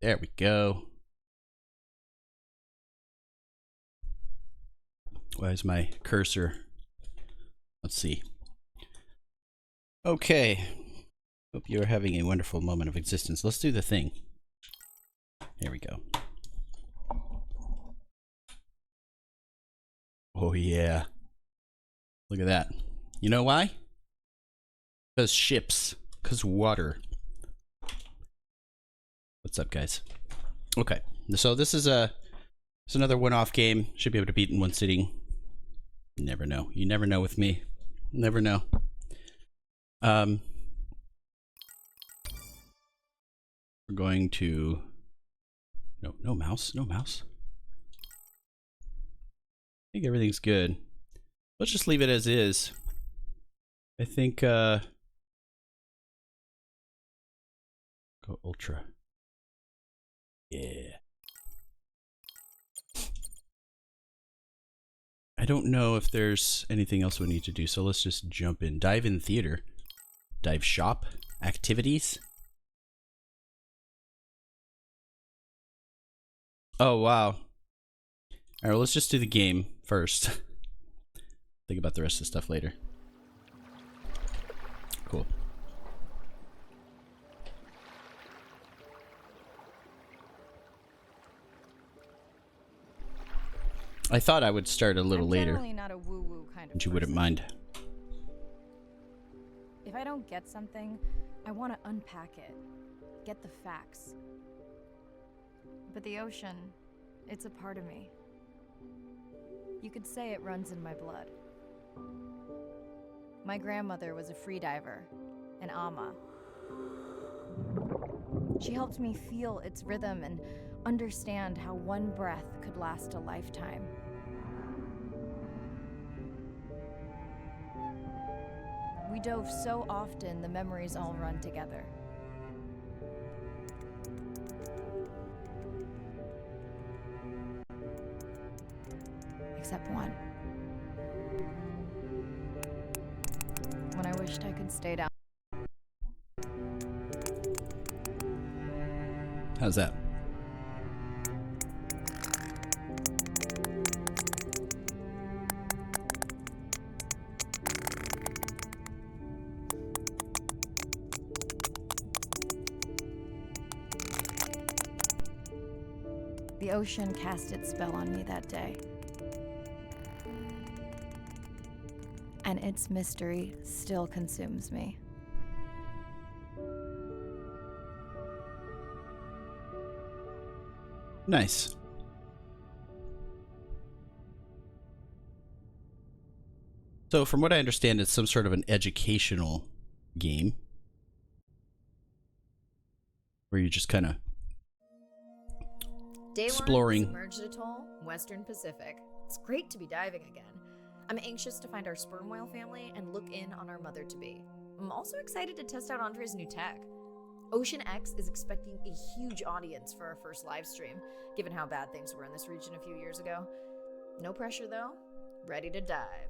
There we go. Why is my cursor? Let's see. Okay. Hope you're having a wonderful moment of existence. Let's do the thing. Here we go. Oh yeah. Look at that. You know why? Because ships. Because water. What's up, guys? Okay. So this is it's another one-off game. Should be able to beat in one sitting. You never know. You never know with me. Never know. We're going to... No mouse. No mouse. I think everything's good. Let's just leave it as is. I think, go ultra. Yeah. I don't know if there's anything else we need to do, so let's just jump in. Dive in theater. Dive shop. Activities. Oh, wow. Alright, well, let's just do the game first. Think about the rest of the stuff later. Cool. I thought I would start a little later. Not a woo-woo kind of And you wouldn't mind. If I don't get something, I want to unpack it. Get the facts. But the ocean, it's a part of me. You could say it runs in my blood. My grandmother was a freediver, an ama. She helped me feel its rhythm and understand how one breath could last a lifetime. We dove so often, the memories all run together. Except one. When I wished I could stay down. How's that? The ocean cast its spell on me that day. And its mystery still consumes me. Nice. So from what I understand, it's some sort of an educational game where you just kind of exploring. Submerged atoll, Western Pacific. It's great to be diving again. I'm anxious to find our sperm whale family and look in on our mother-to-be. I'm also excited to test out Andre's new tech. Ocean X is expecting a huge audience for our first live stream, given how bad things were in this region a few years ago. No pressure though. Ready to dive.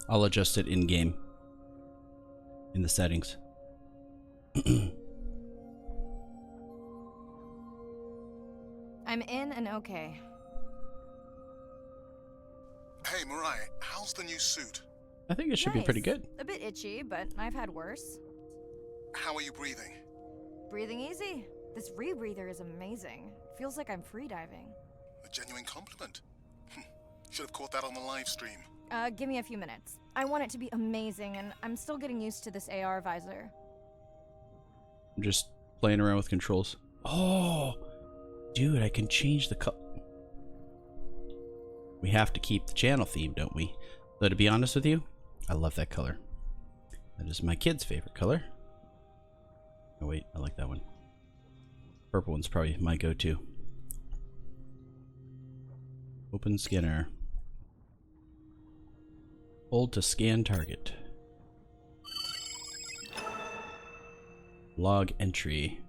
I'll adjust it in game. In the settings. I'm in and okay. Hey, Mariah, how's the new suit? I think it should be pretty good. A bit itchy, but I've had worse. How are you breathing? Breathing easy. This rebreather is amazing. Feels like I'm freediving. A genuine compliment. Should have caught that on the live stream. Give me a few minutes. I want it to be amazing, and I'm still getting used to this AR visor. I'm just playing around with controls. Oh, dude, I can change the color. We have to keep the channel theme, don't we? Though to be honest with you, I love that color. That is my kid's favorite color. Oh wait, I like that one. Purple one's probably my go-to. Open scanner. Hold to scan target. Log entry.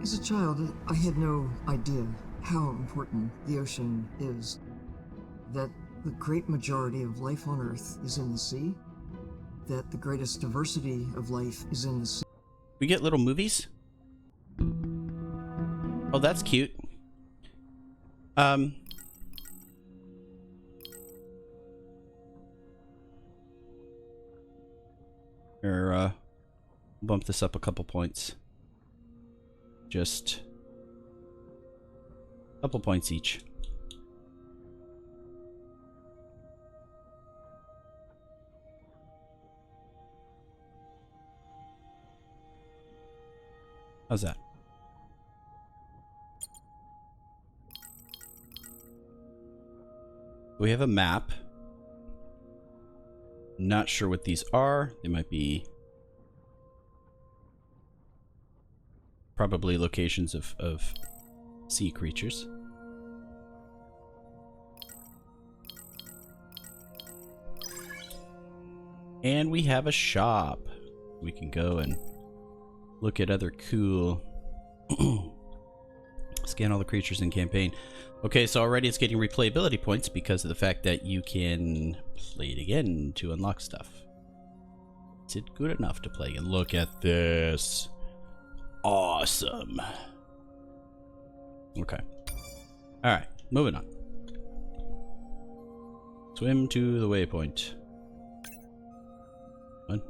As a child, I had no idea how important the ocean is. That the great majority of life on Earth is in the sea. That the greatest diversity of life is in the sea. We get little movies? Oh, that's cute. Here, bump this up a couple points. Just a couple points each. How's that? We have a map. Not sure what these are. They might be probably locations of sea creatures. And we have a shop. We can go and look at other cool scan all the creatures in campaign. Okay, so already it's getting replayability points because of the fact that you can play it again to unlock stuff. Is it good enough to play again? Look at this. Awesome. Okay. Alright, moving on. Swim to the waypoint. One.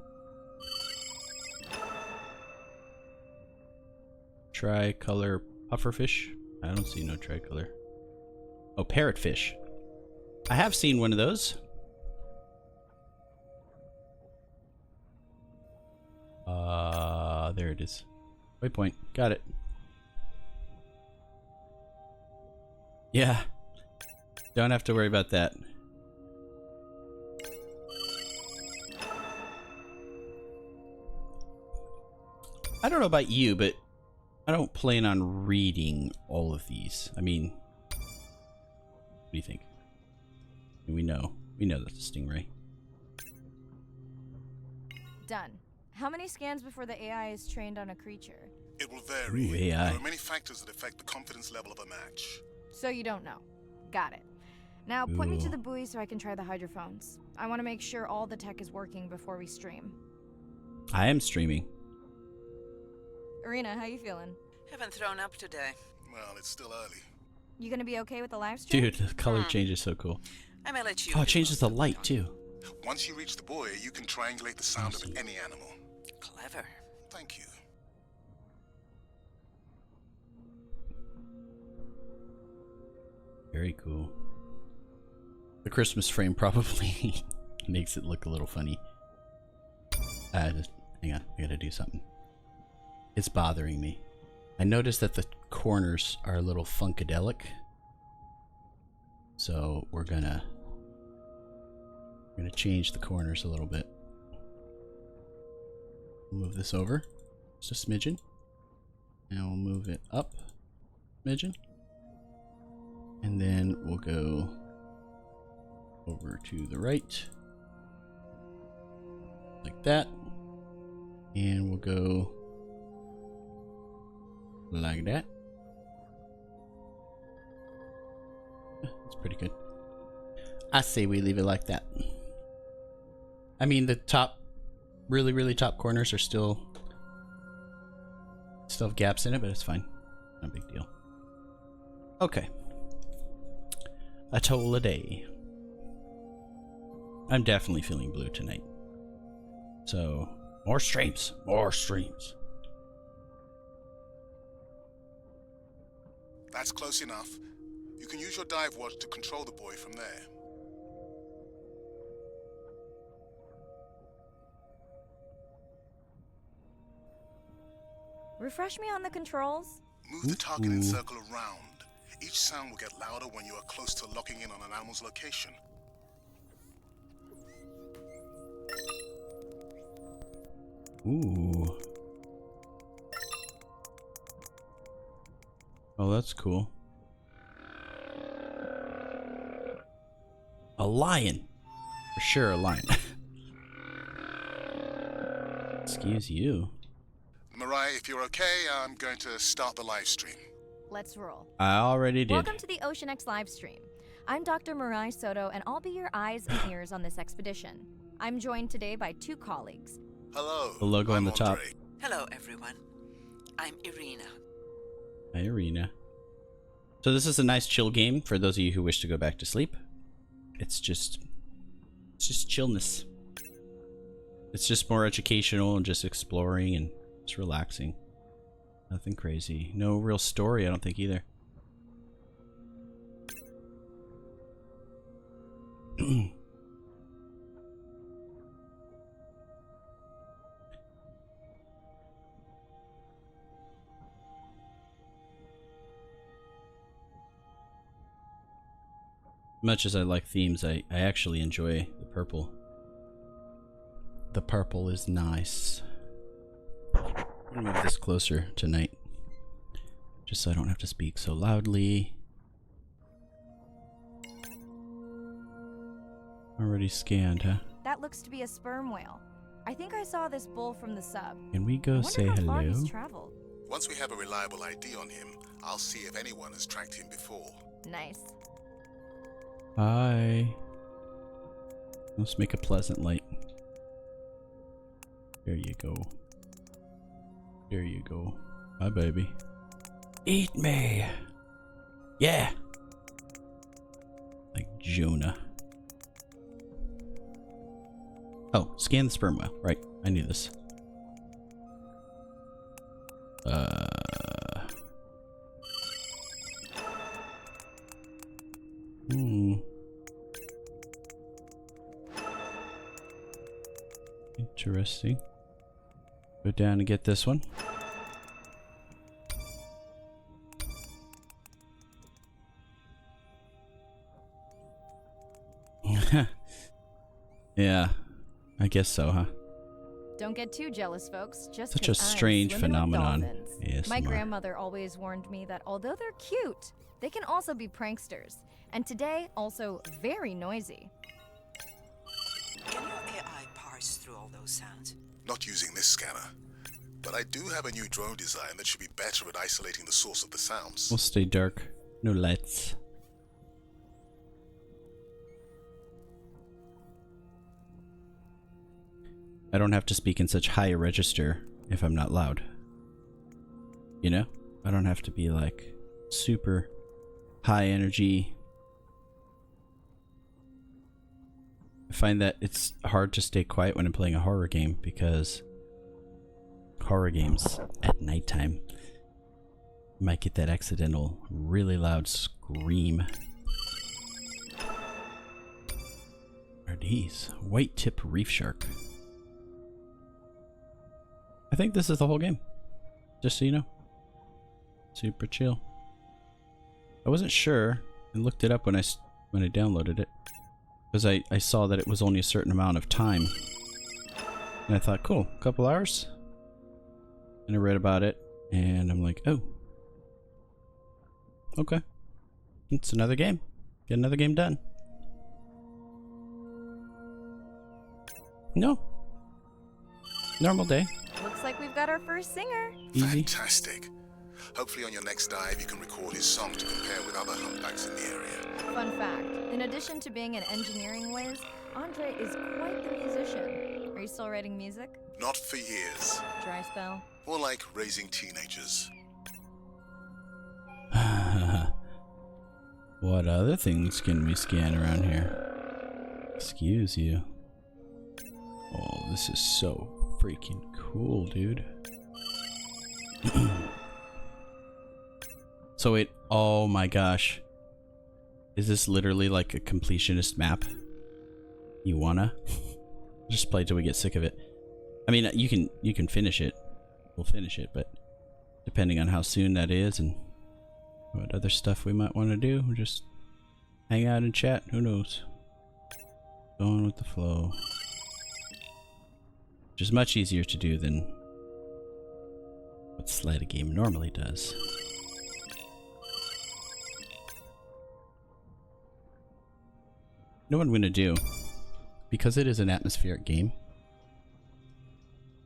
Tricolor pufferfish. I don't see no tricolor. Oh, parrotfish. I have seen one of those. There it is. Waypoint. Got it. Yeah. Don't have to worry about that. I don't know about you, but I don't plan on reading all of these. I mean, what do you think? We know that's a stingray. Done. How many scans before the AI is trained on a creature? It will vary. Ooh, AI. There are many factors that affect the confidence level of a match. So you don't know. Got it. Now point me to Ooh. the buoy so I can try the hydrophones. I want to make sure all the tech is working before we stream. I am streaming. Arena, how you feeling? Haven't thrown up today. Well, it's still early. You gonna be okay with the live stream? Dude, the color change is so cool. I may let you. Oh, it do changes most the of light talking. too. Once you reach the buoy, you can triangulate the sound of Awesome. any animal. Clever. Thank you. Very cool. The Christmas frame probably makes it look a little funny. Just hang on, I gotta do something. It's bothering me. I noticed that the corners are a little funkadelic. So we're gonna change the corners a little bit. Move this over just a smidgen. And we'll move it up a smidgen. And then we'll go over to the right. Like that. And we'll go like that. That's pretty good. I say we leave it like that. I mean, the top, really top corners are still have gaps in it, but it's fine. Not a big deal. Okay. A toll a day. I'm definitely feeling blue tonight. So, more streams. More streams. That's close enough. You can use your dive watch to control the buoy from there. Refresh me on the controls. Move the target and circle around. Each sound will get louder when you are close to locking in on an animal's location. Ooh. Oh, that's cool. A lion. For sure, a lion. Excuse you. Mariah, If you're okay, I'm going to start the live stream. Let's roll. I already did. Welcome to the Ocean X live stream. I'm Dr. Mirai Soto, and I'll be your eyes and ears on this expedition. I'm joined today by 2 colleagues. Hello. The logo on I'm the top. Andre. Hello, everyone. I'm Irina. Hi, Arena. So this is a nice chill game for those of you who wish to go back to sleep. It's just chillness. It's just more educational and just exploring and just relaxing. Nothing crazy. No real story, I don't think either. Much as I like themes, I actually enjoy the purple. The purple is nice. I'm gonna move this closer tonight, just so I don't have to speak so loudly. Already scanned, huh? That looks to be a sperm whale. I think I saw this bull from the sub. Can we I go wonder say how far hello? he's traveled. Once we have a reliable ID on him, I'll see if anyone has tracked him before. Nice. Hi. Let's make a pleasant light. There you go. There you go. Hi, baby. Eat me. Yeah. Like Jonah. Oh, scan the sperm whale. Right. I knew this. Interesting. Go down and get this one. Yeah, I guess so, huh? Don't get too jealous, folks. Just Such 'cause a I'm strange swimming with phenomenon. dolphins. Yes, My Mar. grandmother always warned me that although they're cute, they can also be pranksters. And today, also very noisy. Can your AI parse through all those sounds? Not using this scanner. But I do have a new drone design that should be better at isolating the source of the sounds. We'll stay dark. No lights. I don't have to speak in such high register if I'm not loud. You know? I don't have to be like super high energy. I find that it's hard to stay quiet when I'm playing a horror game because horror games at nighttime might get that accidental really loud scream. What are these? White tip reef shark. I think this is the whole game, just so you know. Super chill. I wasn't sure. I looked it up when I downloaded it because I saw that it was only a certain amount of time, and I thought, cool, a couple hours. And I read about it, and I'm like, oh, okay, it's another game. Get another game done. No, normal day. Looks like we've got our first singer. Easy. Fantastic. Hopefully on your next dive you can record his song to compare with other humpbacks in the area. Fun fact, in addition to being an engineering whiz, Andre is quite the musician. Are you still writing music? Not for years. Dry spell? More like raising teenagers. What other things can we scan around here? Excuse you. Oh, this is so freaking cool, dude. So wait, oh my gosh. Is this literally like a completionist map? You wanna? Just play till we get sick of it. I mean, you can finish it. We'll finish it, but depending on how soon that is and what other stuff we might want to do, we'll just hang out and chat. Who knows? Going with the flow. Which is much easier to do than what Sleight game normally does. You know what I'm going to do? Because it is an atmospheric game,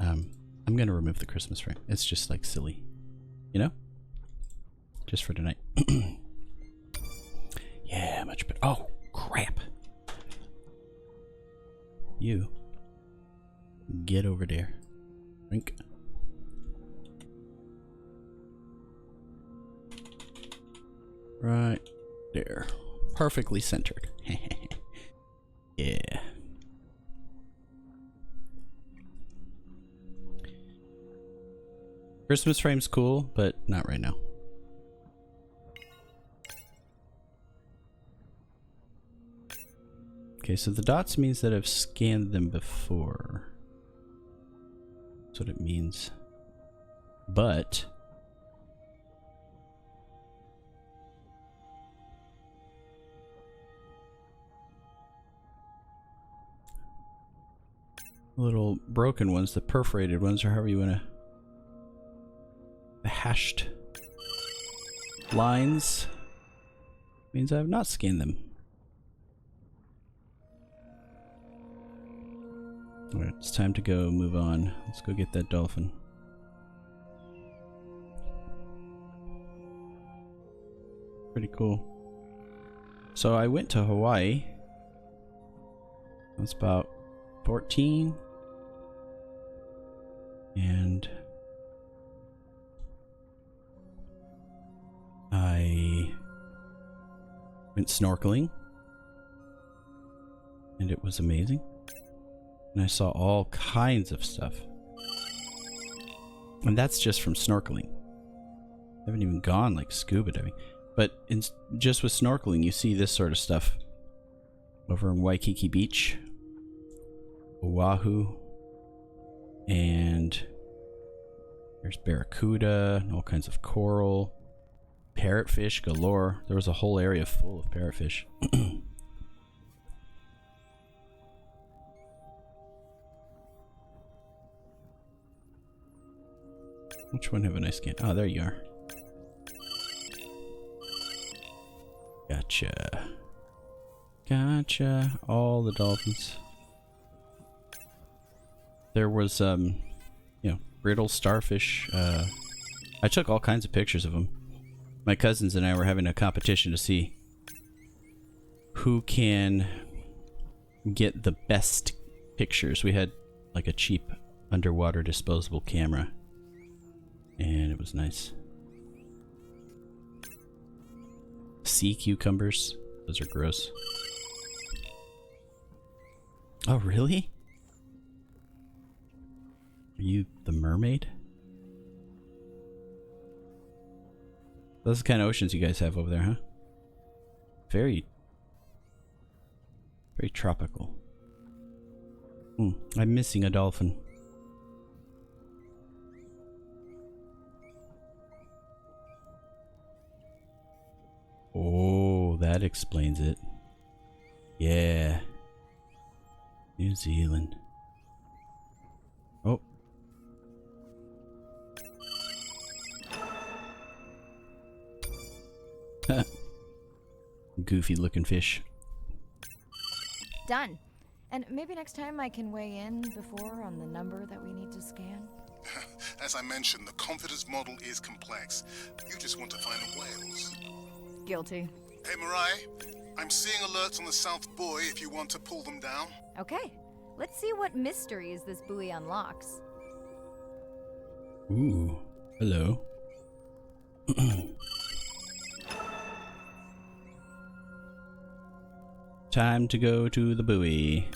I'm going gonna remove the Christmas frame. It's just like silly, you know? Just for tonight. Yeah, much better. Oh, crap. You get over there. Drink. Right there. Perfectly centered. Yeah. Christmas frame's cool, but not right now. Okay, so the dots means that I've scanned them before. That's what it means. But little broken ones, the perforated ones, or however you want to, the hashed lines, means I have not scanned them. Alright, it's time to go move on. Let's go get that dolphin. Pretty cool. So I went to Hawaii. I was about 14. And I went snorkeling. And it was amazing. And I saw all kinds of stuff. And that's just from snorkeling. I haven't even gone like scuba diving. But just with snorkeling, you see this sort of stuff. Over in Waikiki Beach. Oahu. And there's barracuda and all kinds of coral. Parrotfish galore. There was a whole area full of parrotfish. Which one haven't I scanned? Oh, there you are. Gotcha. Gotcha. All the dolphins. There was, you know, brittle starfish. I took all kinds of pictures of them. My cousins and I were having a competition to see who can get the best pictures. We had like a cheap underwater disposable camera. And it was nice. Sea cucumbers. Those are gross. Oh, really? Are you the mermaid? Those are the kind of oceans you guys have over there, huh? Very tropical. I'm missing a dolphin. Oh, that explains it. Yeah. New Zealand. Oh. Goofy looking fish. Done. And maybe next time I can weigh in before on the number that we need to scan. As I mentioned, the confidence model is complex. You just want to find the whales. Guilty. Hey, Mirai, I'm seeing alerts on the South Buoy if you want to pull them down. Okay. Let's see what mysteries this buoy unlocks. Ooh. Hello. Time to go to the buoy.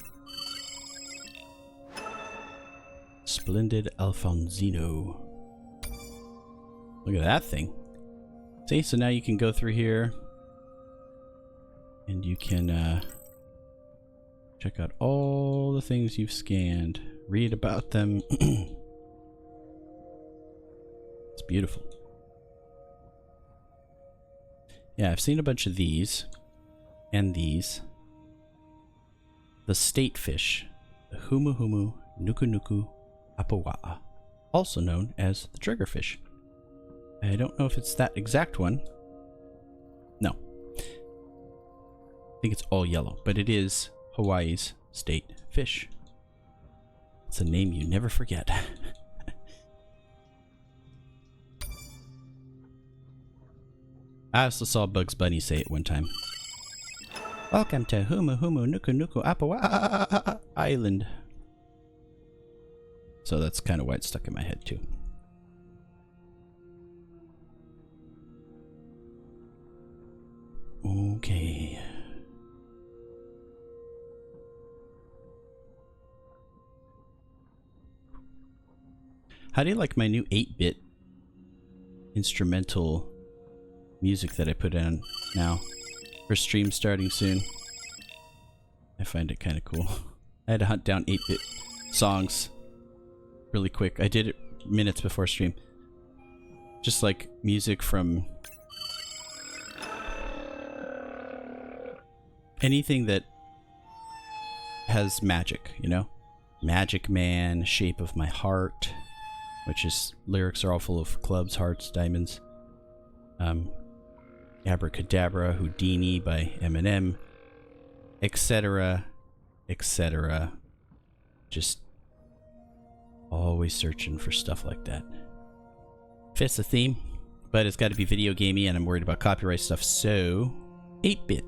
Splendid Alfonsino. Look at that thing. See, so now you can go through here and you can check out all the things you've scanned, read about them. It's beautiful. Yeah, I've seen a bunch of these and these. The state fish, the Humu Humu Nuku Nuku Apawa'a, also known as the triggerfish. I don't know if it's that exact one. No. I think it's all yellow, but it is Hawaii's state fish. It's a name you never forget. I also saw Bugs Bunny say it one time. Welcome to Humu Humu Nuku Nuku Apawa Island. So that's kind of why it's stuck in my head too. Okay. How do you like my new 8-bit instrumental music that I put in now for stream starting soon? I find it kind of cool. I had to hunt down 8-bit songs really quick. I did it minutes before stream. Just like music from anything that has magic, you know? Magic Man, Shape of My Heart, which is lyrics are all full of clubs, hearts, diamonds. Abracadabra, Houdini by Eminem, etc., etc. Just always searching for stuff like that. Fits the theme, but it's got to be video gamey, and I'm worried about copyright stuff, so 8-bit.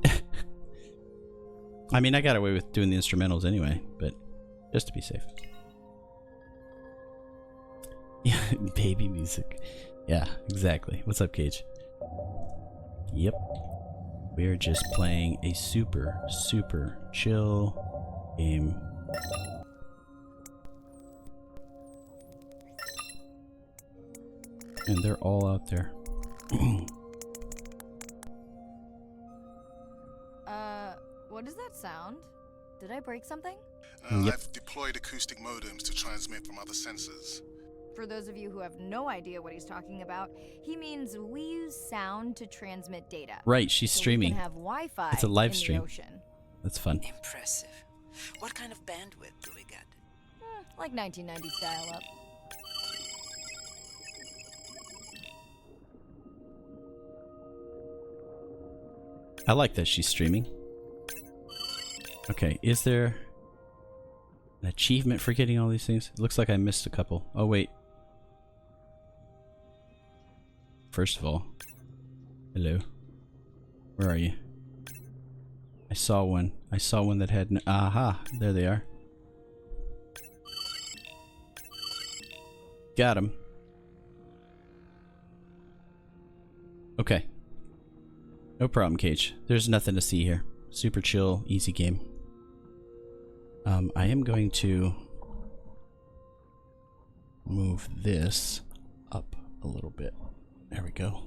I mean, I got away with doing the instrumentals anyway, but just to be safe. Yeah, baby music. Yeah, exactly. What's up, Cage? Yep. We're just playing a super, super chill game. And they're all out there. What does that sound? Did I break something? Yep. I've deployed acoustic modems to transmit from other sensors. For those of you who have no idea what he's talking about, he means we use sound to transmit data. Right, she's so streaming. We can have Wi-Fi It's a live in stream. The ocean. That's fun. Impressive. What kind of bandwidth do we get? Like 1990s dial-up. I like that she's streaming. Okay, is there an achievement for getting all these things? It looks like I missed a couple. Oh, wait. First of all, hello. Where are you? I saw one. I saw one that had... Aha! There they are. Got him. Okay. No problem, Cage. There's nothing to see here. Super chill, easy game. I am going to move this up a little bit. There we go.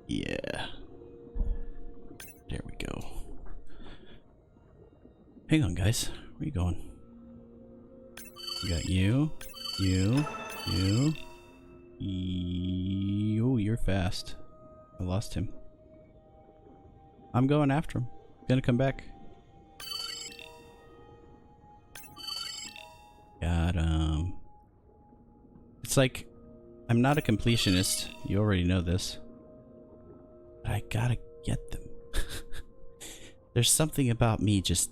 Yeah. There we go. Hang on, guys. Where you going? We got you, you. Oh, you're fast. I lost him. I'm going after him. Gonna come back. Got him. It's like, I'm not a completionist. You already know this. But I gotta get them. There's something about me just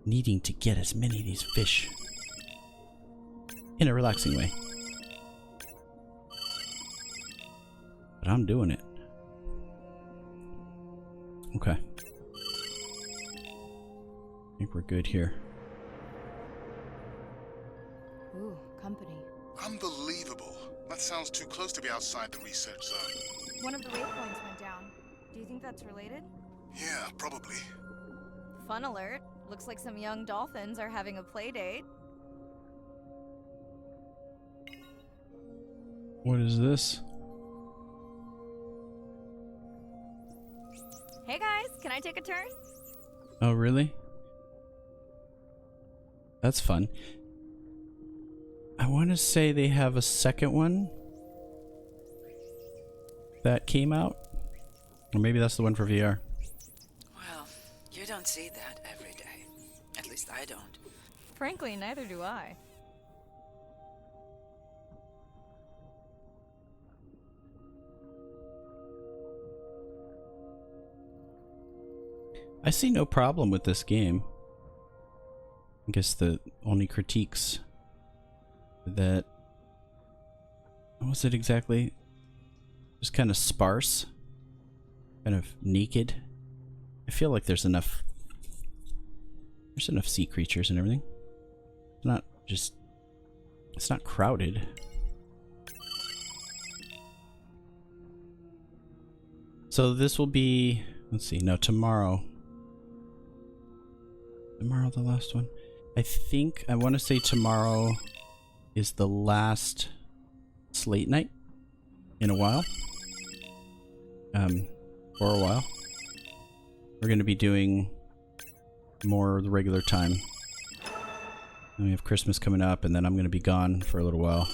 needing to get as many of these fish. In a relaxing way. But I'm doing it. Okay. I think we're good here. Ooh, company. Unbelievable. That sounds too close to be outside the research zone. One of the waypoints went down. Do you think that's related? Yeah, probably. Fun alert. Looks like some young dolphins are having a play date. What is this? Hey guys, can I take a turn? Oh, really? That's fun. I want to say they have a second one that came out. Or maybe that's the one for VR. Well, you don't see that every day. At least I don't. Frankly, neither do I. I see no problem with this game. I guess the only critiques that... What was it exactly? just kind of sparse, kind of naked. I feel like there's enough sea creatures and everything. It's not crowded. So this will be, let's see, no, tomorrow the last one. I want to say tomorrow is the last Sleight night in a while. For a while. We're going to be doing more the regular time. And we have Christmas coming up, and then I'm going to be gone for a little while.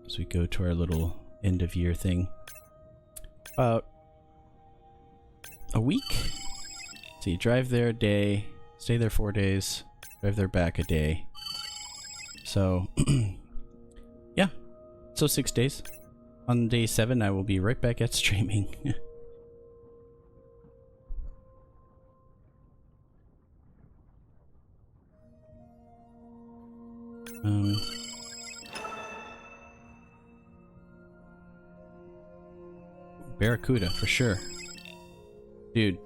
As we go to our little end of year thing. About a week. So you drive there a day, stay there 4 days, drive there back a day. So, yeah. So 6 days. On day 7, I will be right back at streaming. Barracuda, for sure. Dude,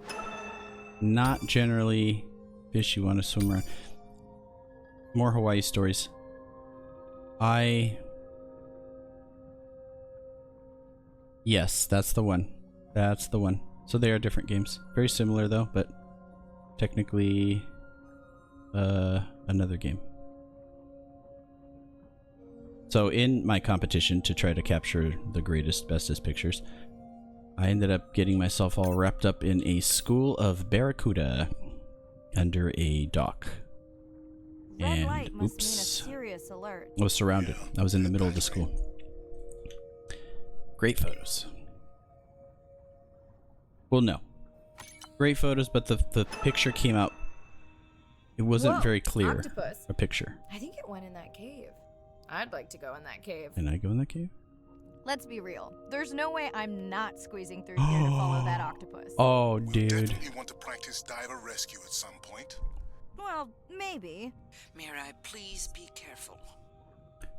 not generally fish you want to swim around. More Hawaii stories. Yes, that's the one. That's the one. So they are different games. Very similar though, but technically another game. So in my competition to try to capture the greatest, bestest pictures, I ended up getting myself all wrapped up in a school of barracuda under a dock. Red And light must oops, mean a serious alert. I was surrounded. I was in the middle of the school. Great photos. Well, no. Great photos, but the picture came out. It wasn't Whoa, very clear. octopus. A picture. I think it went in that cave. I'd like to go in that cave. Can I go in that cave? Let's be real. There's no way I'm not squeezing through here to follow that octopus. Oh, We'll dude. definitely want to practice diver rescue at some point. Well, maybe. May I please be careful?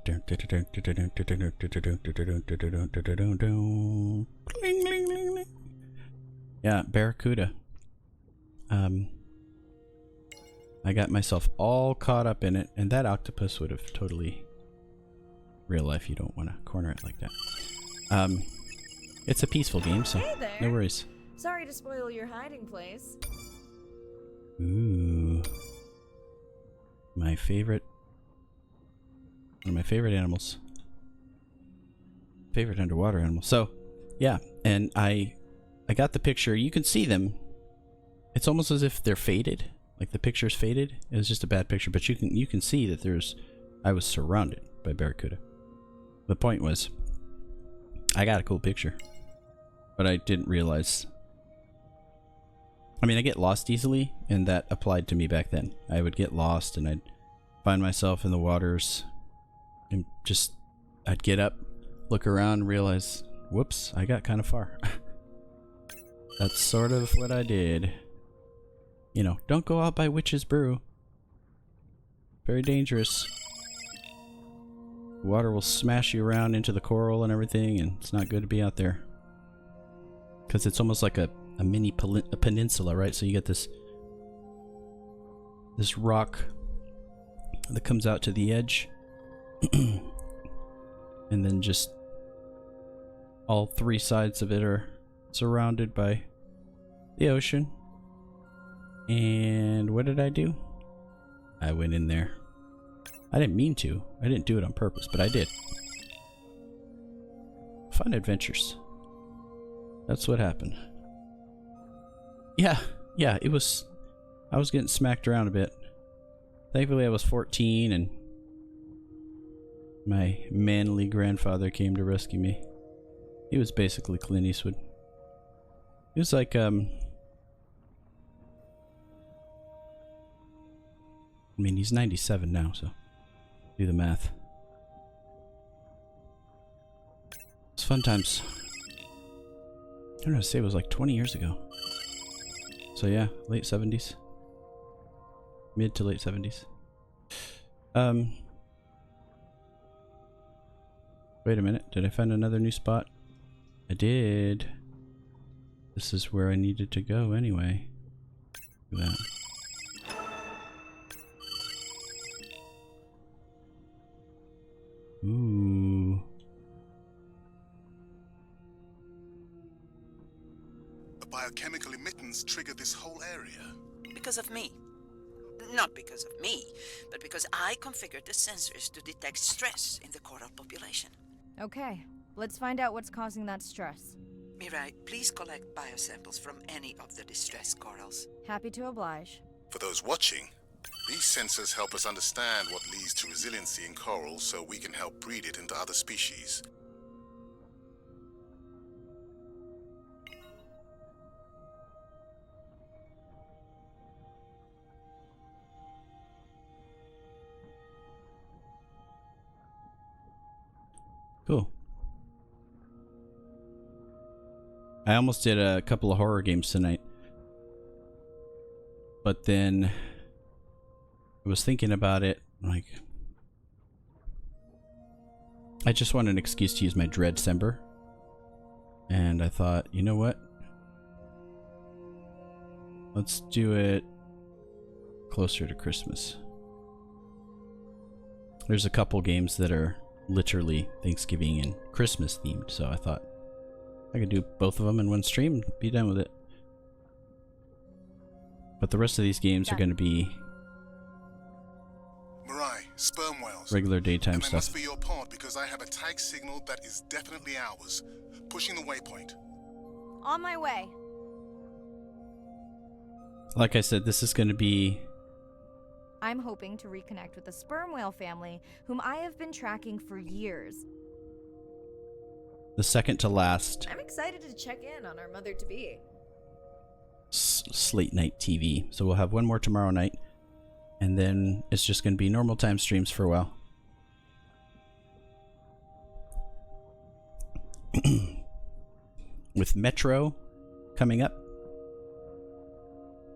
Yeah, barracuda. I got myself all caught up in it, and that octopus would have totally... Real life, you don't want to corner it like that. It's a peaceful game, so Hey there. no worries. Sorry to spoil your hiding place. Ooh. My favorite... One of my favorite animals. Favorite underwater animal. So, yeah, and I got the picture. You can see them. It's almost as if they're faded. Like the picture's faded. It was just a bad picture, but you can see that I was surrounded by barracuda. The point was, I got a cool picture, but I didn't realize. I mean, I get lost easily, and that applied to me back then. I would get lost, and I'd find myself in the waters, and I'd get up, look around, realize, whoops, I got kind of far. That's sort of what I did. You know, don't go out by Witch's Brew. Very dangerous. Water will smash you around into the coral and everything, and it's not good to be out there. Because it's almost like a mini peninsula, right? So you get this rock that comes out to the edge. And then just all 3 sides of it are surrounded by the ocean. And what did I do? I went in there. I didn't mean to. I didn't do it on purpose, but I did. Fun adventures. That's what happened. Yeah, it was... I was getting smacked around a bit. Thankfully I was 14 and my manly grandfather came to rescue me. He was basically Clint Eastwood. He was like, I mean, he's 97 now, so do the math. It's fun times. I don't know, say it was like 20 years ago. So yeah, late 70s. Mid to late 70s. Wait a minute. Did I find another new spot? I did. This is where I needed to go anyway. Look at that. Ooh. The biochemical emittance triggered this whole area. Because of me. Not because of me, but because I configured the sensors to detect stress in the coral population. Okay, let's find out what's causing that stress. Mirai, please collect biosamples from any of the distressed corals. Happy to oblige. For those watching, these sensors help us understand what leads to resiliency in coral so we can help breed it into other species. Cool. I almost did a couple of horror games tonight. But then I was thinking about it, like, I just want an excuse to use my Dreadcember. And I thought, you know what? Let's do it closer to Christmas. There's a couple games that are literally Thanksgiving and Christmas themed, so I thought I could do both of them in one stream and be done with it. But the rest of these games are going to be Mirai, sperm whales. regular daytime And they stuff. must be your part because I have a tag signal that is definitely ours. Pushing the waypoint. On my way. Like I said, this is going to be... I'm hoping to reconnect with the sperm whale family, whom I have been tracking for years. the second to last I'm excited to check in on our mother-to-be. Sleight night TV. So we'll have one more tomorrow night, and then it's just going to be normal time streams for a while. With Metro coming up.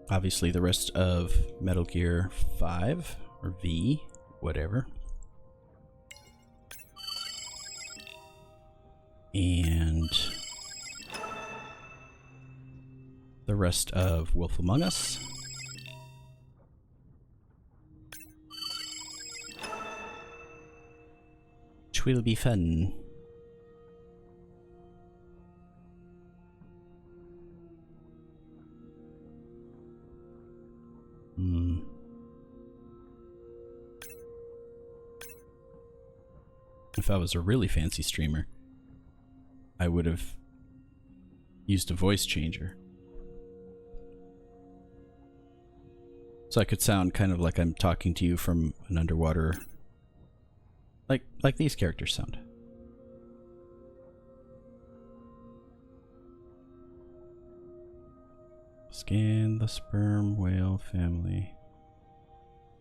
Obviously the rest of Metal Gear 5 or V, whatever. And the rest of Wolf Among Us. Which will be fun. If I was a really fancy streamer, I would have used a voice changer. So I could sound kind of like I'm talking to you from an underwater, like these characters sound. Scan the sperm whale family.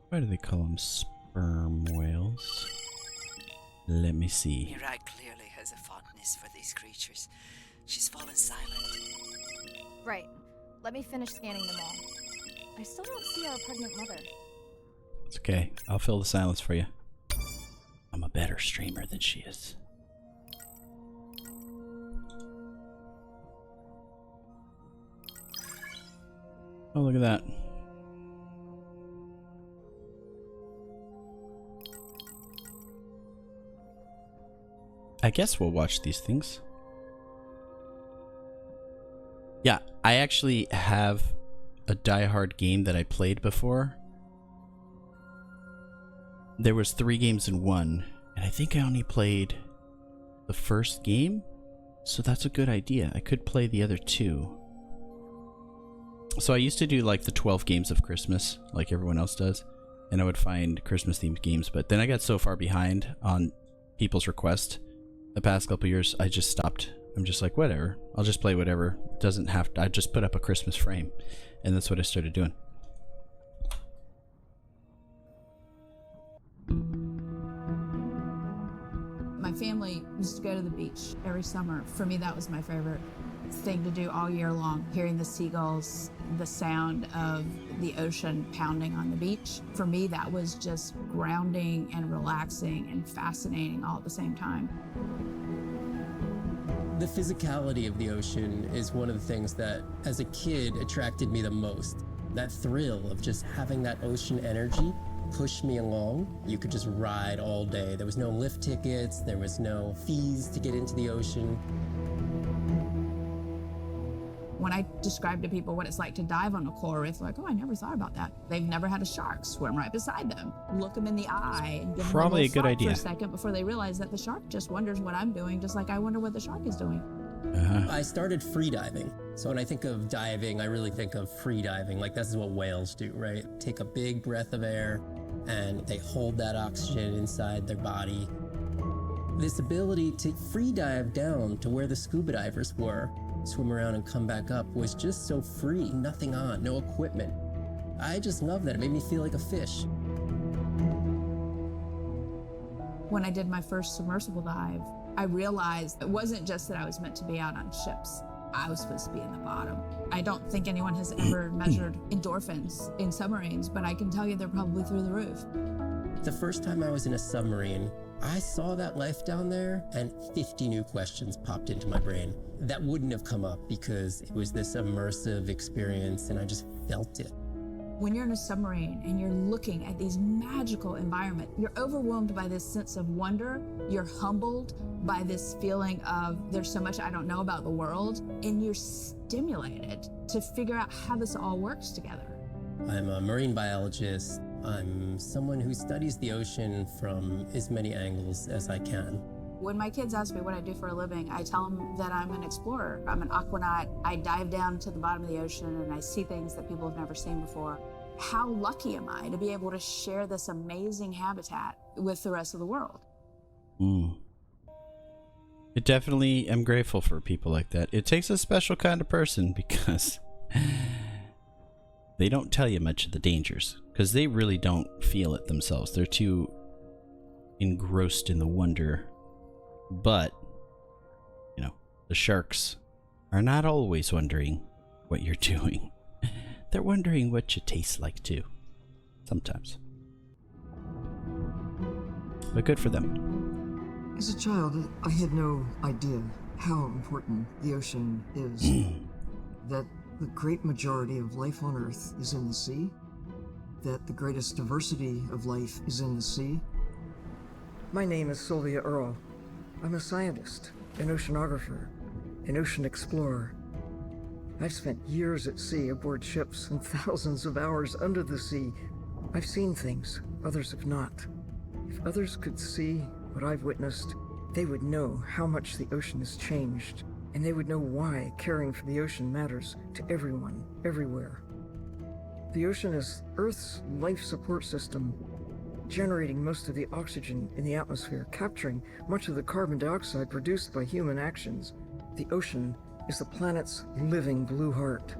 Why do they call them sperm whales? Let me see. Mirai clearly has a fondness for these creatures. She's fallen silent. Right. Let me finish scanning them all. I still don't see our pregnant mother. It's okay. I'll fill the silence for you. I'm a better streamer than she is. Oh, look at that. I guess we'll watch these things. Yeah, I actually have a diehard game that I played before. There was 3 games in one, and I think I only played the first game, so that's a good idea. I could play the other 2. So I used to do like the 12 games of Christmas, like everyone else does, and I would find Christmas-themed games, but then I got so far behind on people's requests the past couple years, I just stopped. I'm just like, whatever. I'll just play whatever. It doesn't have to. I just put up a Christmas frame, and that's what I started doing. My family used to go to the beach every summer. For me, that was my favorite thing to do all year long, hearing the seagulls, the sound of the ocean pounding on the beach. For me, that was just grounding and relaxing and fascinating all at the same time. The physicality of the ocean is one of the things that, as a kid, attracted me the most. That thrill of just having that ocean energy push me along. You could just ride all day. There was no lift tickets, there was no fees to get into the ocean. When I describe to people what it's like to dive on a coral reef, they're like, oh, I never thought about that. They've never had a shark swim right beside them. Look them in the eye and give them Probably a little good fright idea. for a second before they realize that the shark just wonders what I'm doing, just like I wonder what the shark is doing. I started free diving. So when I think of diving, I really think of free diving. Like, this is what whales do, right? Take a big breath of air and they hold that oxygen inside their body. This ability to free dive down to where the scuba divers were, swim around and come back up, was just so free. Nothing on, no equipment. I just love that. It made me feel like a fish. When I did my first submersible dive, I realized it wasn't just that I was meant to be out on ships. I was supposed to be in the bottom. I don't think anyone has ever measured endorphins in submarines, but I can tell you they're probably through the roof. The first time I was in a submarine, I saw that life down there and 50 new questions popped into my brain that wouldn't have come up because it was this immersive experience and I just felt it. When you're in a submarine and you're looking at these magical environments, you're overwhelmed by this sense of wonder. You're humbled by this feeling of there's so much I don't know about the world, and you're stimulated to figure out how this all works together. I'm a marine biologist. I'm someone who studies the ocean from as many angles as I can. When my kids ask me what I do for a living, I tell them that I'm an explorer. I'm an aquanaut. I dive down to the bottom of the ocean and I see things that people have never seen before. How lucky am I to be able to share this amazing habitat with the rest of the world? I definitely am grateful for people like that. It takes a special kind of person because they don't tell you much of the dangers because they really don't feel it themselves. They're too engrossed in the wonder. But, you know, the sharks are not always wondering what you're doing. They're wondering what you taste like too. Sometimes. But good for them. As a child, I had no idea how important the ocean is. That the great majority of life on Earth is in the sea. That the greatest diversity of life is in the sea. My name is Sylvia Earle. I'm a scientist, an oceanographer, an ocean explorer. I've spent years at sea aboard ships and thousands of hours under the sea. I've seen things others have not. If others could see what I've witnessed, they would know how much the ocean has changed, and they would know why caring for the ocean matters to everyone, everywhere. The ocean is Earth's life support system, generating most of the oxygen in the atmosphere, capturing much of the carbon dioxide produced by human actions. The ocean is the planet's living blue heart.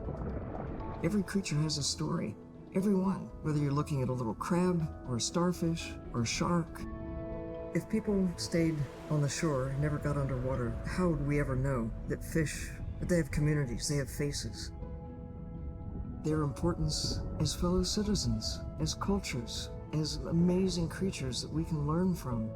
Every creature has a story. Every one, whether you're looking at a little crab, or a starfish, or a shark. If people stayed on the shore and never got underwater, how would we ever know that fish, that they have communities, they have faces? Their importance as fellow citizens, as cultures, as amazing creatures that we can learn from.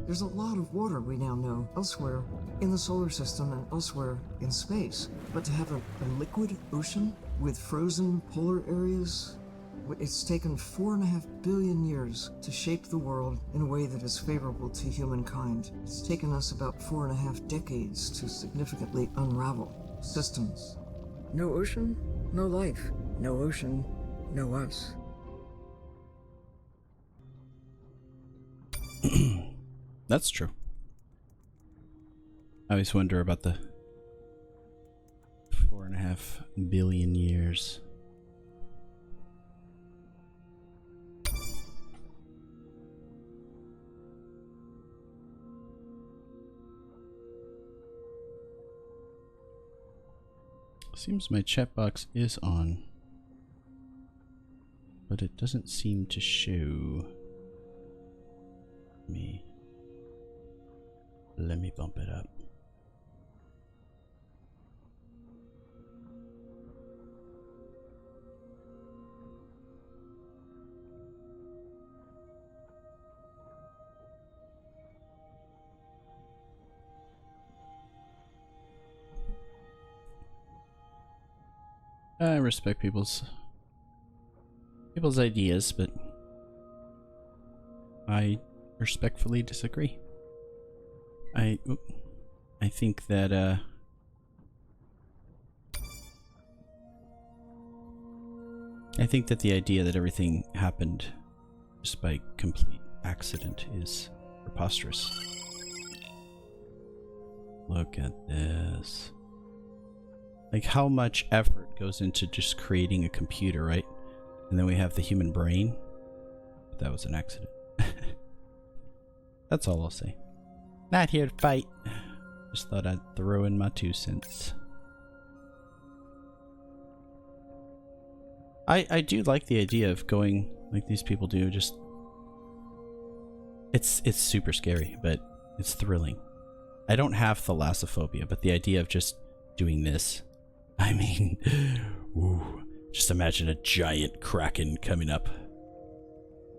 There's a lot of water we now know elsewhere in the solar system and elsewhere in space. But to have a liquid ocean with frozen polar areas, it's taken 4.5 billion years to shape the world in a way that is favorable to humankind. It's taken us about 4.5 decades to significantly unravel systems. No ocean, no life. No ocean, no us. That's true. I always wonder about the 4.5 billion years. Seems my chat box is on, but it doesn't seem to show me. Let me bump it up. I respect people's ideas, but I respectfully disagree. I think that the idea that everything happened just by complete accident is preposterous. Look at this. Like, how much effort goes into just creating a computer, right? And then we have the human brain. That was an accident. That's all I'll say. Not here to fight. Just thought I'd throw in my 2 cents. I do like the idea of going like these people do. Just it's super scary, but it's thrilling. I don't have thalassophobia, but the idea of just doing this, I mean, ooh, just imagine a giant kraken coming up.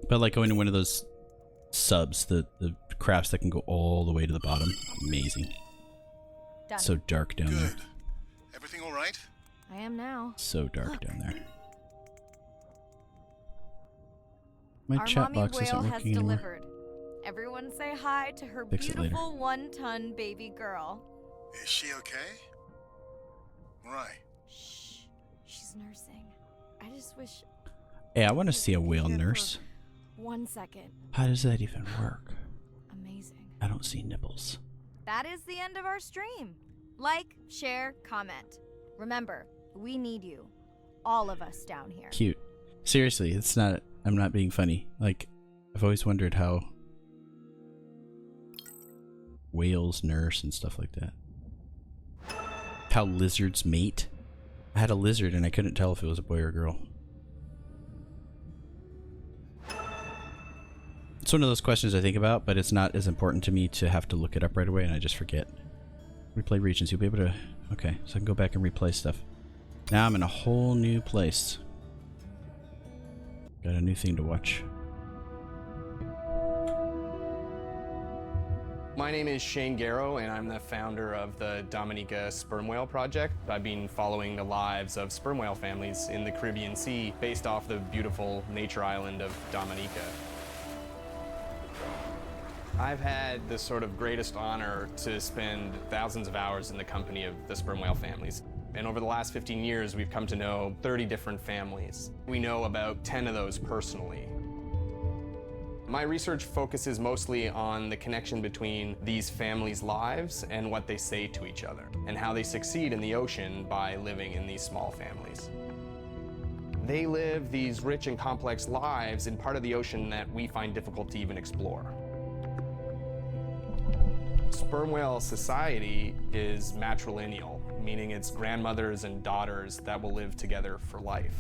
But like going to one of those subs, the crafts that can go all the way to the bottom. Amazing. Done. So dark down there. Good. Everything all right? I am now. So dark down there. My Our chat mommy box whale isn't has working anymore. delivered. Everyone say hi to her Fix it later. beautiful 1-ton baby girl. Is she okay? Right. Shh. She's nursing. I just wish. Hey, I want to see a whale Here for nurse. 1 second. How does that even work? Amazing. I don't see nipples. That is the end of our stream. Like, share, comment. Remember, we need you. All of us down here. Cute. Seriously, it's not. I'm not being funny. Like, I've always wondered how whales nurse and stuff like that. How lizards mate. I had a lizard and I couldn't tell if it was a boy or a girl. It's one of those questions I think about, but it's not as important to me to have to look it up right away, and I just forget. Replay regions. You'll be able to... Okay, so I can go back and replay stuff. Now I'm in a whole new place. Got a new thing to watch. My name is Shane Garrow, and I'm the founder of the Dominica Sperm Whale Project. I've been following the lives of sperm whale families in the Caribbean Sea based off the beautiful nature island of Dominica. I've had the sort of greatest honor to spend thousands of hours in the company of the sperm whale families. And over the last 15 years, we've come to know 30 different families. We know about 10 of those personally. My research focuses mostly on the connection between these families' lives and what they say to each other, and how they succeed in the ocean by living in these small families. They live these rich and complex lives in part of the ocean that we find difficult to even explore. Sperm whale society is matrilineal, meaning it's grandmothers and daughters that will live together for life.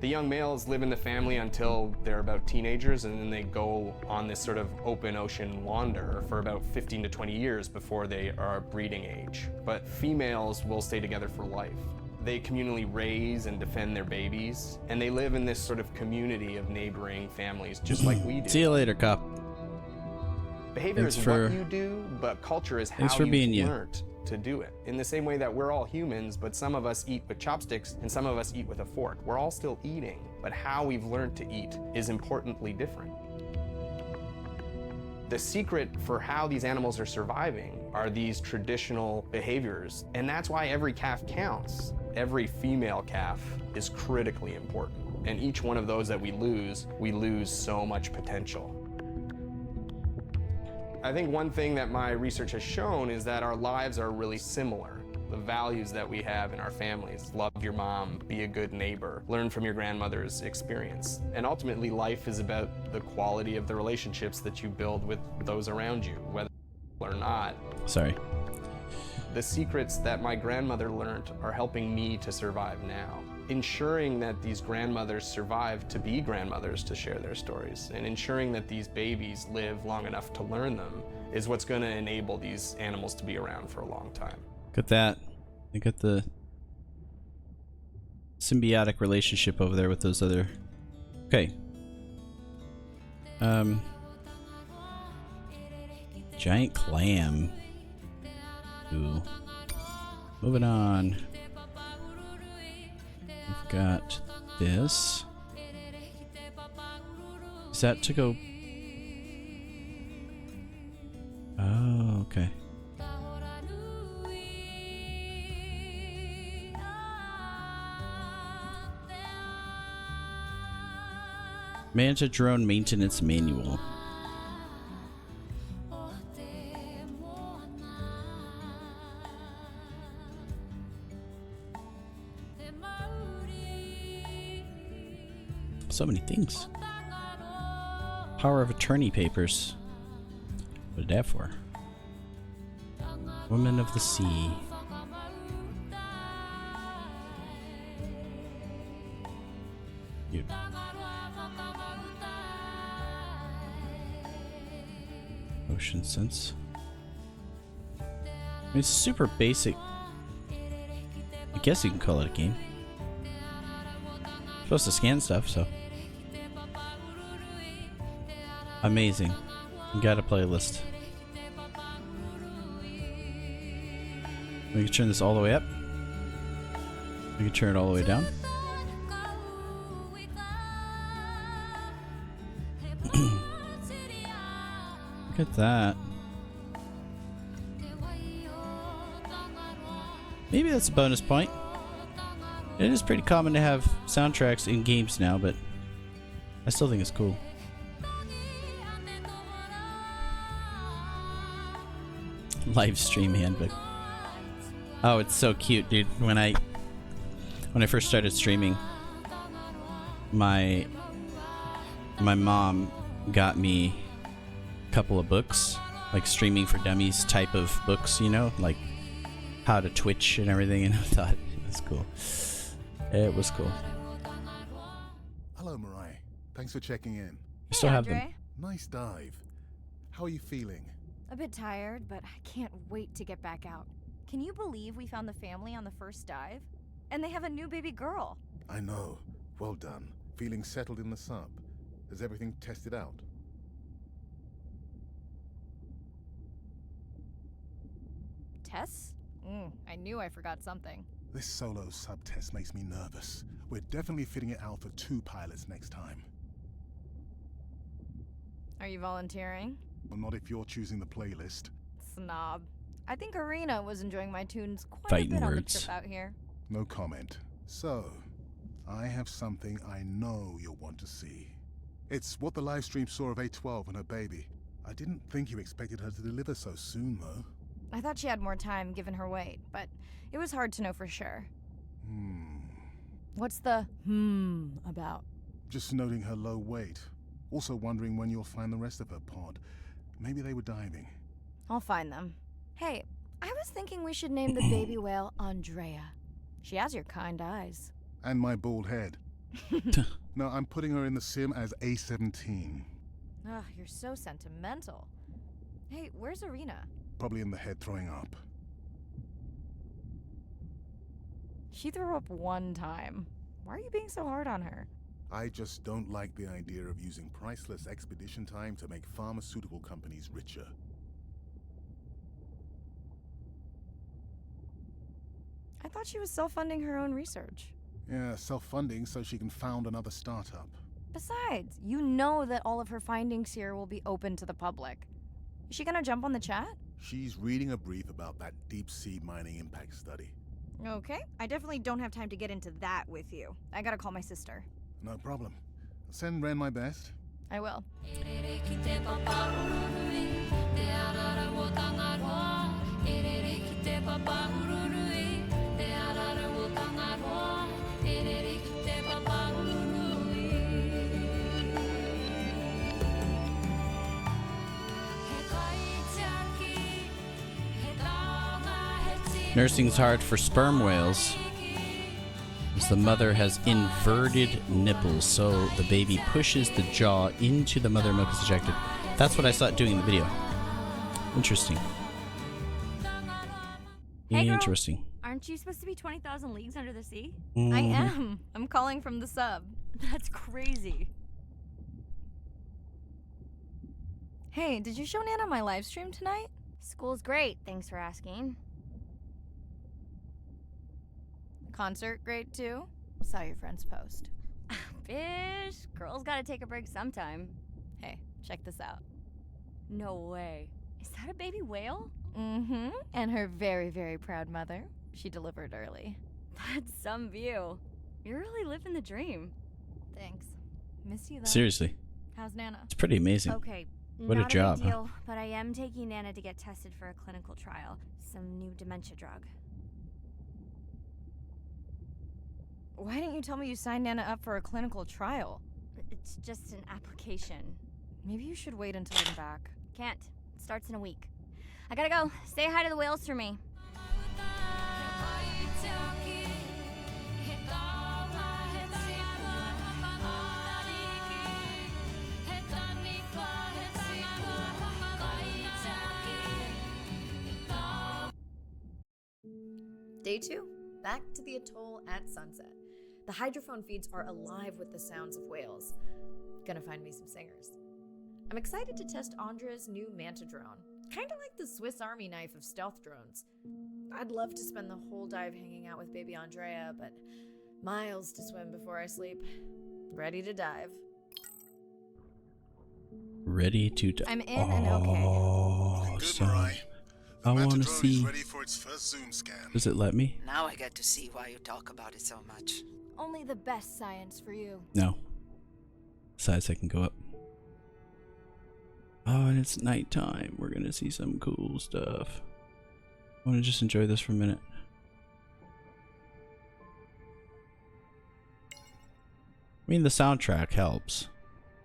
The young males live in the family until they're about teenagers, and then they go on this sort of open ocean wander for about 15 to 20 years before they are breeding age. But females will stay together for life. They communally raise and defend their babies, and they live in this sort of community of neighboring families, just like we do. See you later, cop. Behavior is what you do, but culture is how you've learned to do it. In the same way that we're all humans, but some of us eat with chopsticks and some of us eat with a fork. We're all still eating, but how we've learned to eat is importantly different. The secret for how these animals are surviving are these traditional behaviors, and that's why every calf counts. Every female calf is critically important, and each one of those that we lose so much potential. I think one thing that my research has shown is that our lives are really similar. The values that we have in our families, love your mom, be a good neighbor, learn from your grandmother's experience. And ultimately, life is about the quality of the relationships that you build with those around you, whether or not. Sorry. The secrets that my grandmother learned are helping me to survive now. Ensuring that these grandmothers survive to be grandmothers to share their stories, and ensuring that these babies live long enough to learn them is what's going to enable these animals to be around for a long time. Got that. They got the symbiotic relationship over there with those other... Okay. Giant clam. Ooh. Moving on. got this. Is that to go? Oh, okay. Manage a drone maintenance manual. So many things. Power of attorney papers. What did that for? Women of the Sea. Cute. Motion sense. I mean, it's super basic. I guess you can call it a game. Supposed to scan stuff, so. Amazing. You got a playlist. We can turn this all the way up. We can turn it all the way down. Look at that. Maybe that's a bonus point. It is pretty common to have soundtracks in games now, but I still think it's cool. Live stream handbook. Oh, it's so cute, dude. When I first started streaming, my mom got me a couple of books, like Streaming for Dummies type of books, you know, like how to Twitch and everything, and I thought it was cool. It was cool. Hello, Mariah. Thanks for checking in. I still have them. Andre. Nice dive. How are you feeling? A bit tired, but I can't wait to get back out. Can you believe we found the family on the first dive? And they have a new baby girl. I know. Well done. Feeling settled in the sub. Has everything tested out? Tess? I knew I forgot something. This solo sub test makes me nervous. We're definitely fitting it out for 2 pilots next time. Are you volunteering? Well, not if you're choosing the playlist. Snob. I think Arena was enjoying my tunes quite Fighting a bit on the words. trip out here. No comment. So, I have something I know you'll want to see. It's what the live stream saw of A12 and her baby. I didn't think you expected her to deliver so soon, though. I thought she had more time given her weight, but it was hard to know for sure. What's the about? Just noting her low weight. Also wondering when you'll find the rest of her pod. Maybe they were diving. I'll find them. Hey, I was thinking we should name the baby whale Andrea. She has your kind eyes. And my bald head. No, I'm putting her in the sim as A17. Ugh, you're so sentimental. Hey, where's Arena? Probably in the head throwing up. She threw up one time. Why are you being so hard on her? I just don't like the idea of using priceless expedition time to make pharmaceutical companies richer. I thought she was self-funding her own research. Yeah, self-funding so she can found another startup. Besides, you know that all of her findings here will be open to the public. Is she gonna jump on the chat? She's reading a brief about that deep-sea mining impact study. Okay, I definitely don't have time to get into that with you. I gotta call my sister. No problem. Send Ren my best. I will. Nursing's hard for sperm whales, as the mother has inverted nipples, so the baby pushes the jaw into the mother, milk is ejected. That's what I saw it doing in the video. Interesting. Hey, girl. Interesting. Aren't you supposed to be 20,000 leagues under the sea? Mhm. I am. I'm calling from the sub. That's crazy. Hey, did you show Nana my live stream tonight? School's great, thanks for asking. Concert great too? Saw your friend's post. Fish, girls gotta take a break sometime. Hey, check this out. No way. Is that a baby whale? Mm-hmm. And her very, very proud mother. She delivered early. That's some view. You're really living the dream. Thanks. Miss you though. Seriously, How's Nana? it's pretty amazing. Okay, What a not job, big huh? deal, but I am taking Nana to get tested for a clinical trial. Some new dementia drug. Why didn't you tell me you signed Nana up for a clinical trial? It's just an application. Maybe you should wait until I'm back. Can't. It starts in a week. I gotta go. Say hi to the whales for me. Day 2, back to the atoll at sunset. The hydrophone feeds are alive with the sounds of whales. Gonna find me some singers. I'm excited to test Andra's new Manta drone. Kinda like the Swiss Army knife of stealth drones. I'd love to spend the whole dive hanging out with baby Andrea, but miles to swim before I sleep. Ready to dive. Ready to I'm in and okay. Oh, Good, so Mirai. The I want to Manta drone is see. ready for its first zoom scan. Does it let me? Now I get to see why you talk about it so much. Only the best science for you. No. Besides, I can go up. Oh, and it's nighttime. We're gonna see some cool stuff. I want to just enjoy this for a minute. I mean, the soundtrack helps.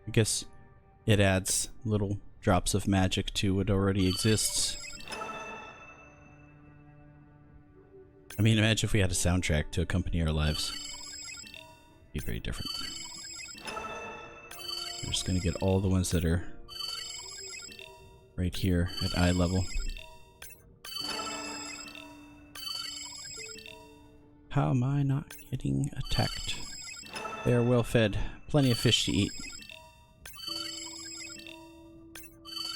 I guess it adds little drops of magic to what already exists. I mean, imagine if we had a soundtrack to accompany our lives. It'd be very different. I'm just gonna get all the ones that are right here at eye level. How am I not getting attacked? They are well fed. Plenty of fish to eat.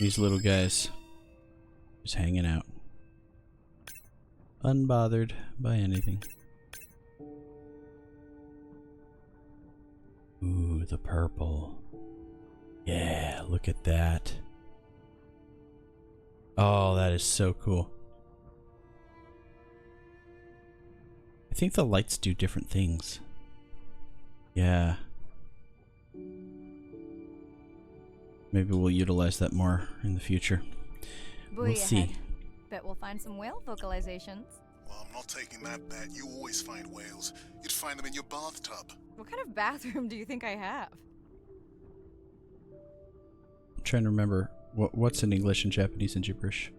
These little guys just hanging out. Unbothered by anything. Ooh, the purple. Yeah, look at that. Oh, that is so cool. I think the lights do different things. Yeah. Maybe we'll utilize that more in the future. Buoy We'll see. ahead. Bet we'll find some whale vocalizations. Well, I'm not taking that bet. You always find whales. You'd find them in your bathtub. What kind of bathroom do you think I have? I'm trying to remember what's in English and Japanese and gibberish.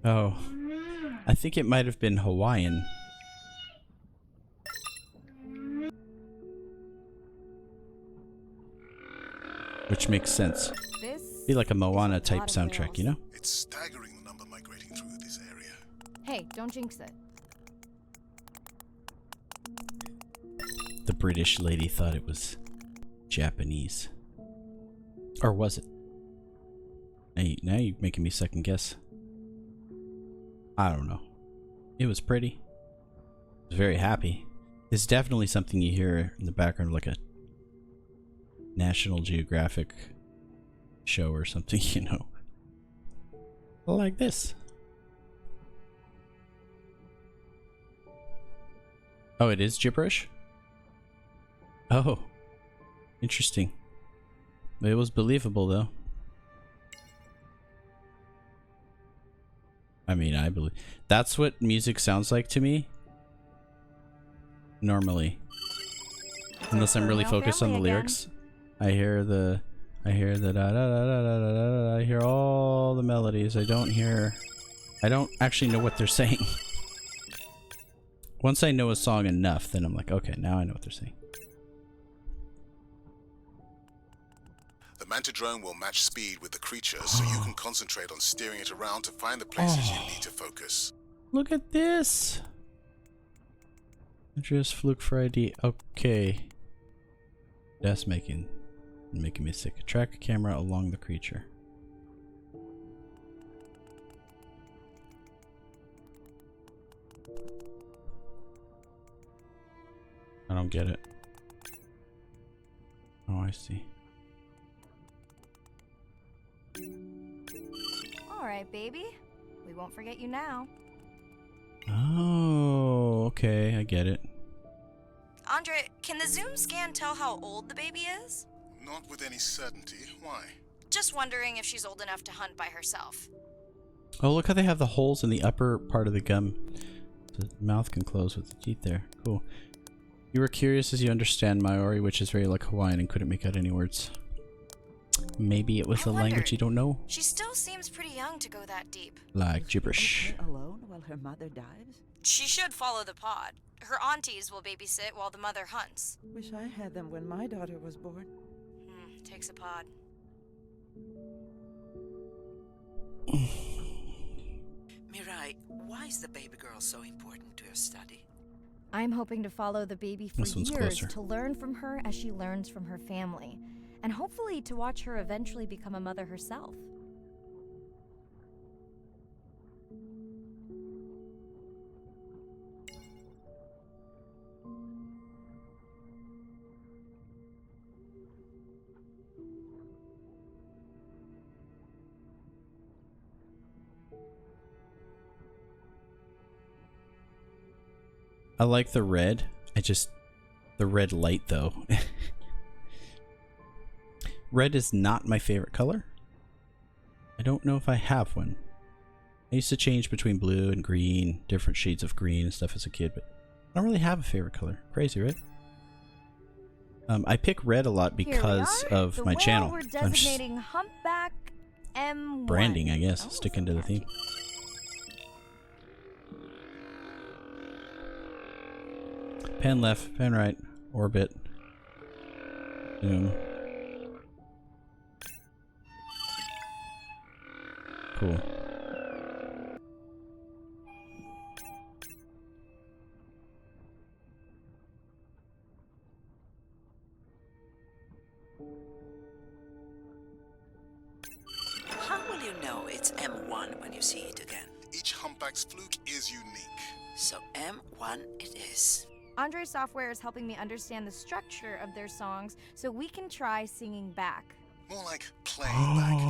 Oh, I think it might have been Hawaiian. Which makes sense. This Be like a Moana is a type lot of soundtrack, whales. you know? It's staggering the number migrating through this area. Hey, don't jinx it. The British lady thought it was Japanese. Or was it? Now you're making me second guess. I don't know. It was pretty. I was very happy. It's definitely something you hear in the background, like a National Geographic show or something, you know. Like this. Oh, it is gibberish? Oh. Interesting. It was believable, though. I mean, I believe... That's what music sounds like to me. Normally. Unless I'm really focused on the lyrics. I hear the da da da da da da da. I hear all the melodies. I don't actually know what they're saying. Once I know a song enough, then I'm like, okay, now I know what they're saying. The Manta drone will match speed with the creature, so you can concentrate on steering it around to find the places you need to focus. Look at this. Address Fluke Friday. Okay. That's making me sick. Track a camera along the creature. I don't get it. Oh, I see. All right, baby. We won't forget you now. Oh, okay, I get it. Andre, can the Zoom scan tell how old the baby is? Not with any certainty. Why? Just wondering if she's old enough to hunt by herself. Oh, look how they have the holes in the upper part of the gum. The mouth can close with the teeth there. Cool. You were curious as you understand Maori, which is very like Hawaiian, and couldn't make out any words. Maybe it was a language you don't know? She still seems pretty young to go that deep. Like gibberish. Okay alone while her mother dives? She should follow the pod. Her aunties will babysit while the mother hunts. Wish I had them when my daughter was born. Takes a pod. Mirai, why is the baby girl so important to your study? I'm hoping to follow the baby for This one's years closer. to learn from her as she learns from her family, and hopefully to watch her eventually become a mother herself. I like the red. The red light though. Red is not my favorite color. I don't know if I have one. I used to change between blue and green, different shades of green and stuff as a kid, but I don't really have a favorite color. Crazy, right? I pick red a lot because of my channel. We're I'm just designating Humpback M1. branding, I guess, sticking to the theme. Pen left, pen right, orbit. Zoom. Cool. How will you know it's M1 when you see it again? Each humpback's fluke is unique. So M1 it is. Andre's software is helping me understand the structure of their songs so we can try singing back. More like playing back.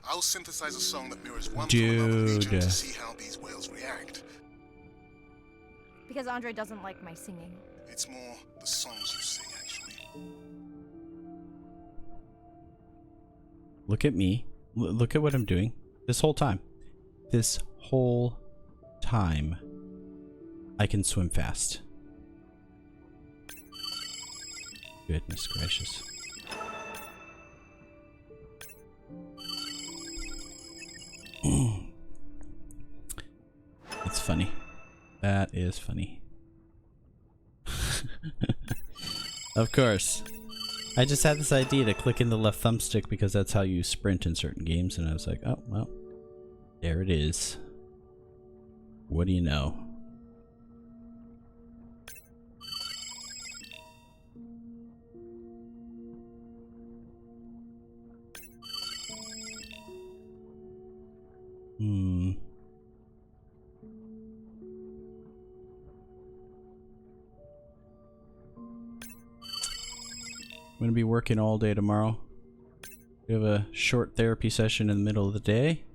I'll synthesize a song that mirrors one from another region to see how these whales react. Because Andre doesn't like my singing. It's more the songs you sing, actually. Look at me. Look at what I'm doing. This whole time. This whole time. I can swim fast. Goodness gracious. It's funny. That is funny. Of course. I just had this idea to click in the left thumbstick because that's how you sprint in certain games, and I was like, oh, well, there it is. What do you know? I'm gonna be working all day tomorrow. We have a short therapy session in the middle of the day.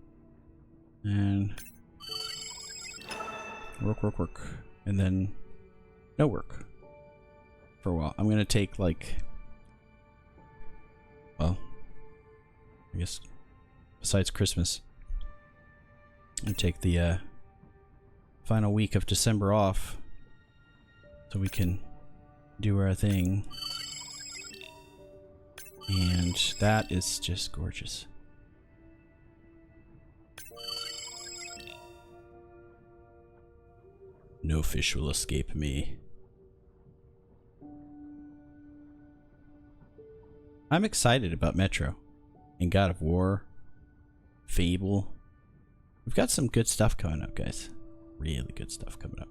And work. And then no work for a while. I'm gonna take like, well, I guess besides Christmas, I'm gonna take the final week of December off so we can do our thing. And that is just gorgeous. No fish will escape me. I'm excited about Metro and God of War, Fable. We've got some good stuff coming up, guys. Really good stuff coming up.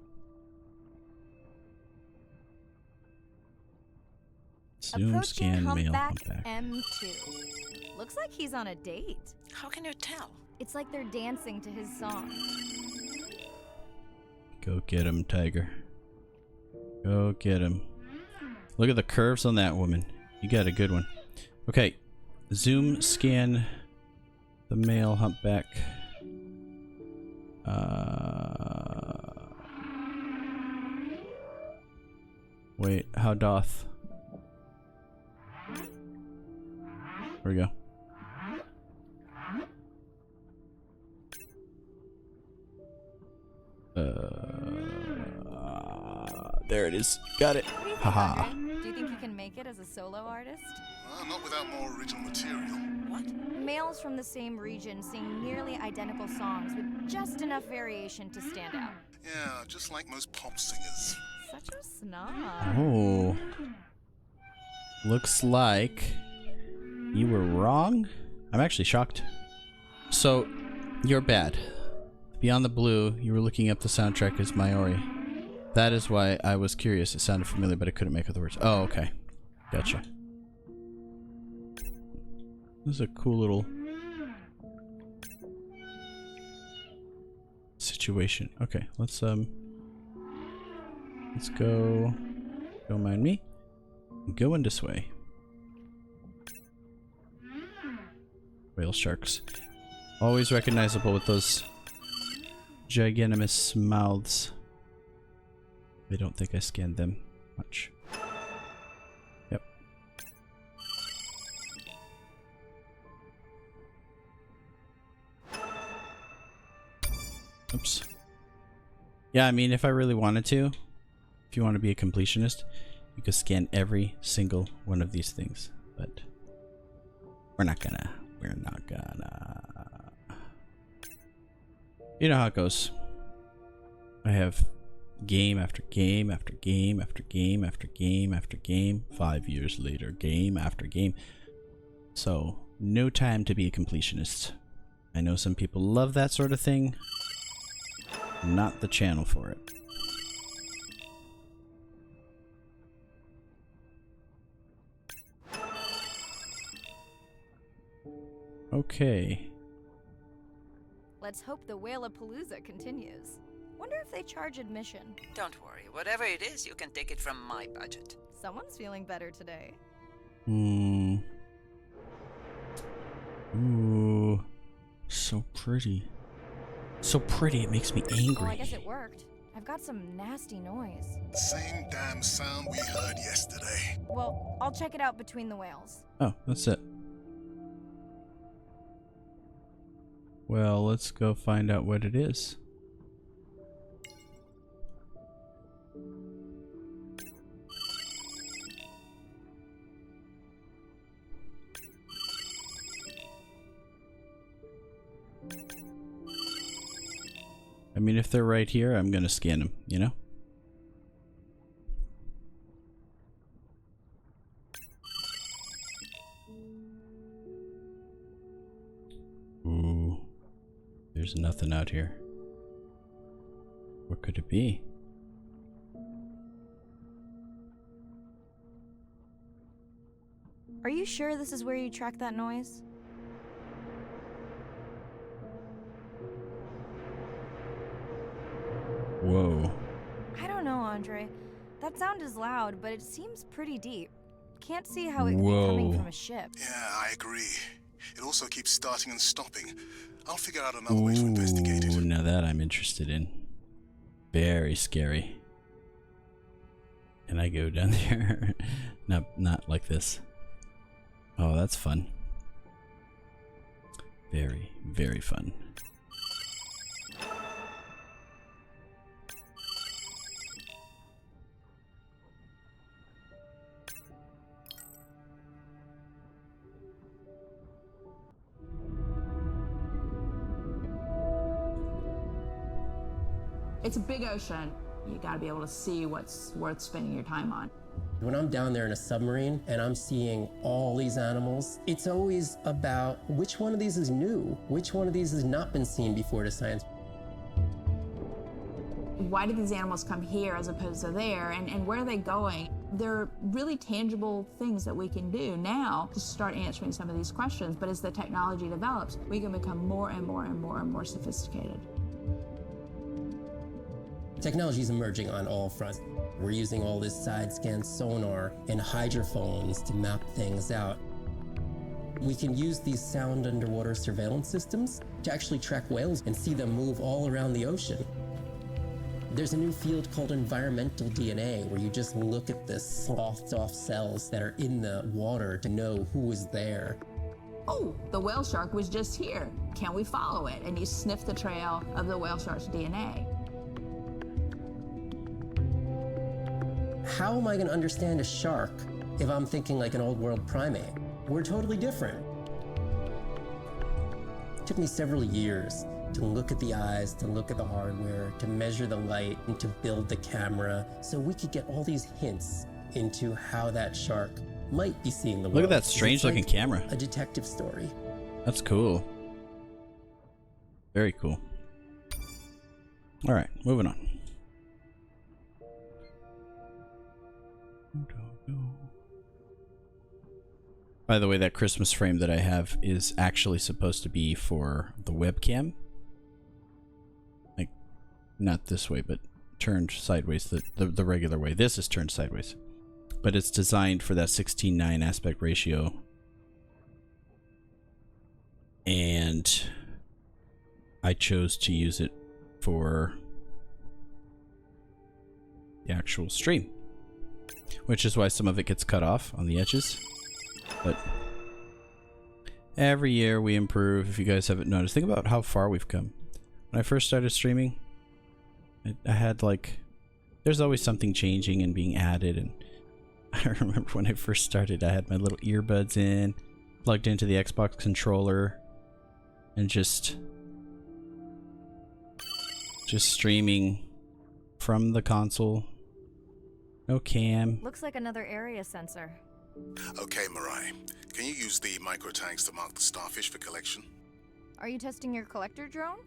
Zoom, Approaching scan, male, humpback humpback. M2. Looks like he's on a date. How can you tell? It's like they're dancing to his song. Go get him, tiger. Go get him. Look at the curves on that woman. You got a good one. Okay. Zoom, scan the male humpback. Wait, how doth? There we go. There it is. Got it. What do you think, Haha. Andre? Do you think you can make it as a solo artist? Not without more original material. What? Males from the same region sing nearly identical songs with just enough variation to stand out. Yeah, just like most pop singers. Such a snob. Oh. Looks like you were wrong. I'm actually shocked. So, you're bad. Beyond the Blue, you were looking up the soundtrack as Maori. That is why I was curious. It sounded familiar, but I couldn't make out the words. Oh, okay. Gotcha. This is a cool little situation. Okay, let's go. Don't mind me. Going this way. Whale sharks. Always recognizable with those giganimous mouths. I don't think I scanned them much. Yep. Oops. Yeah, I mean, if I really wanted to, if you want to be a completionist, you could scan every single one of these things, but we're not gonna. You know how it goes. I have game after game after game after game after game after game. 5 years later, game after game. So, no time to be a completionist. I know some people love that sort of thing. Not the channel for it. Okay. Let's hope the Whalapalooza continues. Wonder if they charge admission. Don't worry. Whatever it is, you can take it from my budget. Someone's feeling better today. Ooh, so pretty. So pretty, it makes me angry. Well, I guess it worked. I've got some nasty noise. Same damn sound we heard yesterday. Well, I'll check it out between the whales. Oh, that's it. Well, let's go find out what it is. I mean, if they're right here, I'm gonna scan them, you know? Ooh. There's nothing out here. What could it be? Are you sure this is where you track that noise? Whoa. I don't know, Andre. That sound is loud, but it seems pretty deep. Can't see how it could be coming from a ship. Yeah, I agree. It also keeps starting and stopping. I'll figure out another way to investigate it. Now that I'm interested in. Very scary. And I go down there. Not like this. Oh, that's fun. Very, very fun. It's a big ocean. You gotta be able to see what's worth spending your time on. When I'm down there in a submarine and I'm seeing all these animals, it's always about which one of these is new, which one of these has not been seen before to science. Why did these animals come here as opposed to there, and where are they going? There are really tangible things that we can do now to start answering some of these questions, but as the technology develops, we can become more and more and more and more sophisticated. Technology is emerging on all fronts. We're using all this side-scan sonar and hydrophones to map things out. We can use these sound underwater surveillance systems to actually track whales and see them move all around the ocean. There's a new field called environmental DNA, where you just look at the sloughed off cells that are in the water to know who is there. Oh, the whale shark was just here. Can we follow it? And you sniff the trail of the whale shark's DNA. How am I going to understand a shark if I'm thinking like an old world primate? We're totally different. It took me several years to look at the eyes, to look at the hardware, to measure the light, and to build the camera, so we could get all these hints into how that shark might be seeing the world. Look at that strange looking camera. A detective story. That's cool. Very cool. All right, moving on. By the way, that Christmas frame that I have is actually supposed to be for the webcam. Like, not this way, but turned sideways, the regular way. This is turned sideways. But it's designed for that 16:9 aspect ratio. And I chose to use it for the actual stream. Which is why some of it gets cut off on the edges. But every year we improve, if you guys haven't noticed. Think about how far we've come. When I first started streaming, I had like, there's always something changing and being added. And I remember when I first started, I had my little earbuds in, plugged into the Xbox controller, and just streaming from the console. No cam. Looks like another area sensor. Okay, Mirai. Can you use the micro tags to mark the starfish for collection? Are you testing your collector drone?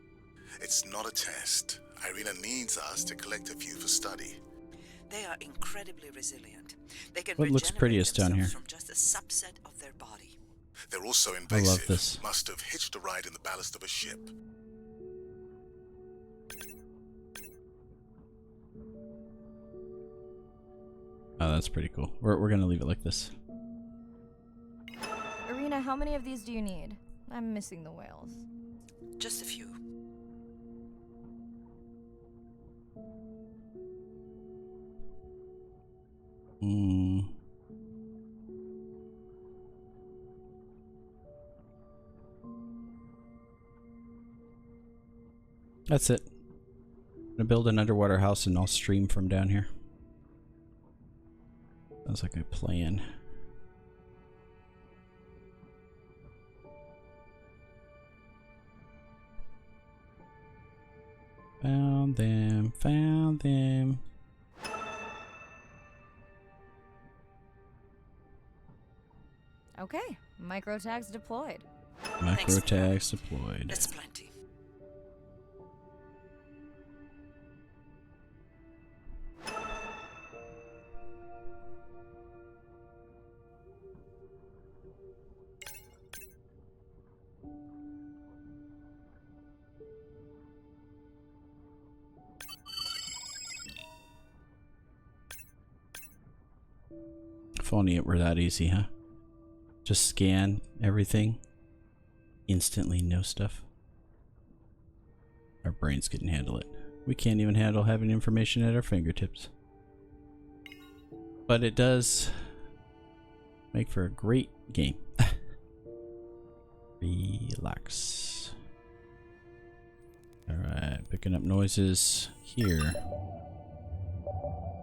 It's not a test. Irina needs us to collect a few for study. They are incredibly resilient. They can What looks regenerate prettiest down here? themselves from just a subset of their body. They're also I invasive. love this. Must have hitched a ride in the ballast of a ship. Oh, that's pretty cool. We're gonna leave it like this. Irina, how many of these do you need? I'm missing the whales. Just a few. That's it. I'm gonna build an underwater house and I'll stream from down here. Sounds like a plan. Found them, found them. Okay, micro tags deployed. Micro tags deployed. That's plenty. If only it were that easy, huh? Just scan everything. Instantly know stuff. Our brains couldn't handle it. We can't even handle having information at our fingertips. But it does make for a great game. Relax. Alright, picking up noises here.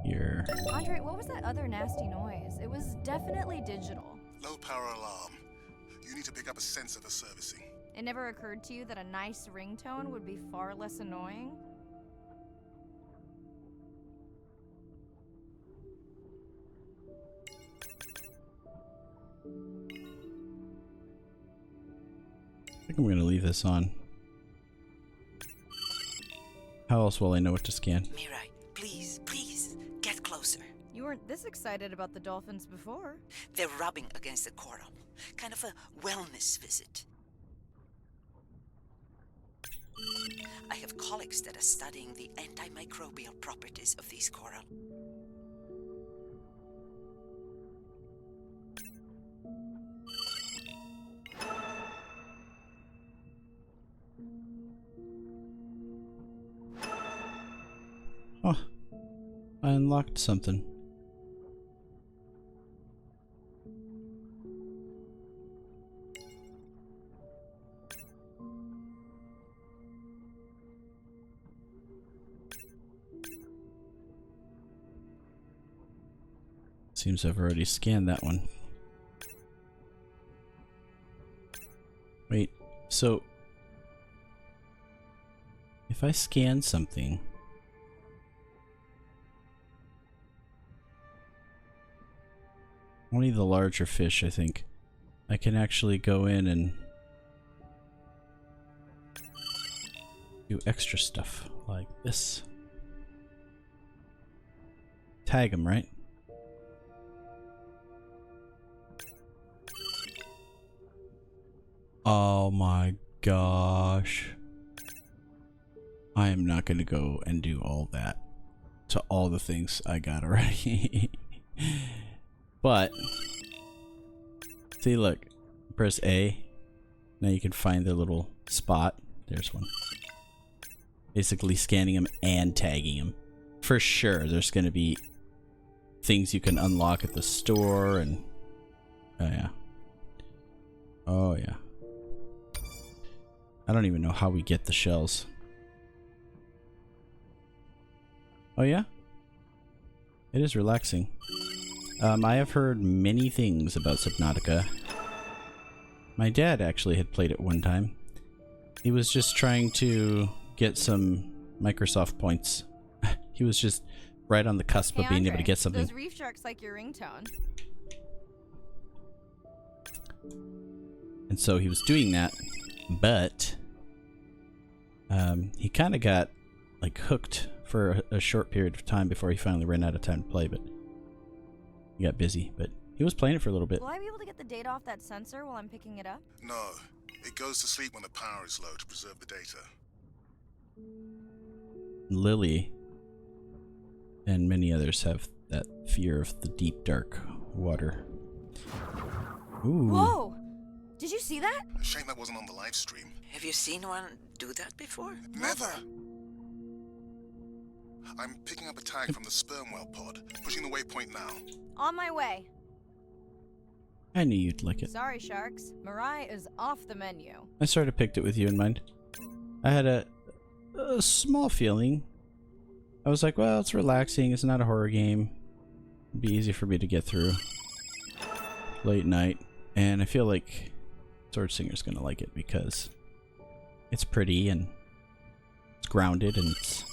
Here. Andre, what was that other nasty noise? It was definitely digital. Low power alarm. You need to pick up a sensor for servicing. It never occurred to you that a nice ringtone would be far less annoying? I think I'm going to leave this on. How else will I know what to scan? Mirai, please, please, get closer. You weren't this excited about the dolphins before. They're rubbing against the coral. Kind of a wellness visit. I have colleagues that are studying the antimicrobial properties of these coral. Oh, I unlocked something. Seems I've already scanned that one. Wait, so if I scan something, only the larger fish, I think, I can actually go in and do extra stuff like this. Tag them, right? Oh my gosh. I am not going to go and do all that to all the things I got already. But, see, look, press A. Now you can find the little spot. There's one. Basically scanning them and tagging them. For sure, there's going to be things you can unlock at the store and... Oh, yeah. Oh, yeah. I don't even know how we get the shells. Oh, yeah? It is relaxing. I have heard many things about Subnautica. My dad actually had played it one time. He was just trying to get some Microsoft points. He was just right on the cusp of being able to get something. Those reef sharks like your ringtone. And so he was doing that, but he kind of got like hooked for a short period of time before he finally ran out of time to play, but he got busy. But he was playing it for a little bit. Will I be able to get the data off that sensor while I'm picking it up? No. It goes to sleep when the power is low to preserve the data. Lily and many others have that fear of the deep, dark water. Ooh. Whoa! Did you see that? Shame that wasn't on the live stream. Have you seen one do that before? Never! I'm picking up a tag from the sperm whale pod. Pushing the waypoint now. On my way. I knew you'd like it. Sorry, sharks. Mirai is off the menu. I sort of picked it with you in mind. I had a small feeling. I was like, well, it's relaxing. It's not a horror game. It'd be easy for me to get through. Late night. And I feel like Sword Singer's gonna like it because it's pretty and it's grounded and it's,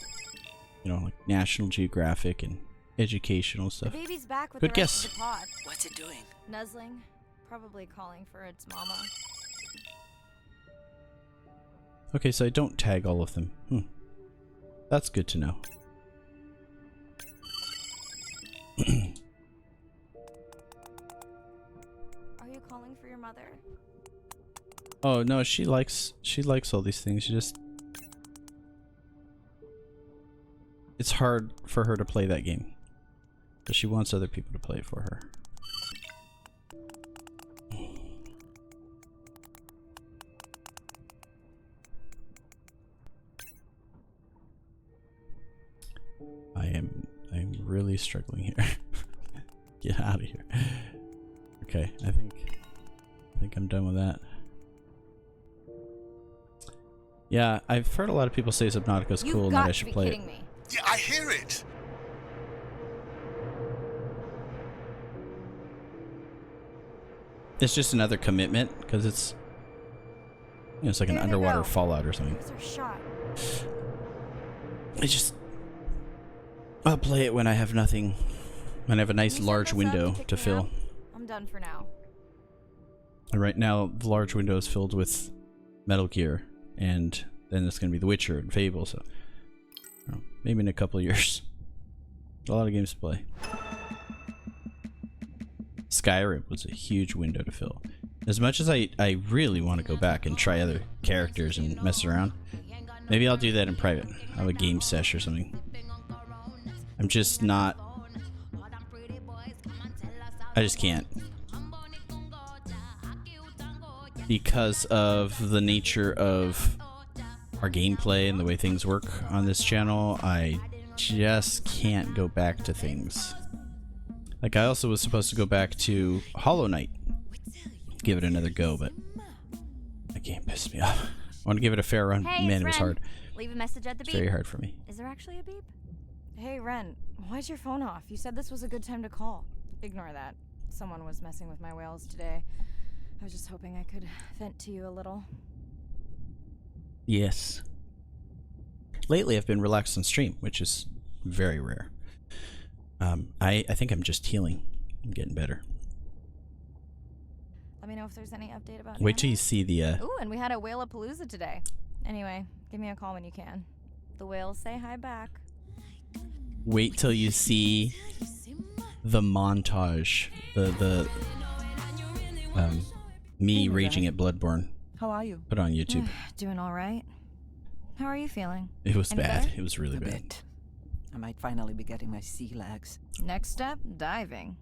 you know, like National Geographic and educational stuff. The baby's back with Good the rest guess. of the pod. What's it doing? Nuzzling. Probably calling for its mama. Okay, so I don't tag all of them. That's good to know. Are you calling for your mother? Oh no, she likes all these things. It's hard for her to play that game. But she wants other people to play it for her. I'm really struggling here. Get out of here. Okay, I think I'm done with that. Yeah, I've heard a lot of people say Subnautica's cool and that I should play it. Me. Yeah, I hear it! It's just another commitment because it's, you know, it's like an underwater Fallout or something. Here's our shot. I'll play it when I have nothing. When I have a nice large window to fill. I'm done for now. And right now, the large window is filled with Metal Gear, and then it's going to be The Witcher and Fable. So, you know, maybe in a couple of years, a lot of games to play. Skyrim was a huge window to fill. As much as I really want to go back and try other characters and mess around, maybe I'll do that in private. I'll have a game sesh or something. I'm just not... I just can't. Because of the nature of our gameplay and the way things work on this channel, I just can't go back to things. Like, I also was supposed to go back to Hollow Knight. Give it another go, but that game pissed me off. I want to give it a fair run. Hey, Man, it was friend. hard. Leave a message at the It's beep. very hard for me. Is there actually a beep? Hey, Ren, why's your phone off? You said this was a good time to call. Ignore that. Someone was messing with my whales today. I was just hoping I could vent to you a little. Yes. Lately, I've been relaxed on stream, which is very rare. I think I'm just healing. I'm getting better. Let me know if there's any update about Wait till Nana. you see the... Ooh, and we had a whale-a-palooza today. Anyway, give me a call when you can. The whales say hi back. Wait till you see the montage. Me Hey, raging Ryan. at Bloodborne. How are you? Put it on YouTube. Doing all right. How are you feeling? It was Any bad. better? It was really A bad. bit. I might finally be getting my sea legs. Next step, diving.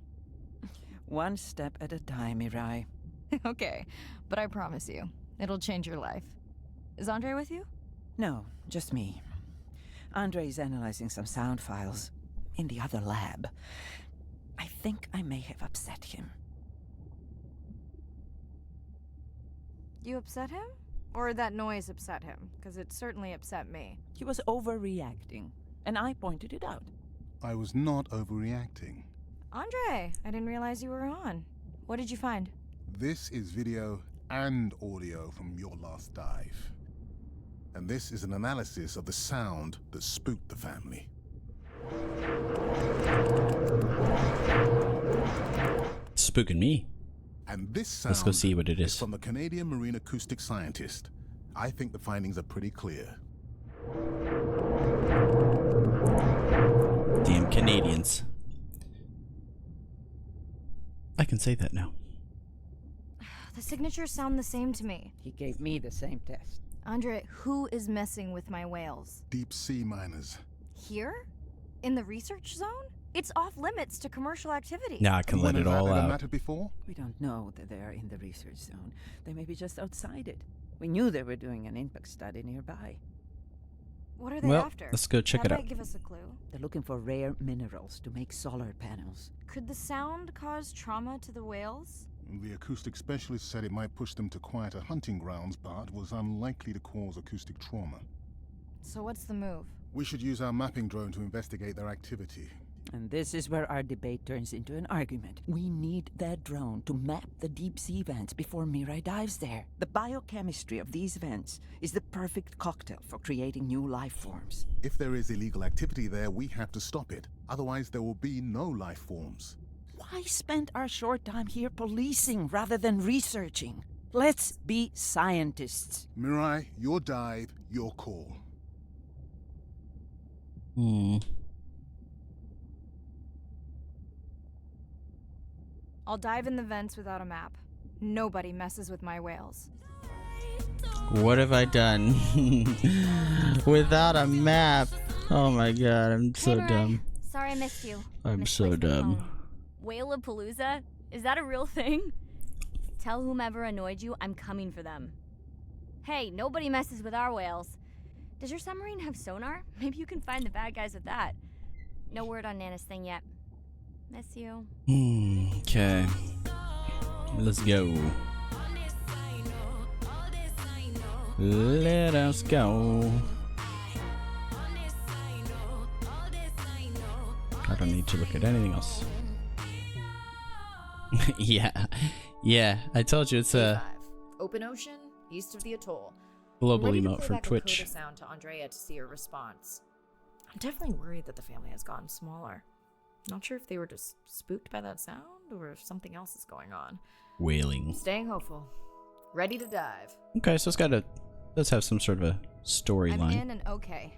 One step at a time, Mirai. Okay, but I promise you, it'll change your life. Is Andre with you? No, just me. Andre is analyzing some sound files in the other lab. I think I may have upset him. You upset him? Or that noise upset him? Because it certainly upset me. He was overreacting, and I pointed it out. I was not overreacting. Andre, I didn't realize you were on. What did you find? This is video and audio from your last dive. And this is an analysis of the sound that spooked the family. Spooking me. And this sound Let's go see what it is. from a Canadian marine acoustic scientist. I think the findings are pretty clear. Damn Canadians. I can say that now. The signatures sound the same to me. He gave me the same test. Andre, who is messing with my whales? Deep sea miners. Here? In the research zone? It's off limits to commercial activity. Now I can let it all Has that ever out. mattered before? We don't know that they are in the research zone. They may be just outside it. We knew they were doing an impact study nearby. What are they Well, after? let's go check that it might out. give us a clue. They're looking for rare minerals to make solar panels. Could the sound cause trauma to the whales? The acoustic specialist said it might push them to quieter hunting grounds, but was unlikely to cause acoustic trauma. So what's the move? We should use our mapping drone to investigate their activity. And this is where our debate turns into an argument. We need that drone to map the deep sea vents before Mirai dives there. The biochemistry of these vents is the perfect cocktail for creating new life forms. If there is illegal activity there, we have to stop it. Otherwise, there will be no life forms. Why spend our short time here policing rather than researching? Let's be scientists. Mirai, your dive, your call. I'll dive in the vents without a map. Nobody messes with my whales. What have I done? Without a map. Oh my god, I'm so Hey, Mirai. dumb. Sorry I missed you. I'm so Misplaced my dumb. phone. Whale-a-palooza? Is that a real thing? Tell whomever annoyed you I'm coming for them. Hey, nobody messes with our whales. Does your submarine have sonar? Maybe you can find the bad guys with that. No word on Nana's thing yet. Miss you. Okay. Let's go. Let us go. I don't need to look at anything else. Yeah, I told you it's a Open ocean, east of the atoll. global I'm ready to emote play from back a Twitch. coda sound to Andrea to see her response. I'm definitely worried that the family has gotten smaller. Not sure if they were just spooked by that sound or if something else is going on. Wailing. Staying hopeful. Ready to dive. Okay, so does have some sort of a I'm storyline. in and okay.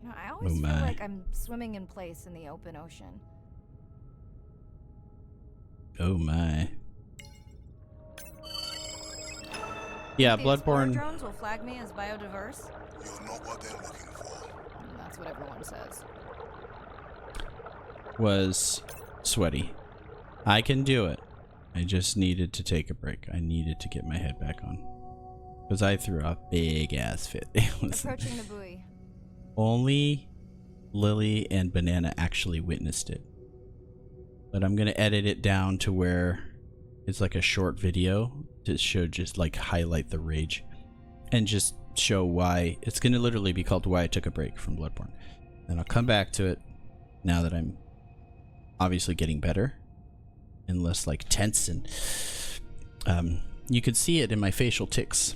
You know, I always Oh feel my. like I'm swimming in place in the open ocean. Oh my. Yeah, The Explorer Bloodborne. drones will flag me as biodiverse. You're not what they're looking for. That's what everyone says. Was sweaty. I can do it. I just needed to take a break. I needed to get my head back on. Because I threw a big ass fit. Approaching the buoy. Only Lily and Banana actually witnessed it. But I'm going to edit it down to where it's like a short video to show, just like highlight the rage. And just show why. It's going to literally be called Why I Took a Break from Bloodborne. And I'll come back to it now that I'm obviously getting better and less like tense, and you could see it in my facial tics.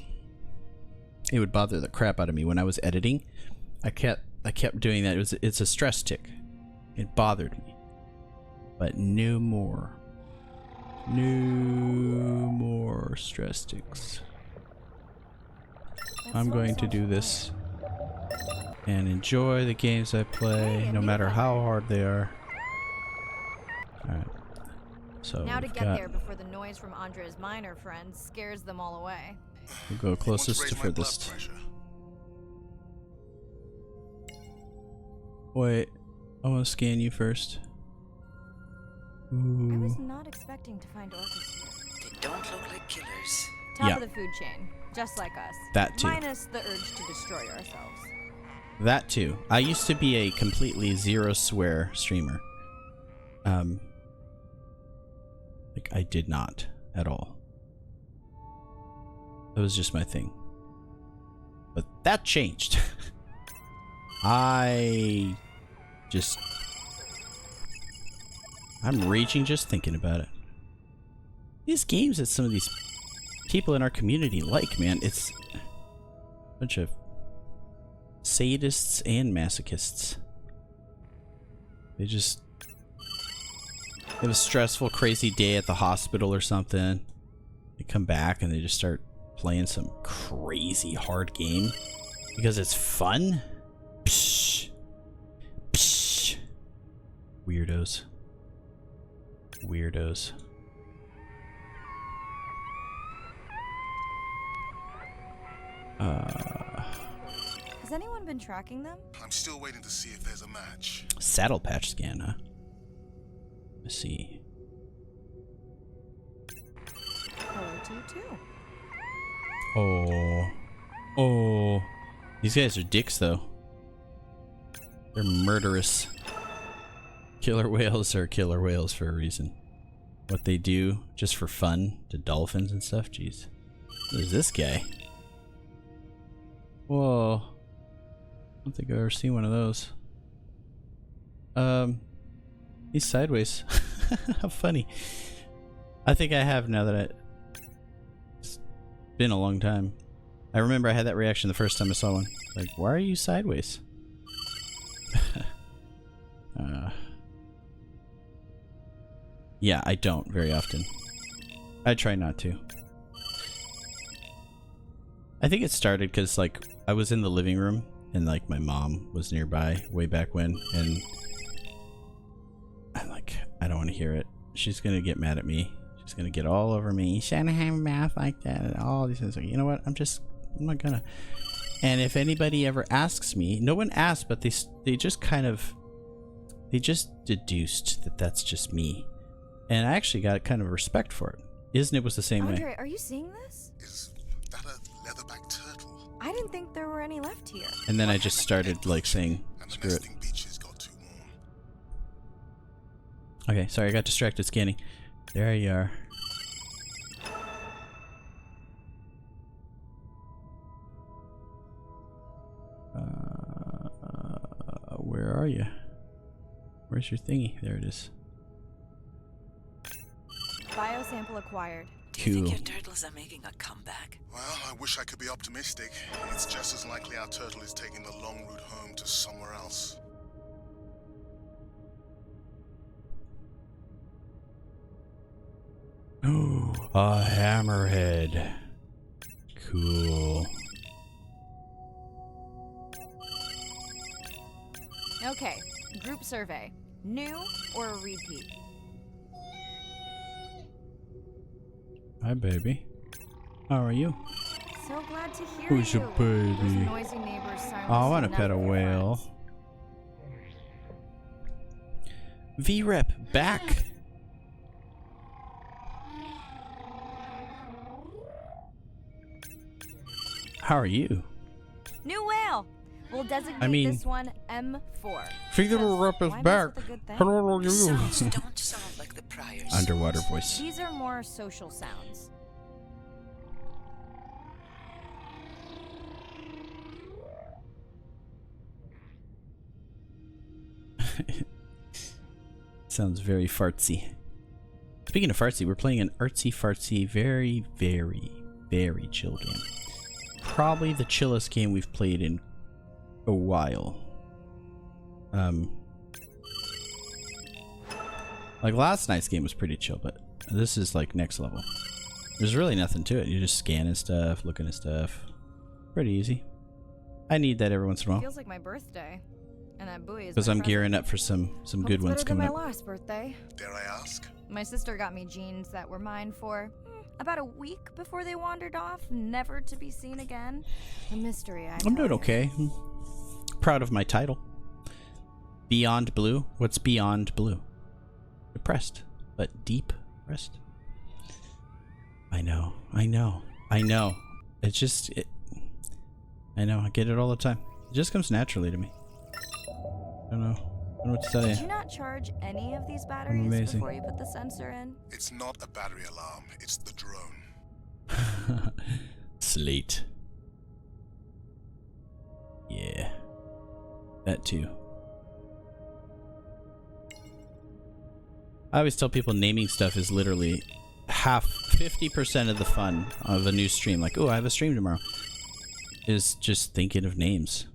It would bother the crap out of me when I was editing. I kept doing that. It's a stress tic. It bothered me. But no more. No more stress tics. I'm going to do this and enjoy the games I play, no matter how hard they are. Alright. So Now to get there before the noise from Andre's minor friends scares them all away. We'll go closest to furthest. Wait, I want to scan you first. Ooh. I was not expecting to find orcas here. They don't look like killers. Top of the food chain, just like us. That too. Minus the urge to destroy ourselves. That too. I used to be a completely zero swear streamer. Like I did not at all. It was just my thing. But that changed. I'm raging just thinking about it. These games that some of these people in our community like, man, it's a bunch of sadists and masochists. They have a stressful, crazy day at the hospital or something. They come back and they just start playing some crazy hard game because it's fun. Psh. Psh. Weirdos. Weirdos. Has anyone been tracking them? I'm still waiting to see if there's a match. Saddle patch scan, huh? Let's see. Hello to you too. Oh. Oh. These guys are dicks, though. They're murderous. Killer whales are killer whales for a reason. What they do just for fun to dolphins and stuff, jeez. There's this guy. Whoa. I don't think I've ever seen one of those. He's sideways. How funny. I think I have now that it's been a long time. I remember I had that reaction the first time I saw one. Like, why are you sideways? Yeah, I don't very often. I try not to. I think it started because, like, I was in the living room and, like, my mom was nearby way back when, and I'm like, I don't want to hear it. She's gonna get mad at me. She's gonna get all over me. You shouldn't have a mouth like that, and all these things. Like, you know what? I'm not gonna. And if anybody ever asks me, no one asked, but they just kind of, they just deduced that that's just me, and I actually got kind of respect for it. It was the same way. Andre, are you seeing this? Is that a leatherback turtle? I didn't think there were any left here. And then I just started like saying, screw it. Beaches got too warm. Okay, sorry, I got distracted scanning. There you are. Where are you? Where's your thingy? There it is. Biosample acquired. Do you think your turtles are making a comeback? Well, I wish I could be optimistic. It's just as likely our turtle is taking the long route home to somewhere else. Ooh, a hammerhead. Cool. Okay, group survey. New or a repeat? Hi, baby. How are you? So glad to hear Who's you. your baby? Those noisy neighbors Oh, I want to pet a whale. V-Rep back. How are you? New whale. We'll designate this one M4. V-Rep is Why mess back. with a good thing? How are you? Sounds don't sound like the priors. Underwater voice. These are more social sounds. Sounds very fartsy. Speaking of fartsy, we're playing an artsy-fartsy, very, very, very chill game. Probably the chillest game we've played in a while. Like last night's game was pretty chill, but this is like next level. There's really nothing to it. You're just scanning stuff, looking at stuff. Pretty easy. I need that every once in a while. Feels like my birthday. And that buoy is Because my I'm present. gearing up for some good ones coming my up. last birthday. Dare I ask? My sister got me jeans that were mine for about a week before they wandered off, never to be seen again. A mystery, I'm doing okay. I'm proud of my title. Beyond Blue? What's Beyond Blue? Depressed, but deep rest. I know. It's just... I know, I get it all the time. It just comes naturally to me. I don't know what to tell you. Did you not charge any of these batteries amazing. before you put the sensor in? It's not a battery alarm, it's the drone. Sleight. Yeah. That too. I always tell people naming stuff is literally 50% of the fun of a new stream. Like, oh, I have a stream tomorrow. Is just thinking of names.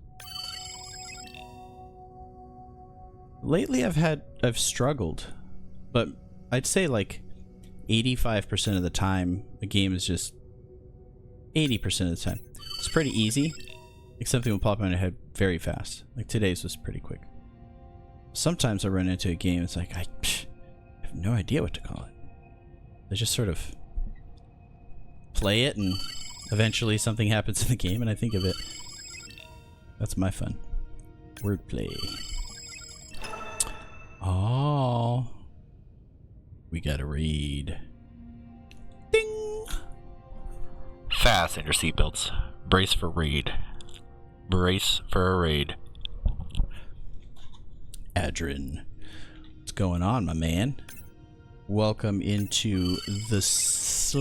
Lately I've struggled, but I'd say like 85% of the time a game is just 80% of the time. It's pretty easy, like something will pop in my head very fast. Like today's was pretty quick. Sometimes I run into a game, it's like I have no idea what to call it. I just sort of play it and eventually something happens in the game and I think of it. That's my fun. Wordplay. Oh. We got a raid. Ding! Fasten your seatbelts. Brace for raid. Brace for a raid. Adrian. What's going on, my man? Welcome into the... Let's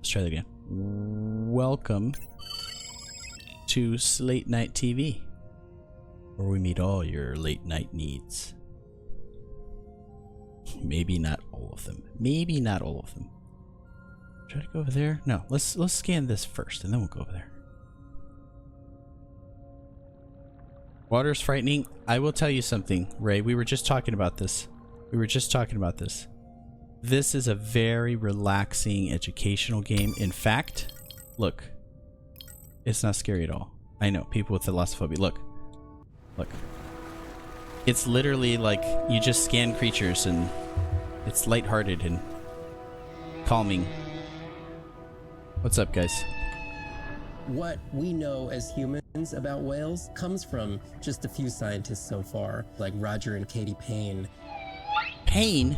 try that again. Welcome to Sleight Night TV, where we meet all your late night needs. Maybe not all of them. Maybe not all of them. Try to go over there. No, let's scan this first, and then we'll go over there. Water's frightening. I will tell you something, Ray. We were just talking about this. This is a very relaxing educational game. In fact, look. It's not scary at all. I know, people with thalassophobia. Look. It's literally like you just scan creatures and it's lighthearted and calming. What's up, guys? What we know as humans about whales comes from just a few scientists so far, like Roger and Katie Payne. Payne?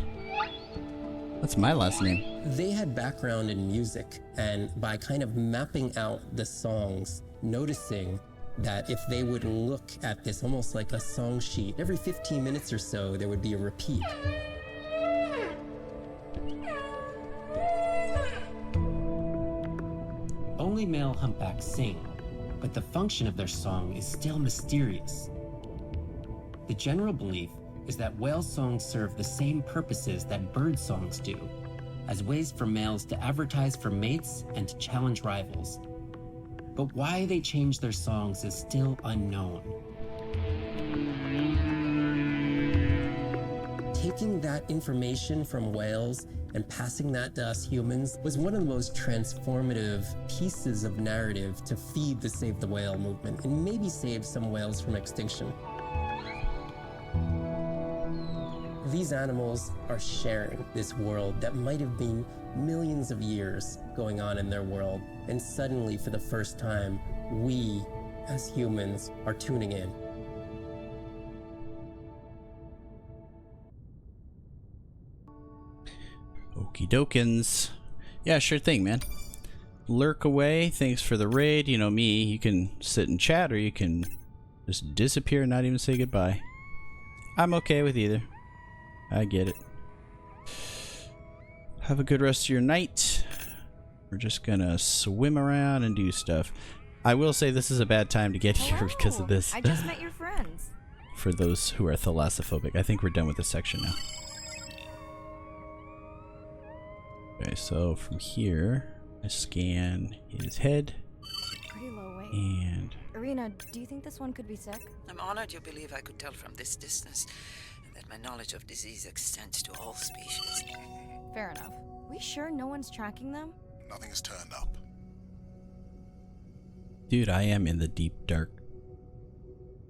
That's my last name. They had background in music, and by kind of mapping out the songs, noticing that if they would look at this almost like a song sheet, every 15 minutes or so there would be a repeat. Only male humpbacks sing, but the function of their song is still mysterious. The general belief is that whale songs serve the same purposes that bird songs do, as ways for males to advertise for mates and to challenge rivals. But why they change their songs is still unknown. Taking that information from whales and passing that to us humans was one of the most transformative pieces of narrative to feed the Save the Whale movement and maybe save some whales from extinction. These animals are sharing this world that might have been millions of years going on in their world, and suddenly, for the first time, we, as humans, are tuning in. Okie dokins. Yeah, sure thing, man. Lurk away. Thanks for the raid. You know me, you can sit and chat or you can just disappear and not even say goodbye. I'm okay with either. I get it. Have a good rest of your night. We're just gonna swim around and do stuff. I will say this is a bad time to get here because of this. I just met your friends. For those who are thalassophobic. I think we're done with this section now. Okay, so from here, I scan his head. Pretty low weight. And... Irina, do you think this one could be sick? I'm honored you believe I could tell from this distance that my knowledge of disease extends to all species. Fair enough. We sure no one's tracking them? Nothing has turned up. Dude, I am in the deep, dark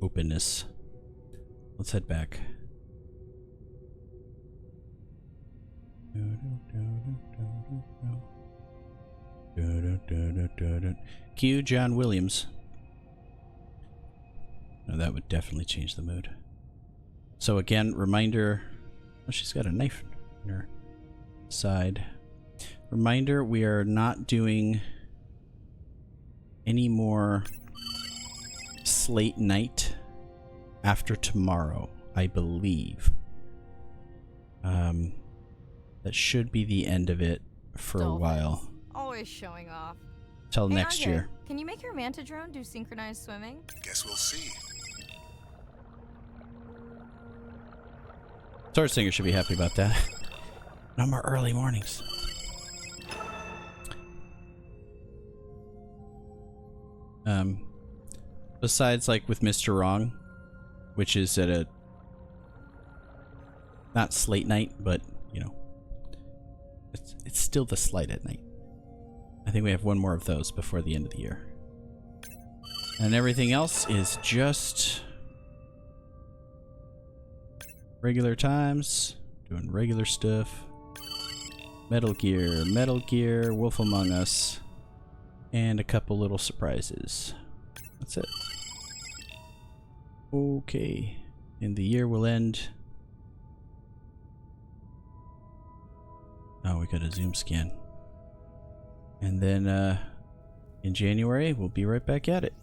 openness. Let's head back. Cue John Williams. No, that would definitely change the mood. So again, reminder... Oh, she's got a knife in her side. Reminder, we are not doing any more Sleight night after tomorrow, I believe. That should be the end of it for a while. Always showing off. Till Hey, next RJ, year. Can you make your manta drone do synchronized swimming? Guess we'll see. Sword Singer should be happy about that. No more early mornings. Besides, like with Mr. Wrong, which is at a not Sleight night, but you know, it's still the Sleight at night. I think we have one more of those before the end of the year, and everything else is just regular times, doing regular stuff. Metal Gear, Wolf Among Us, and a couple little surprises. That's it. Okay, and the year will end. Oh, we got a zoom scan. And then in January, we'll be right back at it.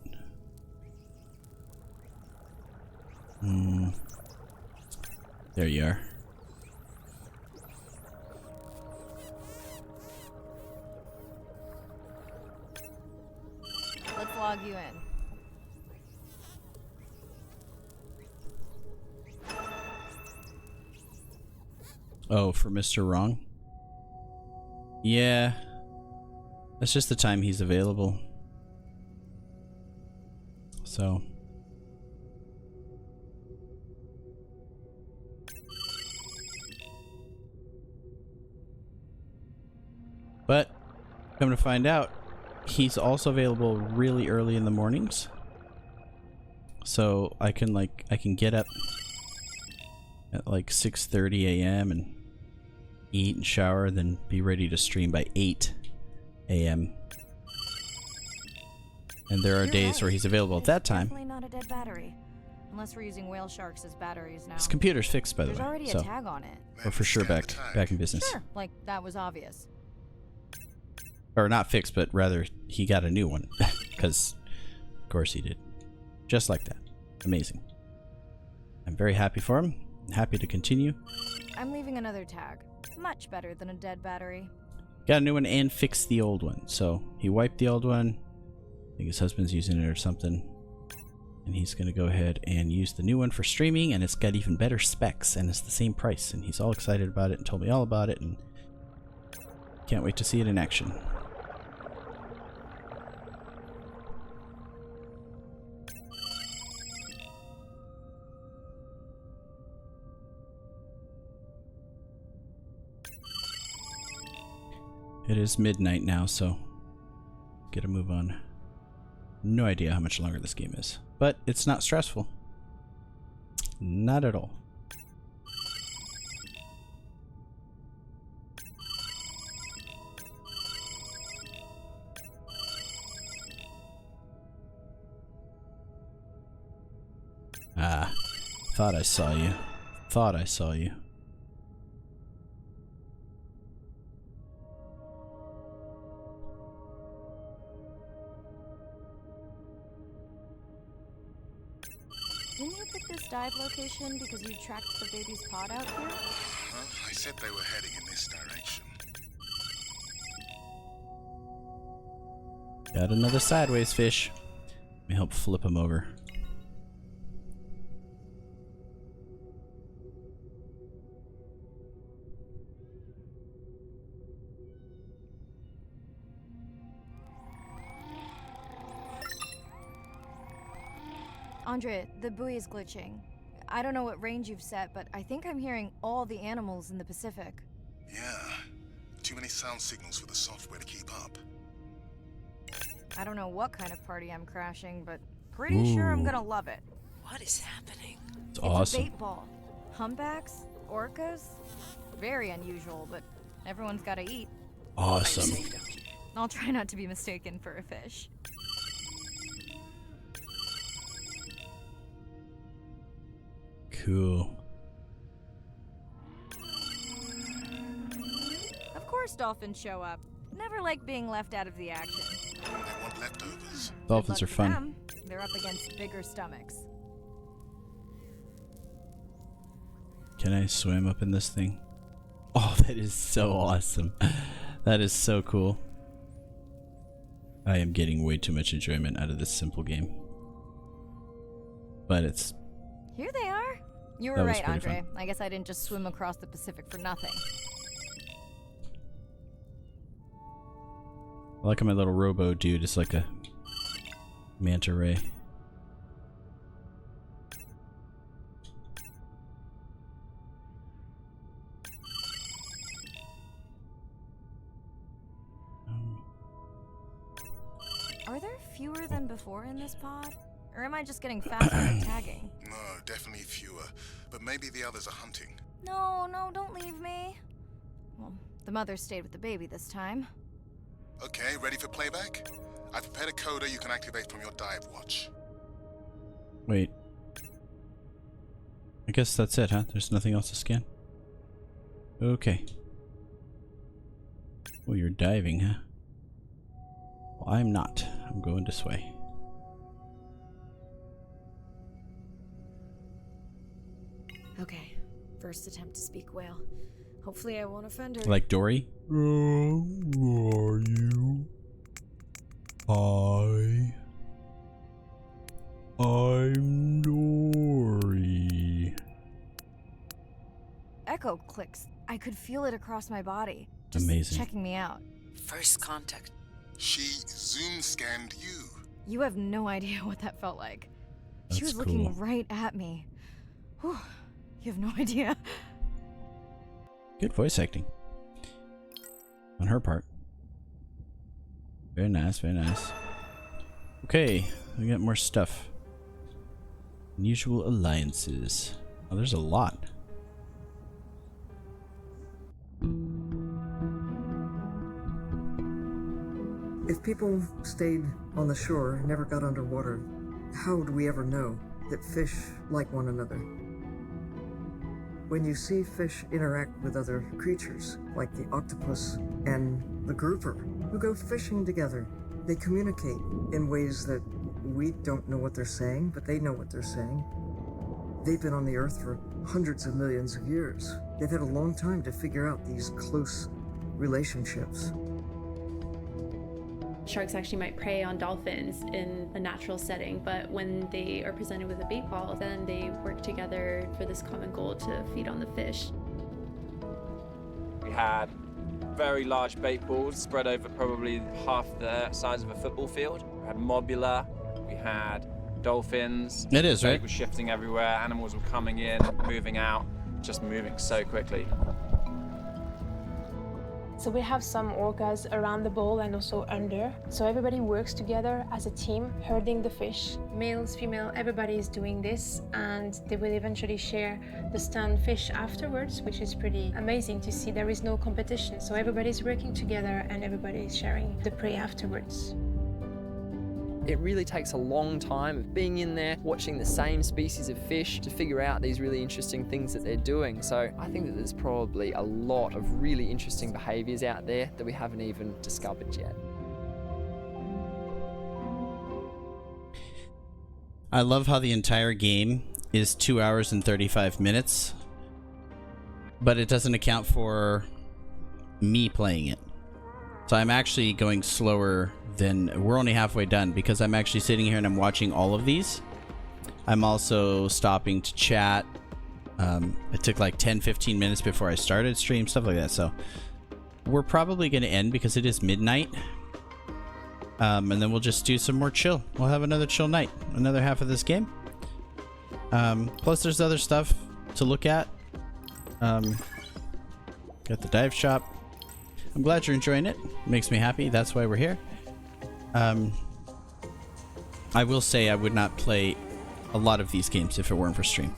There you are. Let's log you in. Oh, for Mr. Wrong? Yeah. That's just the time he's available. So. But, come to find out, he's also available really early in the mornings. So I can get up at like 6:30 a.m. and eat and shower, then be ready to stream by 8 a.m. And there are days where he's available at that time. Definitely not a dead battery. Unless we're using whale sharks as batteries now. His computer's fixed, by the way. There's already so a tag on it. we're for sure back in business. Sure, like that was obvious. Or not fixed, but rather he got a new one. Because, of course he did. Just like that. Amazing. I'm very happy for him. Happy to continue. I'm leaving another tag. Much better than a dead battery. Got a new one and fixed the old one. So he wiped the old one. I think his husband's using it or something. And he's going to go ahead and use the new one for streaming. And it's got even better specs. And it's the same price. And he's all excited about it and told me all about it. And can't wait to see it in action. It is midnight now, so get a move on. No idea how much longer this game is, but it's not stressful. Not at all. Thought I saw you. Thought I saw you. Didn't you pick this dive location because you tracked the baby's pod out here? Well, I said they were heading in this direction. Got another sideways fish. Let me help flip him over. Andre, the buoy is glitching. I don't know what range you've set, but I think I'm hearing all the animals in the Pacific. Yeah. Too many sound signals for the software to keep up. I don't know what kind of party I'm crashing, but pretty sure I'm gonna love it. What is happening? It's awesome. A bait ball. Humpbacks? Orcas? Very unusual, but everyone's gotta eat. Awesome. I'll try not to be mistaken for a fish. Cool. Of course dolphins show up. Never like being left out of the action. They want leftovers. Dolphins are Lucky fun. them, they're up against bigger stomachs. Can I swim up in this thing? Oh, that is so awesome. That is so cool. I am getting way too much enjoyment out of this simple game. But it's... Here they are. You That were was right, pretty Andre. I guess I didn't just swim across the Pacific for nothing. I like how my little robo dude is like a manta ray. Are there fewer than before in this pod? Or am I just getting faster at tagging? No, definitely fewer. But maybe the others are hunting. No, don't leave me. Well, the mother stayed with the baby this time. Okay, ready for playback? I've prepared a coder you can activate from your dive watch. Wait. I guess that's it, huh? There's nothing else to scan? Okay. Oh, you're diving, huh? Well, I'm not. I'm going this way. Okay, first attempt to speak whale. Hopefully I won't offend her. Like Dory? Who are you? I'm Dory. Echo clicks. I could feel it across my body. Just Amazing. checking me out. First contact. She zoom scanned you. You have no idea what that felt like. She That's was looking cool. right at me. Whew. You have no idea. Good voice acting. On her part. Very nice, very nice. Okay, we got more stuff. Unusual alliances. Oh, there's a lot. If people stayed on the shore and never got underwater, how would we ever know that fish like one another? When you see fish interact with other creatures, like the octopus and the grouper, who go fishing together, they communicate in ways that we don't know what they're saying, but they know what they're saying. They've been on the Earth for hundreds of millions of years. They've had a long time to figure out these close relationships. Sharks actually might prey on dolphins in a natural setting, but when they are presented with a bait ball, then they work together for this common goal to feed on the fish. We had very large bait balls spread over probably half the size of a football field. We had mobula, we had dolphins. It is, Bait right? was shifting everywhere, animals were coming in, moving out, just moving so quickly. So we have some orcas around the bowl and also under. So everybody works together as a team, herding the fish. Males, female, everybody is doing this, and they will eventually share the stunned fish afterwards, which is pretty amazing to see. There is no competition, so everybody's working together and everybody is sharing the prey afterwards. It really takes a long time of being in there, watching the same species of fish to figure out these really interesting things that they're doing. So I think that there's probably a lot of really interesting behaviours out there that we haven't even discovered yet. I love how the entire game is 2 hours and 35 minutes, but it doesn't account for me playing it. So I'm actually going slower than... We're only halfway done because I'm actually sitting here and I'm watching all of these. I'm also stopping to chat. It took like 10-15 minutes before I started stream, stuff like that. So we're probably going to end because it is midnight. And then we'll just do some more chill. We'll have another chill night. Another half of this game. Plus there's other stuff to look at. Got the dive shop. I'm glad you're enjoying it. Makes me happy. That's why we're here. I will say I would not play a lot of these games if it weren't for stream.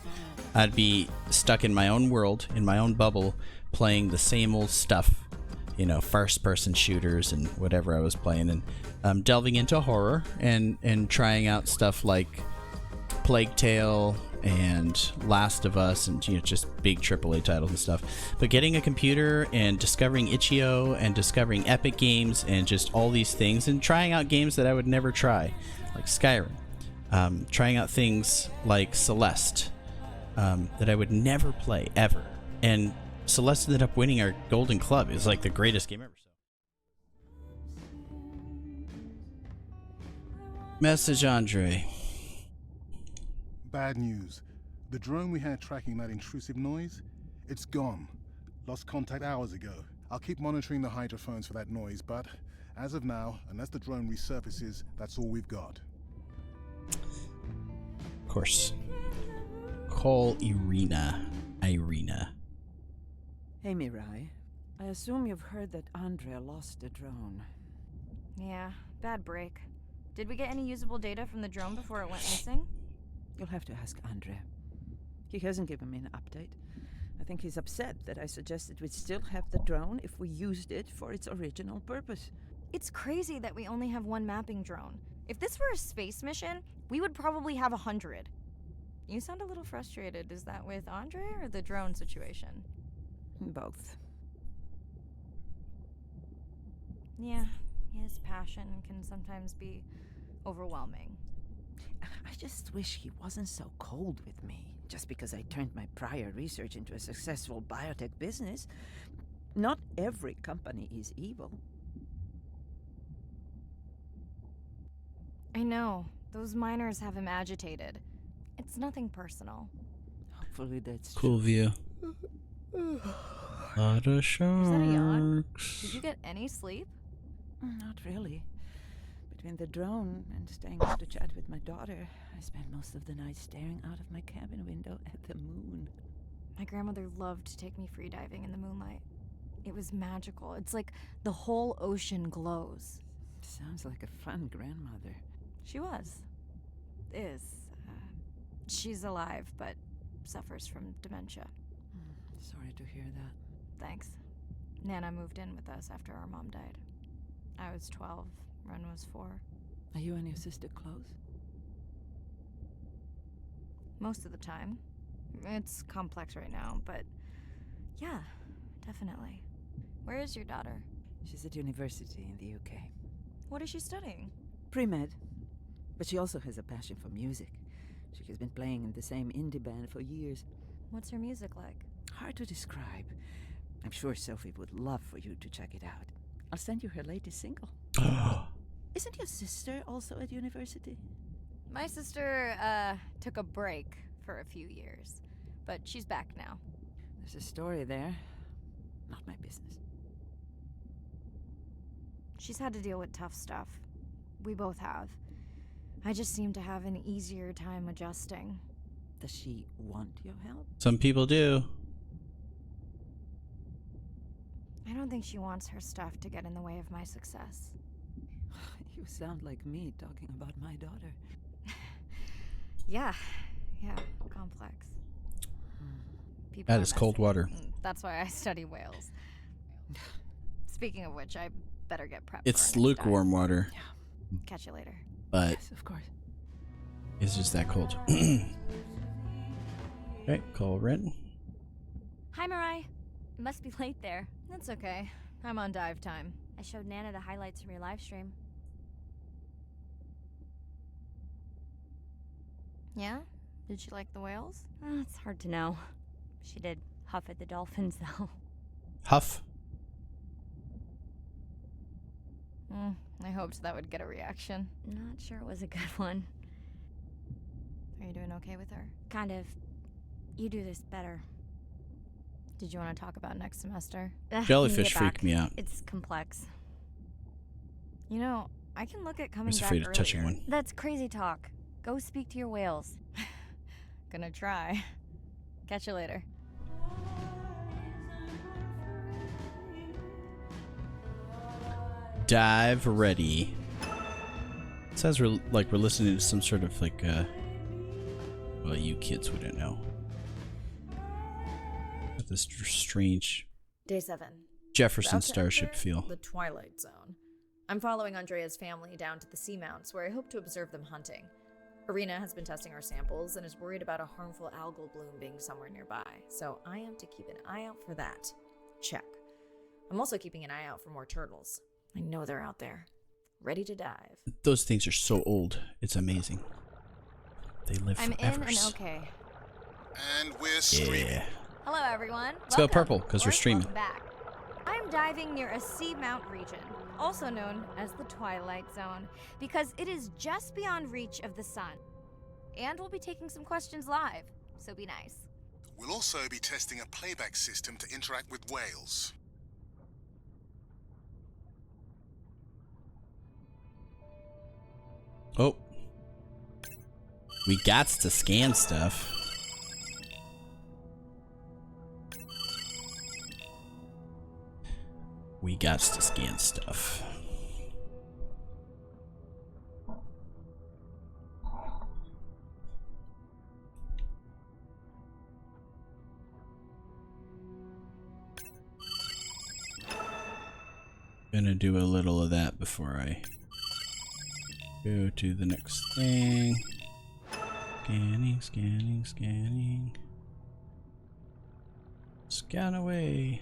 I'd be stuck in my own world, in my own bubble, playing the same old stuff. You know, first-person shooters and whatever I was playing, and delving into horror and trying out stuff like Plague Tale and Last of Us and, you know, just big AAA titles and stuff. But getting a computer and discovering Itch.io and discovering Epic Games and just all these things and trying out games that I would never try, like Skyrim. Trying out things like Celeste that I would never play, ever. And Celeste ended up winning our Golden Club. It's like the greatest game ever. Message Andre. Bad news. The drone we had tracking that intrusive noise, it's gone. Lost contact hours ago. I'll keep monitoring the hydrophones for that noise, but as of now, unless the drone resurfaces, that's all we've got. Of course. Call Irina. Hey, Mirai. I assume you've heard that Andrea lost a drone. Yeah, bad break. Did we get any usable data from the drone before it went missing? You'll have to ask Andrea. He hasn't given me an update. I think he's upset that I suggested we'd still have the drone if we used it for its original purpose. It's crazy that we only have one mapping drone. If this were a space mission, we would probably have 100. You sound a little frustrated. Is that with Andre or the drone situation? Both. Yeah, his passion can sometimes be overwhelming. I just wish he wasn't so cold with me, just because I turned my prior research into a successful biotech business. Not every company is evil. I know. Those miners have him agitated. It's nothing personal. Hopefully that's cool view. Lot of sharks. Was that a yawn? Did you get any sleep? Not really. Between the drone and staying up to chat with my daughter, I spent most of the night staring out of my cabin window at the moon. My grandmother loved to take me freediving in the moonlight. It was magical. It's like the whole ocean glows. Sounds like a fun grandmother. She was. Is. She's alive, but suffers from dementia. Sorry to hear that. Thanks. Nana moved in with us after our mom died. I was 12. Ren was 4. Are you and your sister close? Most of the time. It's complex right now, but yeah, definitely. Where is your daughter? She's at university in the UK. What is she studying? Pre-med. But she also has a passion for music. She has been playing in the same indie band for years. What's her music like? Hard to describe. I'm sure Sophie would love for you to check it out. I'll send you her latest single. Isn't your sister also at university? My sister, took a break for a few years, but she's back now. There's a story there. Not my business. She's had to deal with tough stuff. We both have. I just seem to have an easier time adjusting. Does she want your help? Some people do. I don't think she wants her stuff to get in the way of my success. You sound like me talking about my daughter. Yeah, complex. People That are is cold messy. water. That's why I study whales. Speaking of which, I better get prepped. It's for our next lukewarm dive. water. Catch you later. but Yes, of course. it's just that cold. Okay, call Ren. Hi, Mirai. It must be late there. That's okay. I'm on dive time. I showed Nana the highlights from your live stream. Yeah? Did she like the whales? It's hard to know. She did huff at the dolphins, though. Huff. I hoped that would get a reaction. Not sure it was a good one. Are you doing okay with her? Kind of. You do this better. Did you want to talk about next semester? Jellyfish freak me out. It's complex. You know, I can look at coming I'm just back afraid of touching earlier. one. That's crazy talk. Go speak to your whales. Gonna try. Catch you later. Dive ready. It says we're listening to some sort of like well, you kids wouldn't know. This strange Day 7. Jefferson About to Starship enter feel. The Twilight Zone. I'm following Andrea's family down to the seamounts where I hope to observe them hunting. Arena has been testing our samples and is worried about a harmful algal bloom being somewhere nearby, so I am to keep an eye out for that. Check. I'm also keeping an eye out for more turtles. I know they're out there, ready to dive. Those things are so old. It's amazing. They live I'm forever. in and okay. And we're streaming. Yeah. Hello, everyone. Let's go Welcome. purple, 'cause we're Or streaming. welcome back. I'm diving near a seamount region, also known as the Twilight Zone, because it is just beyond reach of the sun. And we'll be taking some questions live, so be nice. We'll also be testing a playback system to interact with whales. Oh. We gots to scan stuff. We gots to scan stuff. Gonna do a little of that before I go to the next thing. Scanning, scanning, scanning. Scan away.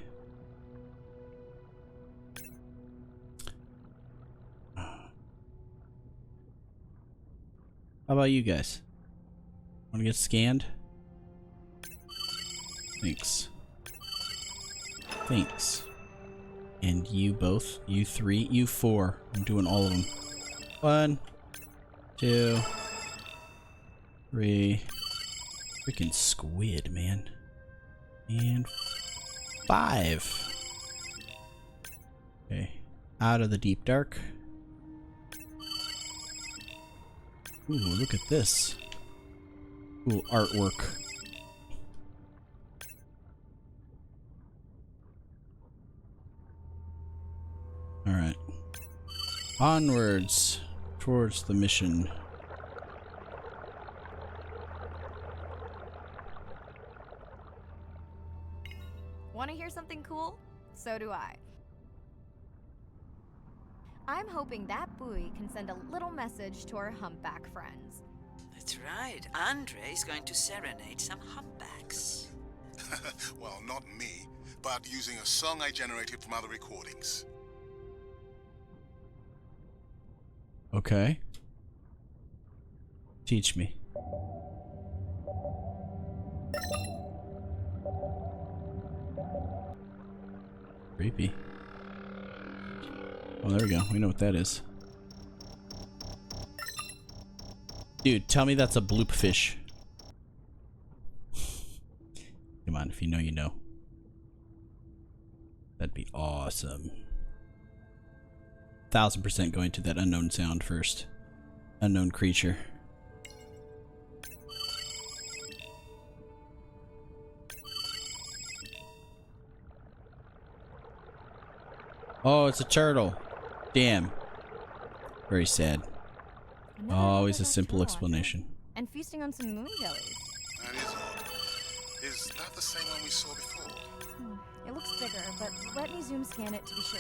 How about you guys? Want to get scanned? Thanks. Thanks. And you both, you three, you four. I'm doing all of them. 1, 2, 3. Freaking squid, man. And 5. Okay. Out of the deep dark. Ooh, look at this. Cool artwork. Alright. Onwards towards the mission. Want to hear something cool? So do I. I'm hoping that buoy can send a little message to our humpback friends. That's right. Andre is going to serenade some humpbacks. Well, not me, but using a song I generated from other recordings. Okay. Teach me. Creepy. Oh, there we go. We know what that is. Dude, tell me that's a bloop fish. Come on, if you know, you know. That'd be awesome. 1000% going to that unknown sound first. Unknown creature. Oh, it's a turtle. Damn. Very sad. Always a simple explanation. And feasting on some moon jellies. That is odd. Is that the same one we saw before? It looks bigger, but let me zoom scan it to be sure.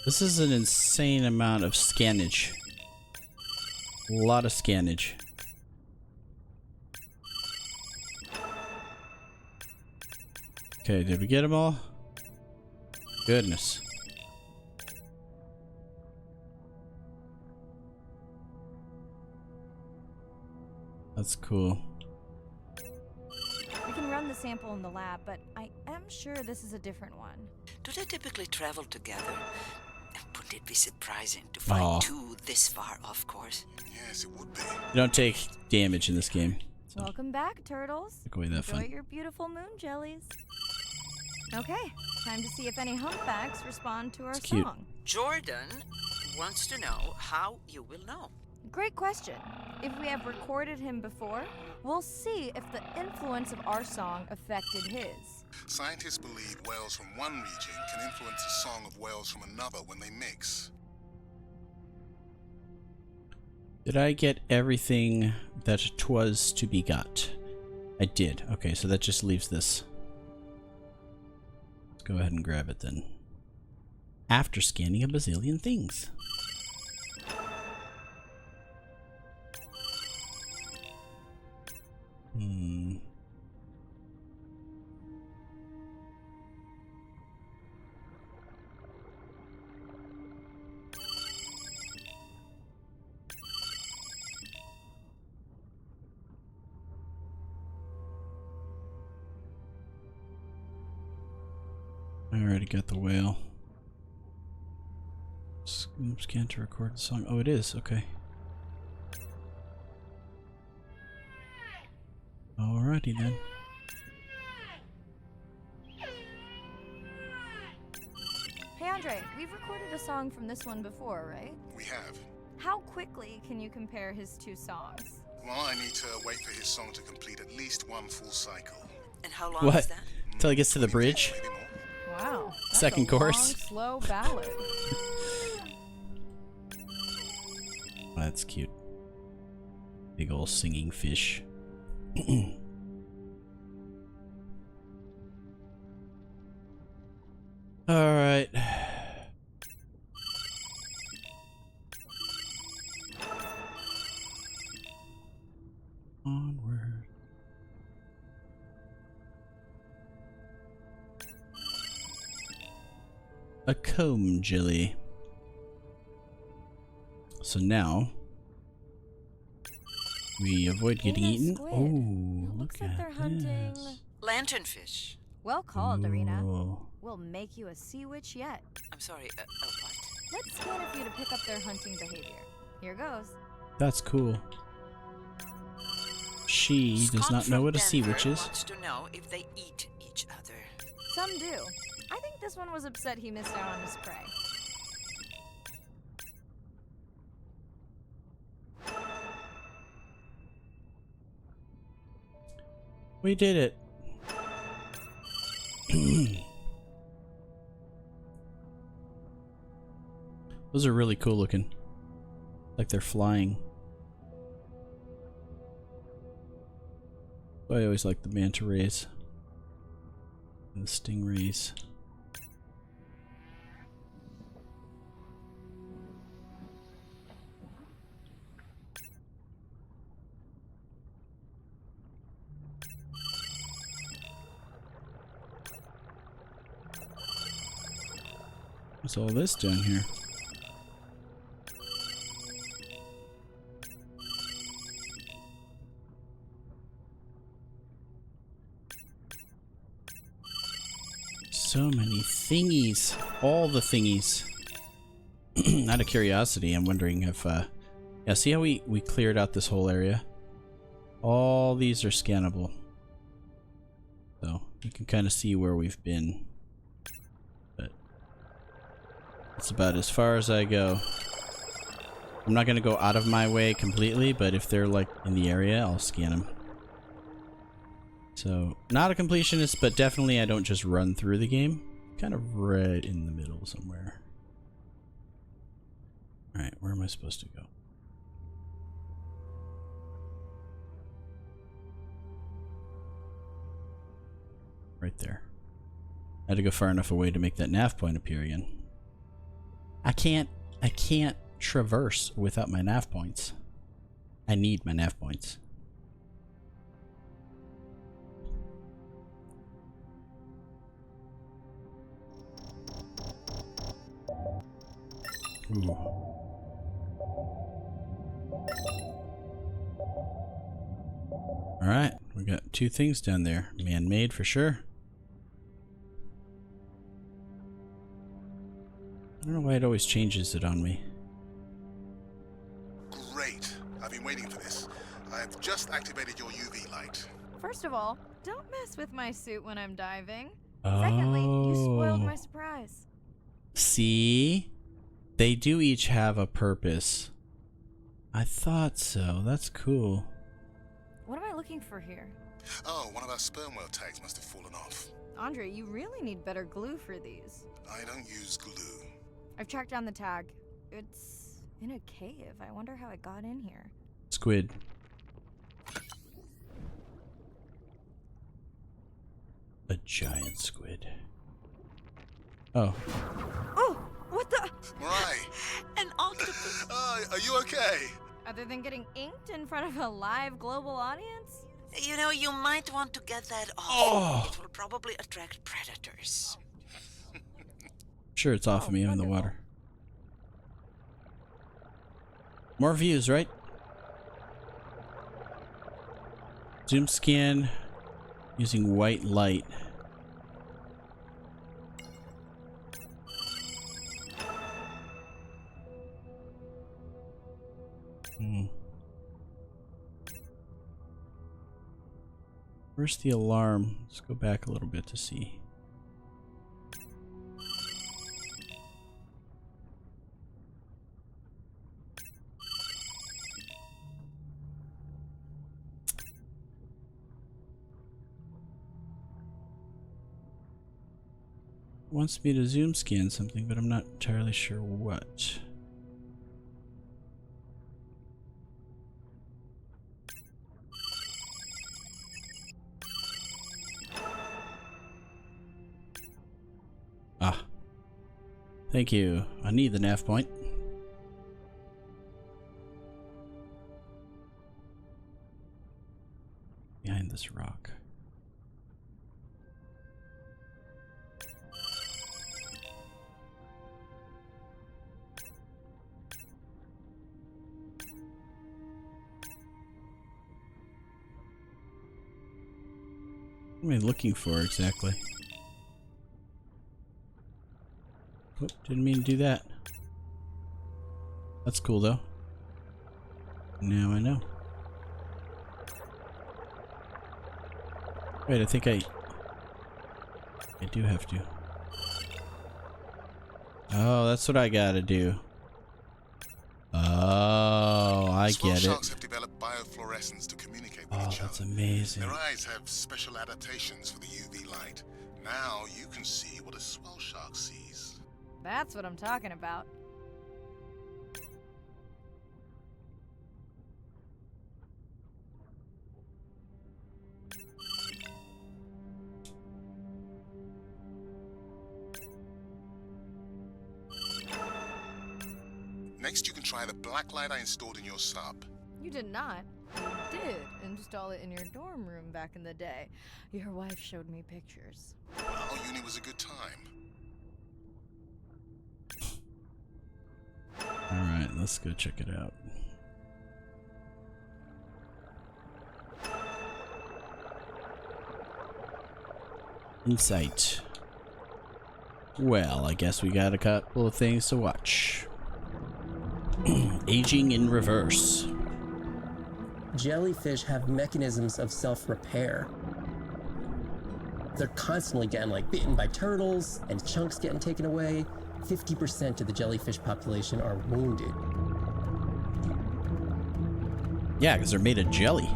This is an insane amount of scannage. A lot of scannage. Okay, did we get them all? Goodness. That's cool. We can run the sample in the lab, but I am sure this is a different one. Do they typically travel together? Wouldn't it be surprising to find two this far off course? Yes, it would be. You don't take damage in this game. So Welcome back, turtles. take away that Enjoy fun. your beautiful moon jellies. Okay, time to see if any humpbacks respond to our It's cute. song. Jordan wants to know how you will know. Great question. If we have recorded him before, we'll see if the influence of our song affected his. Scientists believe whales from one region can influence the song of whales from another when they mix. Did I get everything that 'twas to be got? I did. Okay, so that just leaves this. Let's go ahead and grab it then. After scanning a bazillion things. I already got the whale. Scan to record the song. Oh, it is. Okay. Alrighty then. Hey Andre, we've recorded a song from this one before, right? We have. How quickly can you compare his two songs? Well, I need to wait for his song to complete at least one full cycle. And how long What? is that? Till he gets to the bridge? Wow. That's Second a course. Long, slow ballad. That's cute. Big ol' singing fish. Alright. Onward. A comb jelly. So now we avoid getting eaten. squid. Oh, Looks look like they're at hunting. this. Lanternfish. Well called, Arena. Ooh. We'll make you a sea witch yet. I'm sorry, what? Let's scan a few to pick up their hunting behavior. Here goes. That's cool. She does not know what a sea witch is. Wants to know if they eat each other. Some do. I think this one was upset he missed out on his prey. We did it. Those are really cool looking. Like they're flying. I always like the manta rays. And the stingrays. What's all this down here? So many thingies. All the thingies. Out of curiosity, I'm wondering if, yeah, see how we cleared out this whole area? All these are scannable. So, you can kind of see where we've been. But, that's about as far as I go. I'm not going to go out of my way completely, but if they're, like, in the area, I'll scan them. So, not a completionist, but definitely I don't just run through the game. Kind of right in the middle somewhere. Alright, where am I supposed to go? Right there. I had to go far enough away to make that nav point appear again. I can't traverse without my nav points. I need my nav points. Ooh. Alright, we got 2 things down there. Man-made for sure. I don't know why it always changes it on me. Great. I've been waiting for this. I have just activated your UV light. First of all, don't mess with my suit when I'm diving. Oh. Secondly, you spoiled my surprise. See? They do each have a purpose. I thought so. That's cool. What am I looking for here? Oh, one of our sperm whale tags must have fallen off. Andre, you really need better glue for these. I don't use glue. I've tracked down the tag. It's in a cave. I wonder how it got in here. Squid. A giant squid. Oh. Oh! What the? Mirai! An octopus! Are you okay? Other than getting inked in front of a live global audience? You know, you might want to get that off. Oh. It will probably attract predators. Sure, it's off of me. I'm in the water. More views, right? Zoom scan using white light. Where's the alarm? Let's go back a little bit to see. Wants me to zoom scan something, but I'm not entirely sure what. Ah. Thank you. I need the nav point. Behind this rock. What am I looking for exactly? Oh, didn't mean to do that. That's cool though. Now I know. Wait, I think I do have to. Oh, that's what I gotta do. Oh, I get it. Sharks have developed biofluorescence to communicate with each other. That's amazing. Their eyes have special adaptations for the UV light. Now you can see what a swell shark sees. That's what I'm talking about. Next, you can try the black light I installed in your sub. You did not. You did install it in your dorm room back in the day. Your wife showed me pictures. Well, uni was a good time. Alright, let's go check it out. Insight. Well, I guess we got a couple of things to watch. Aging in reverse. Jellyfish have mechanisms of self-repair. They're constantly getting bitten by turtles and chunks getting taken away. 50% of the jellyfish population are wounded. Yeah, because they're made of jelly.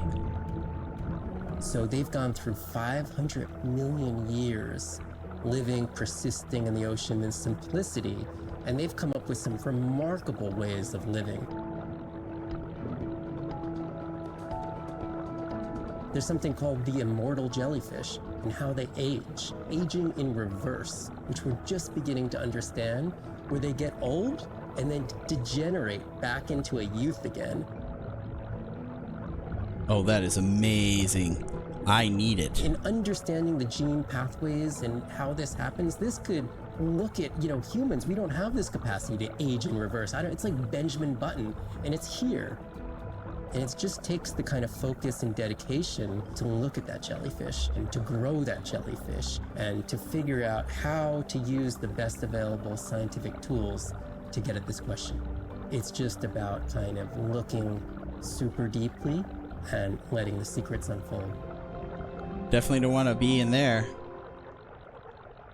So they've gone through 500 million years living, persisting in the ocean in simplicity, and they've come up with some remarkable ways of living. There's something called the immortal jellyfish and how they age, aging in reverse, which we're just beginning to understand, where they get old and then degenerate back into a youth again. Oh, that is amazing. I need it. In understanding the gene pathways and how this happens, this could look at, humans. We don't have this capacity to age in reverse. It's like Benjamin Button, and it's here. And it just takes the kind of focus and dedication to look at that jellyfish and to grow that jellyfish and to figure out how to use the best available scientific tools to get at this question. It's just about kind of looking super deeply and letting the secrets unfold. Definitely don't want to be in there.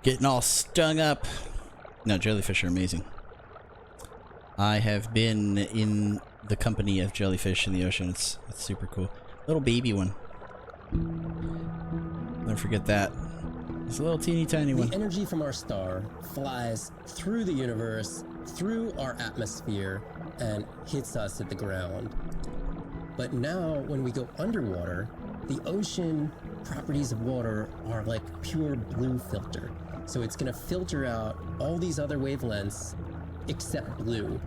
Getting all stung up. No, jellyfish are amazing. I have been in the company of jellyfish in the ocean. It's super cool. Little baby one. Never forget that. It's a little teeny tiny one. The energy from our star flies through the universe, through our atmosphere, and hits us at the ground. But now, when we go underwater, the ocean properties of water are like pure blue filter. So it's going to filter out all these other wavelengths except blue.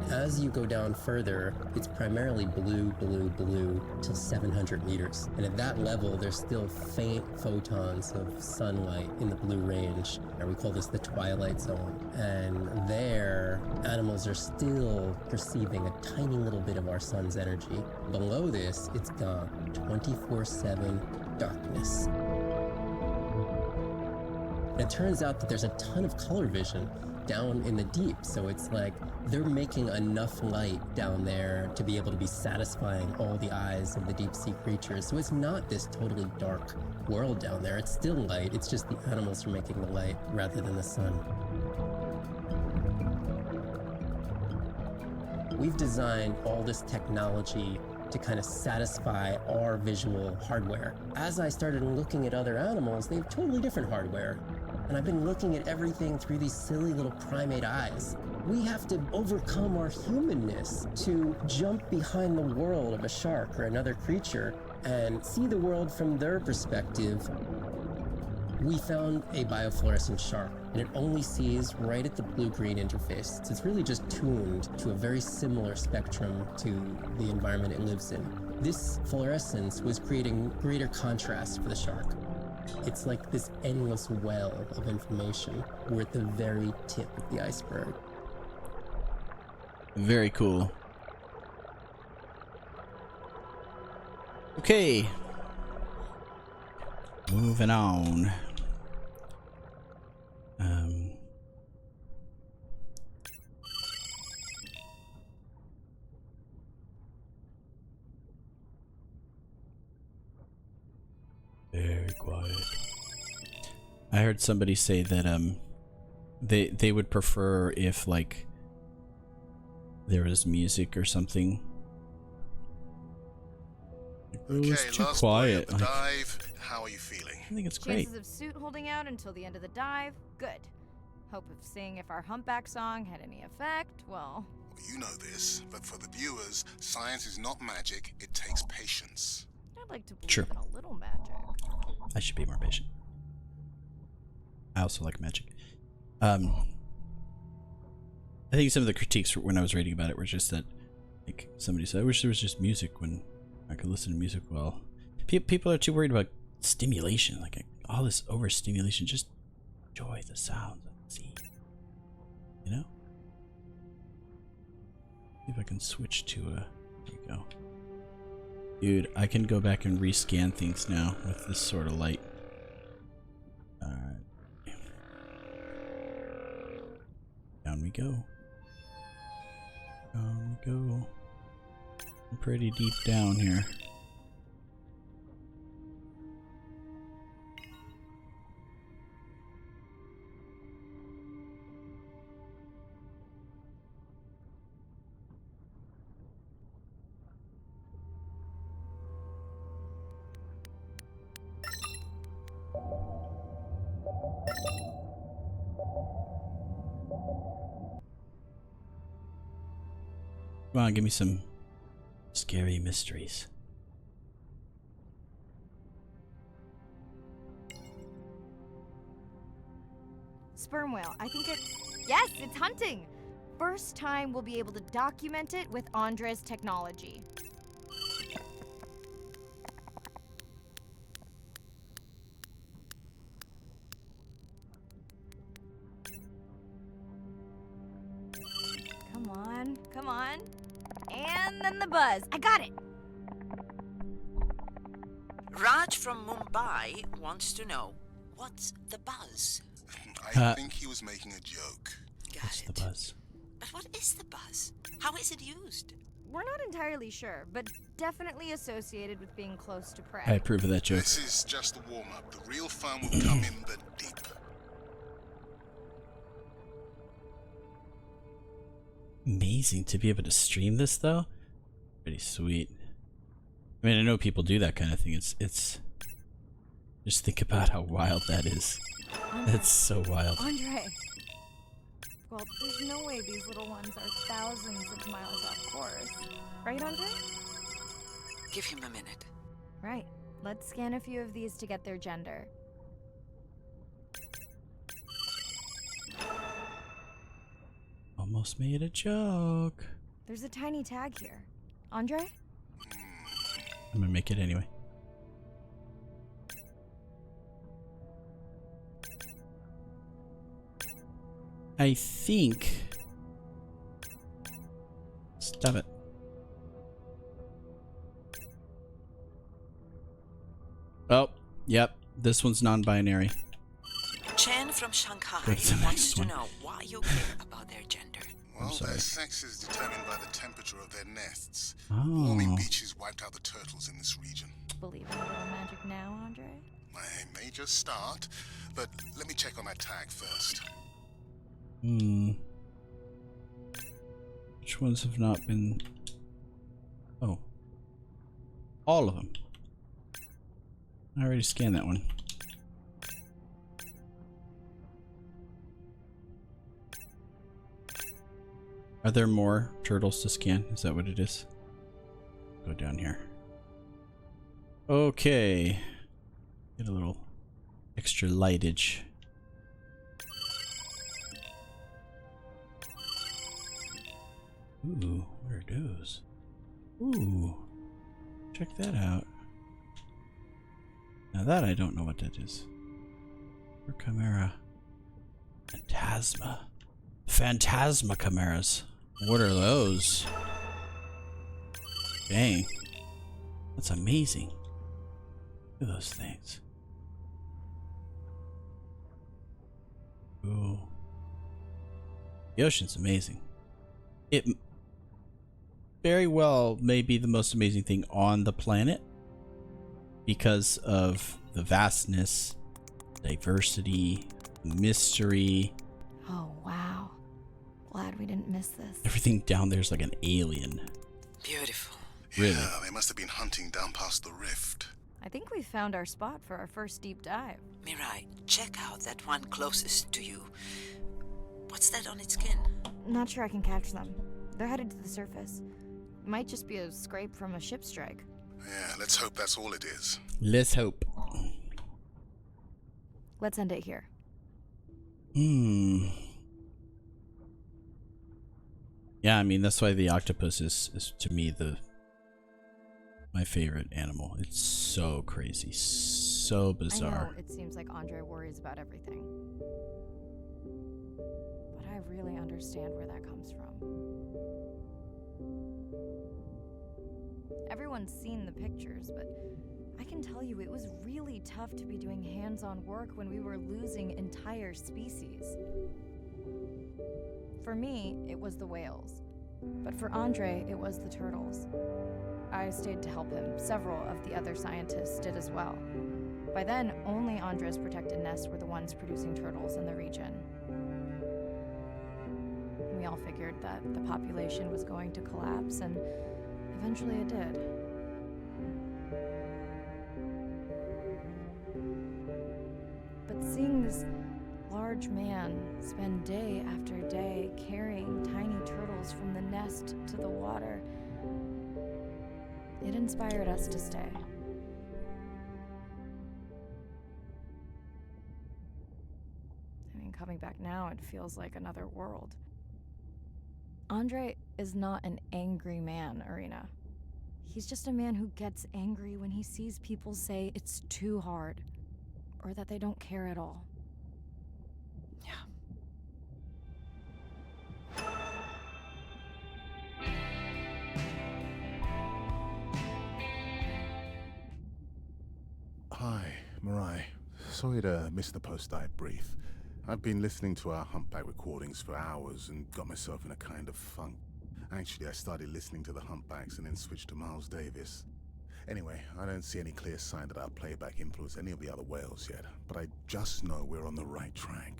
As you go down further, it's primarily blue, blue, blue till 700 meters. And at that level, there's still faint photons of sunlight in the blue range. And we call this the twilight zone. And there, animals are still perceiving a tiny little bit of our sun's energy. Below this, it's gone. 24/7 darkness. And it turns out that there's a ton of color vision down in the deep, so it's like they're making enough light down there to be able to be satisfying all the eyes of the deep sea creatures. So it's not this totally dark world down there. It's still light. It's just the animals are making the light rather than the sun. We've designed all this technology to kind of satisfy our visual hardware. As I started looking at other animals, they have totally different hardware. And I've been looking at everything through these silly little primate eyes. We have to overcome our humanness to jump behind the world of a shark or another creature and see the world from their perspective. We found a biofluorescent shark, and it only sees right at the blue-green interface. So it's really just tuned to a very similar spectrum to the environment it lives in. This fluorescence was creating greater contrast for the shark. It's like this endless well of information. We're at the very tip of the iceberg. Very cool. Okay. Moving on. Very quiet. I heard somebody say that they would prefer if like there was music or something. It was too quiet. Boy, dive. How are you feeling? I think it's great. Chances of suit holding out until the end of the dive? Good. Hope of seeing if our humpback song had any effect, well... You know this, but for the viewers, science is not magic, it takes patience. I'd like to believe Sure. in a little magic. I should be more patient. I also like magic. I think some of the critiques when I was reading about it were just that, like, somebody said, I wish there was just music when I could listen to music well. People are too worried about stimulation, like all this overstimulation. Just enjoy the sounds of the sea. You know? See if I can switch to a... There you go. Dude, I can go back and rescan things now with this sort of light. Alright. Down we go. Down we go. I'm pretty deep down here. Come on, give me some scary mysteries. Sperm whale. I think it's... Yes, it's hunting! First time we'll be able to document it with Andre's technology. Come on, come on. And then the buzz. I got it! Raj from Mumbai wants to know, what's the buzz? I think he was making a joke. What's the buzz? But what is the buzz? How is it used? We're not entirely sure, but definitely associated with being close to prey. I approve of that joke. This is just the warm-up. The real fun will come in the deep. Amazing to be able to stream this, though. Pretty sweet. I mean, I know people do that kind of thing. It's just think about how wild that is. That's so wild. Andre. Well, there's no way these little ones are thousands of miles off course. Right, Andre? Give him a minute. Right. Let's scan a few of these to get their gender. Almost made a joke. There's a tiny tag here. Andre? I'm gonna make it anyway. I think... Stop it. Oh, yep. This one's non-binary. Chen from Shanghai Go to the wants next to one. know why you care about their gender. Well, sorry. their sex is determined by the temperature of their nests. Oh. Warming beaches wiped out the turtles in this region. Believe in a little magic now, Andre? I may just start, but let me check on that tag first. Which ones have not been... Oh. All of them. I already scanned that one. Are there more turtles to scan? Is that what it is? Go down here. Okay. Get a little extra lightage. Ooh, what are those? Ooh, check that out. Now that I don't know what that is. Or Chimera. Phantasma. Phantasma chimeras. What are those? Dang. That's amazing. Look at those things. Ooh. The ocean's amazing. It very well may be the most amazing thing on the planet because of the vastness, diversity, mystery. Oh, wow. Glad we didn't miss this. Everything down there's like an alien. Beautiful. Really? Yeah, they must have been hunting down past the rift. I think we found our spot for our first deep dive. Mirai, check out that one closest to you. What's that on its skin? Not sure I can catch them. They're headed to the surface. Might just be a scrape from a ship strike. Yeah, let's hope that's all it is. Let's hope. Let's end it here. Yeah, I mean that's why the octopus is to me my favorite animal. It's so crazy, so bizarre. I know it seems like Andre worries about everything. But I really understand where that comes from. Everyone's seen the pictures, but I can tell you it was really tough to be doing hands-on work when we were losing entire species. For me, it was the whales. But for Andre, it was the turtles. I stayed to help him. Several of the other scientists did as well. By then, only Andre's protected nests were the ones producing turtles in the region. We all figured that the population was going to collapse, and eventually it did. But seeing this large man spend day after day carrying tiny turtles from the nest to the water, it inspired us to stay. I mean, and coming back now, it feels like another world. Andre is not an angry man, Irina. He's just a man who gets angry when he sees people say it's too hard, or that they don't care at all. Hi, Mirai. Sorry to miss the post-dive brief. I've been listening to our humpback recordings for hours and got myself in a kind of funk. Actually, I started listening to the humpbacks and then switched to Miles Davis. Anyway, I don't see any clear sign that our playback influenced any of the other whales yet, but I just know we're on the right track.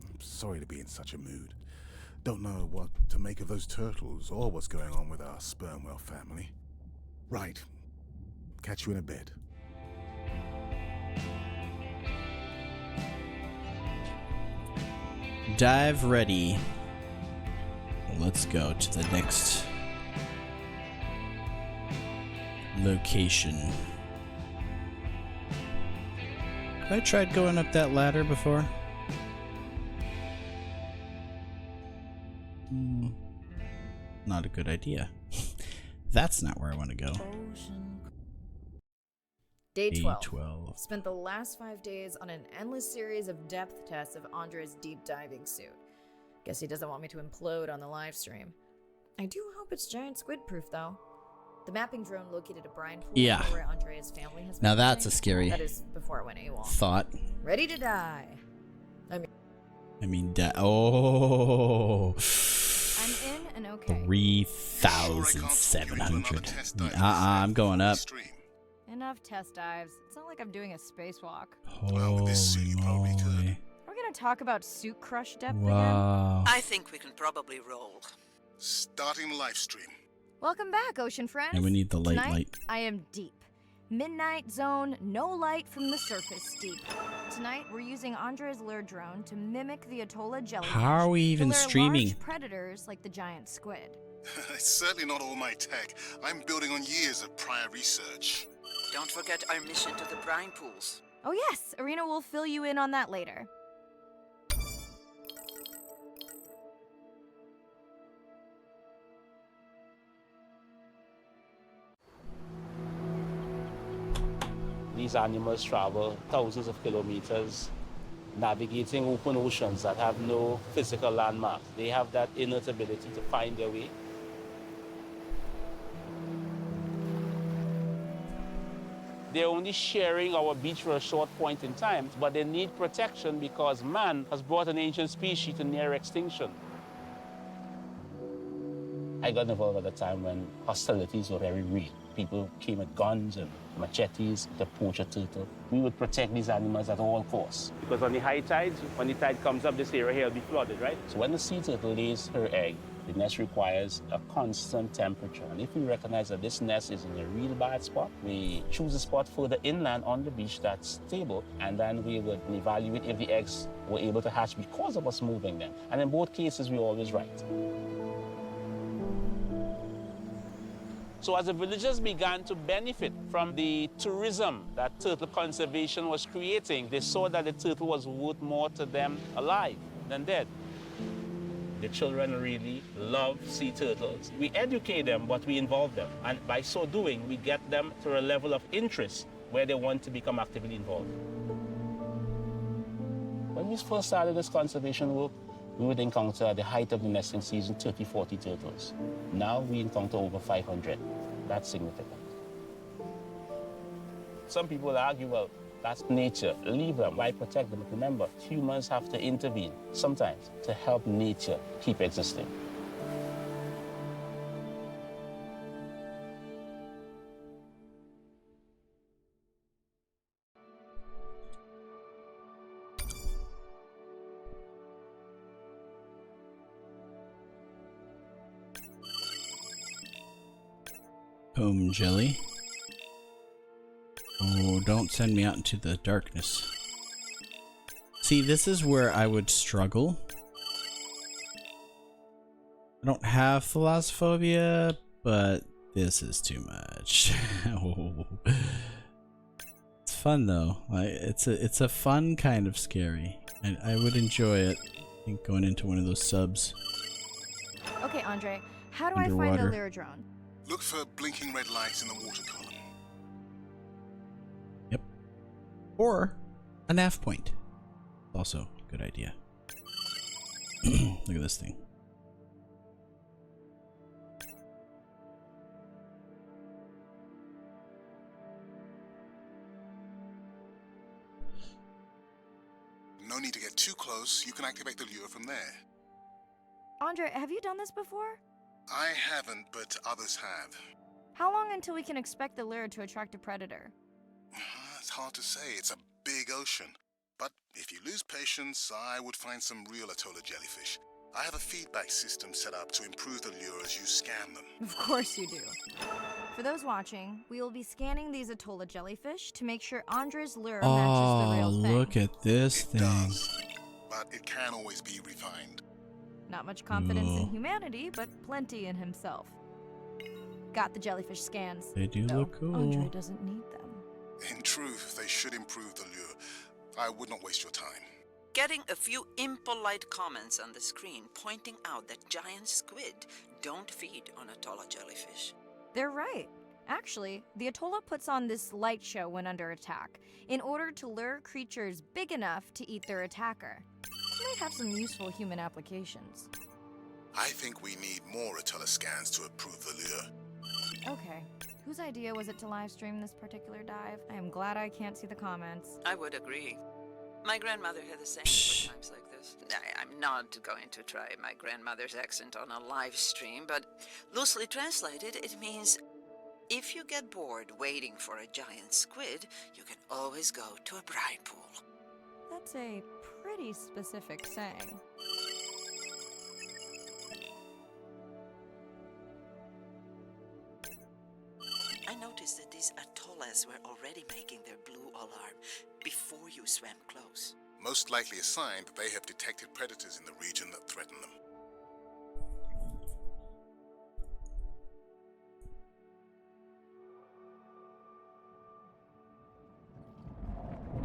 I'm sorry to be in such a mood. Don't know what to make of those turtles or what's going on with our sperm whale family. Right. Catch you in a bit. Dive ready. Let's go to the next location. Have I tried going up that ladder before? Not a good idea. That's not where I want to go. Day 12. 12. Spent the last 5 days on an endless series of depth tests of Andre's deep diving suit. Guess he doesn't want me to implode on the live stream. I do hope it's giant squid proof though. The mapping drone located a brine pool where Andrea's family has been Now that's living. a scary That is before it went AWOL. thought. Ready to die. Oh. I'm in and okay. 3,700. I'm going up. Enough test dives. It's not like I'm doing a spacewalk. Holy moly. Are we gonna talk about suit crush depth Wow. I think we can probably roll. Starting live stream. Welcome back, ocean friends. And we need the Tonight, light. I am deep. Midnight zone, no light from the surface deep. Tonight, we're using Andre's lure drone to mimic the Atolla jellyfish. How are we even to lure streaming? large predators like the giant squid. It's certainly not all my tech. I'm building on years of prior research. Don't forget our mission to the brine pools. Oh yes, Irina will fill you in on that later. These animals travel thousands of kilometers, navigating open oceans that have no physical landmarks. They have that innate ability to find their way. They're only sharing our beach for a short point in time, but they need protection because man has brought an ancient species to near extinction. I got involved at a time when hostilities were very real. People came with guns and machetes to poach a turtle. We would protect these animals at all costs. Because on the high tides, when the tide comes up, this area here will be flooded, right? So when the sea turtle lays her egg, the nest requires a constant temperature. And if we recognize that this nest is in a real bad spot, we choose a spot further inland on the beach that's stable, and then we would evaluate if the eggs were able to hatch because of us moving them. And in both cases, we're always right. So as the villagers began to benefit from the tourism that turtle conservation was creating, they saw that the turtle was worth more to them alive than dead. The children really love sea turtles. We educate them, but we involve them. And by so doing, we get them to a level of interest where they want to become actively involved. When we first started this conservation work, we would encounter at the height of the nesting season 30, 40 turtles. Now we encounter over 500. That's significant. Some people argue, well, that's nature. Leave them. Why protect them? But remember, humans have to intervene sometimes to help nature keep existing. Home jelly. Oh, don't send me out into the darkness. See, this is where I would struggle. I don't have thalassophobia, but this is too much. Oh. It's fun though. It's a fun kind of scary. And I would enjoy it. I think going into one of those subs. Okay, Andre, how do I find Underwater. the Lyra drone? Look for blinking red lights in the water column. Yep. Or a nav point. Also a good idea. Look at this thing. No need to get too close. You can activate the lure from there. Andre, have you done this before? I haven't, but others have. How long until we can expect the Lyra to attract a predator? It's hard to say. It's a big ocean. But if you lose patience, I would find some real Atolla jellyfish. I have a feedback system set up to improve the lure as you scan them. Of course you do. For those watching, we will be scanning these Atolla jellyfish to make sure Andre's lure matches the real thing. Look at this thing. But it can always be refined. Not much confidence in Ooh. humanity, but plenty in himself. Got the jellyfish scans. They do though look cool. Andre doesn't need them. In truth, they should improve the lure. I would not waste your time. Getting a few impolite comments on the screen pointing out that giant squid don't feed on Atolla jellyfish. They're right. Actually, the Atolla puts on this light show when under attack, in order to lure creatures big enough to eat their attacker. Might have some useful human applications. I think we need more Atolla scans to approve the lure. Okay. Whose idea was it to live stream this particular dive? I am glad I can't see the comments. I would agree. My grandmother had the same for times like this. I'm not going to try my grandmother's accent on a live stream, but loosely translated, it means if you get bored waiting for a giant squid, you can always go to a brine pool. That's a pretty specific saying. I noticed that these atollas were already making their blue alarm before you swam close. Most likely a sign that they have detected predators in the region that threaten them.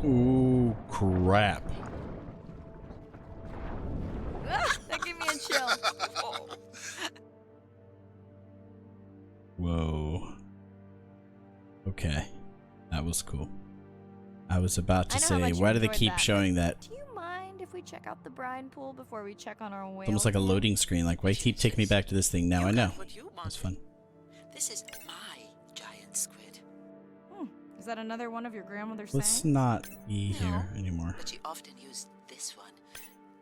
Ooh, crap. That gave me a chill. Whoa. Okay. That was cool. I was about to say, why do they keep showing that? Do you mind if we check out the brine pool before we check on our whale? It's almost like a loading screen. Like, why keep taking me back to this thing? Now I know. That's fun. This is my giant squid. Is that another one of your grandmother's Let's sayings? not be here anymore. But she often used this one.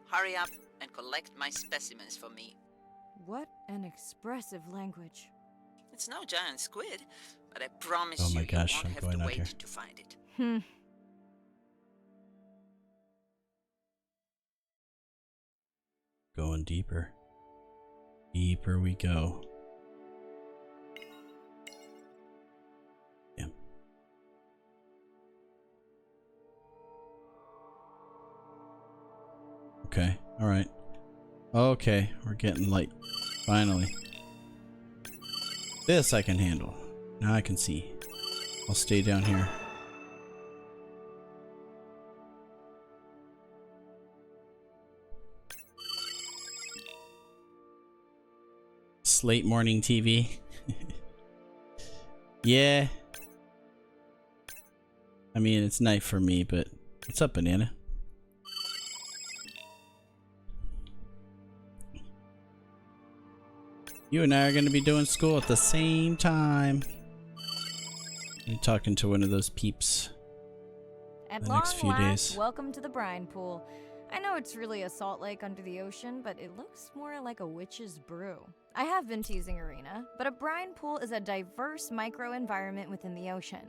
Hurry up and collect my specimens for me. What an expressive language. It's no giant squid, but I promise Oh my you gosh, won't I'm have going to out wait here. to find it. Going deeper. Deeper we go. Yeah. Okay, alright. Okay, we're getting light. Finally. This I can handle. Now I can see. I'll stay down here. Sleight morning TV. Yeah. I mean, it's night for me, but what's up, Banana? You and I are going to be doing school at the same time. I'm talking to one of those peeps. At the long next few last, days. welcome to the brine pool. I know it's really a salt lake under the ocean, but it looks more like a witch's brew. I have been teasing Arena, but a brine pool is a diverse microenvironment within the ocean.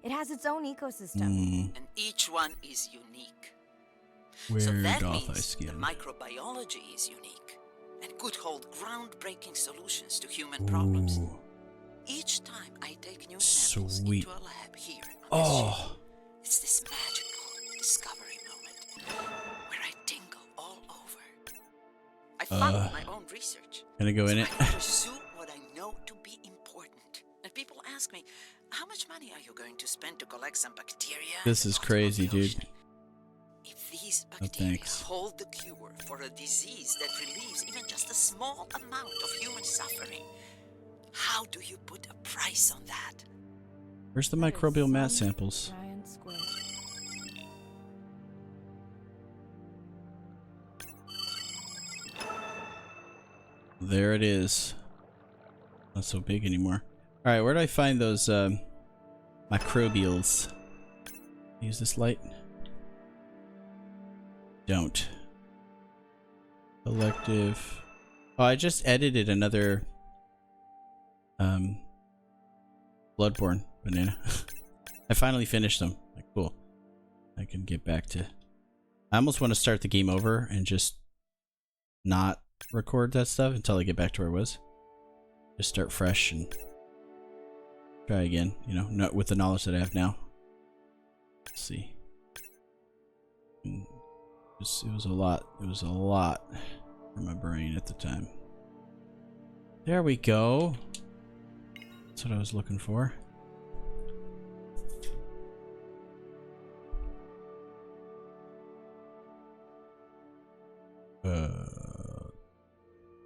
It has its own ecosystem. And each one is unique. Where so that doth I means skim? the microbiology is unique and could hold groundbreaking solutions to human problems. Ooh. Each time I take new samples Sweet. into a lab here on this Oh. ship, it's this magical discovery moment where I tingle all over. I follow my own research. Gonna go in it. I pursue what I know to be important. And people ask me, how much money are you going to spend to collect some bacteria? This is crazy, dude. If These Oh, bacteria thanks. hold the cure for a disease that relieves even just a small amount of human suffering. How do you put a price on that? Where's the microbial mat samples? Giant squid. There it is. Not so big anymore. Alright, where do I find those microbials? Use this light? Don't. Collective. Oh, I just edited another Bloodborne banana. I finally finished them. Like, cool. I can get back to... I almost want to start the game over and just not record that stuff until I get back to where I was. Just start fresh and try again, you know, not with the knowledge that I have now. Let's see. It was a lot. It was a lot for my brain at the time. There we go. That's what I was looking for.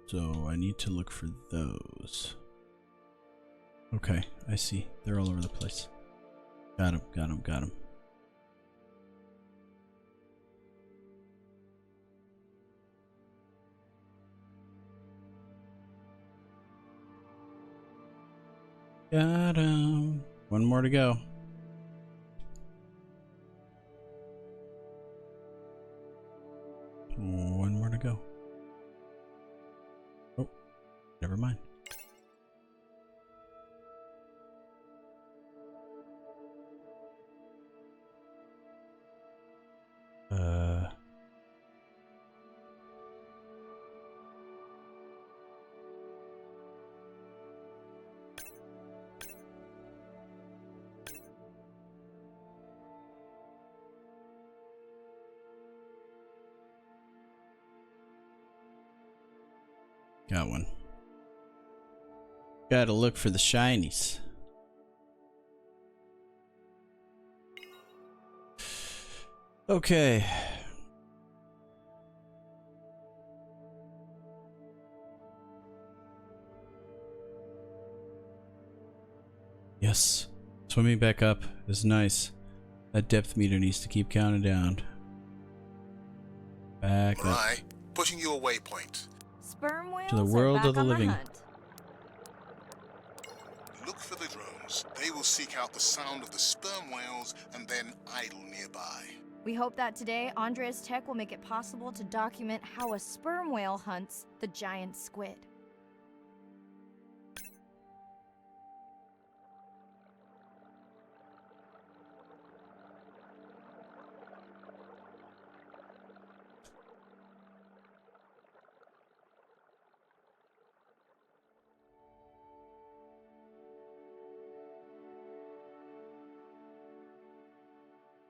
So I need to look for those. Okay, I see. They're all over the place. Got him, got him, got him. Got him. One more to go. One more to go. Oh, never mind. Got one. Gotta look for the shinies. Okay. Yes. Swimming back up is nice. That depth meter needs to keep counting down. Back up. Right, pushing you a waypoint. Sperm whales To the world are back of the on living. hunt. Look for the drones. They will seek out the sound of the sperm whales and then idle nearby. We hope that today, Andrea's tech will make it possible to document how a sperm whale hunts the giant squid.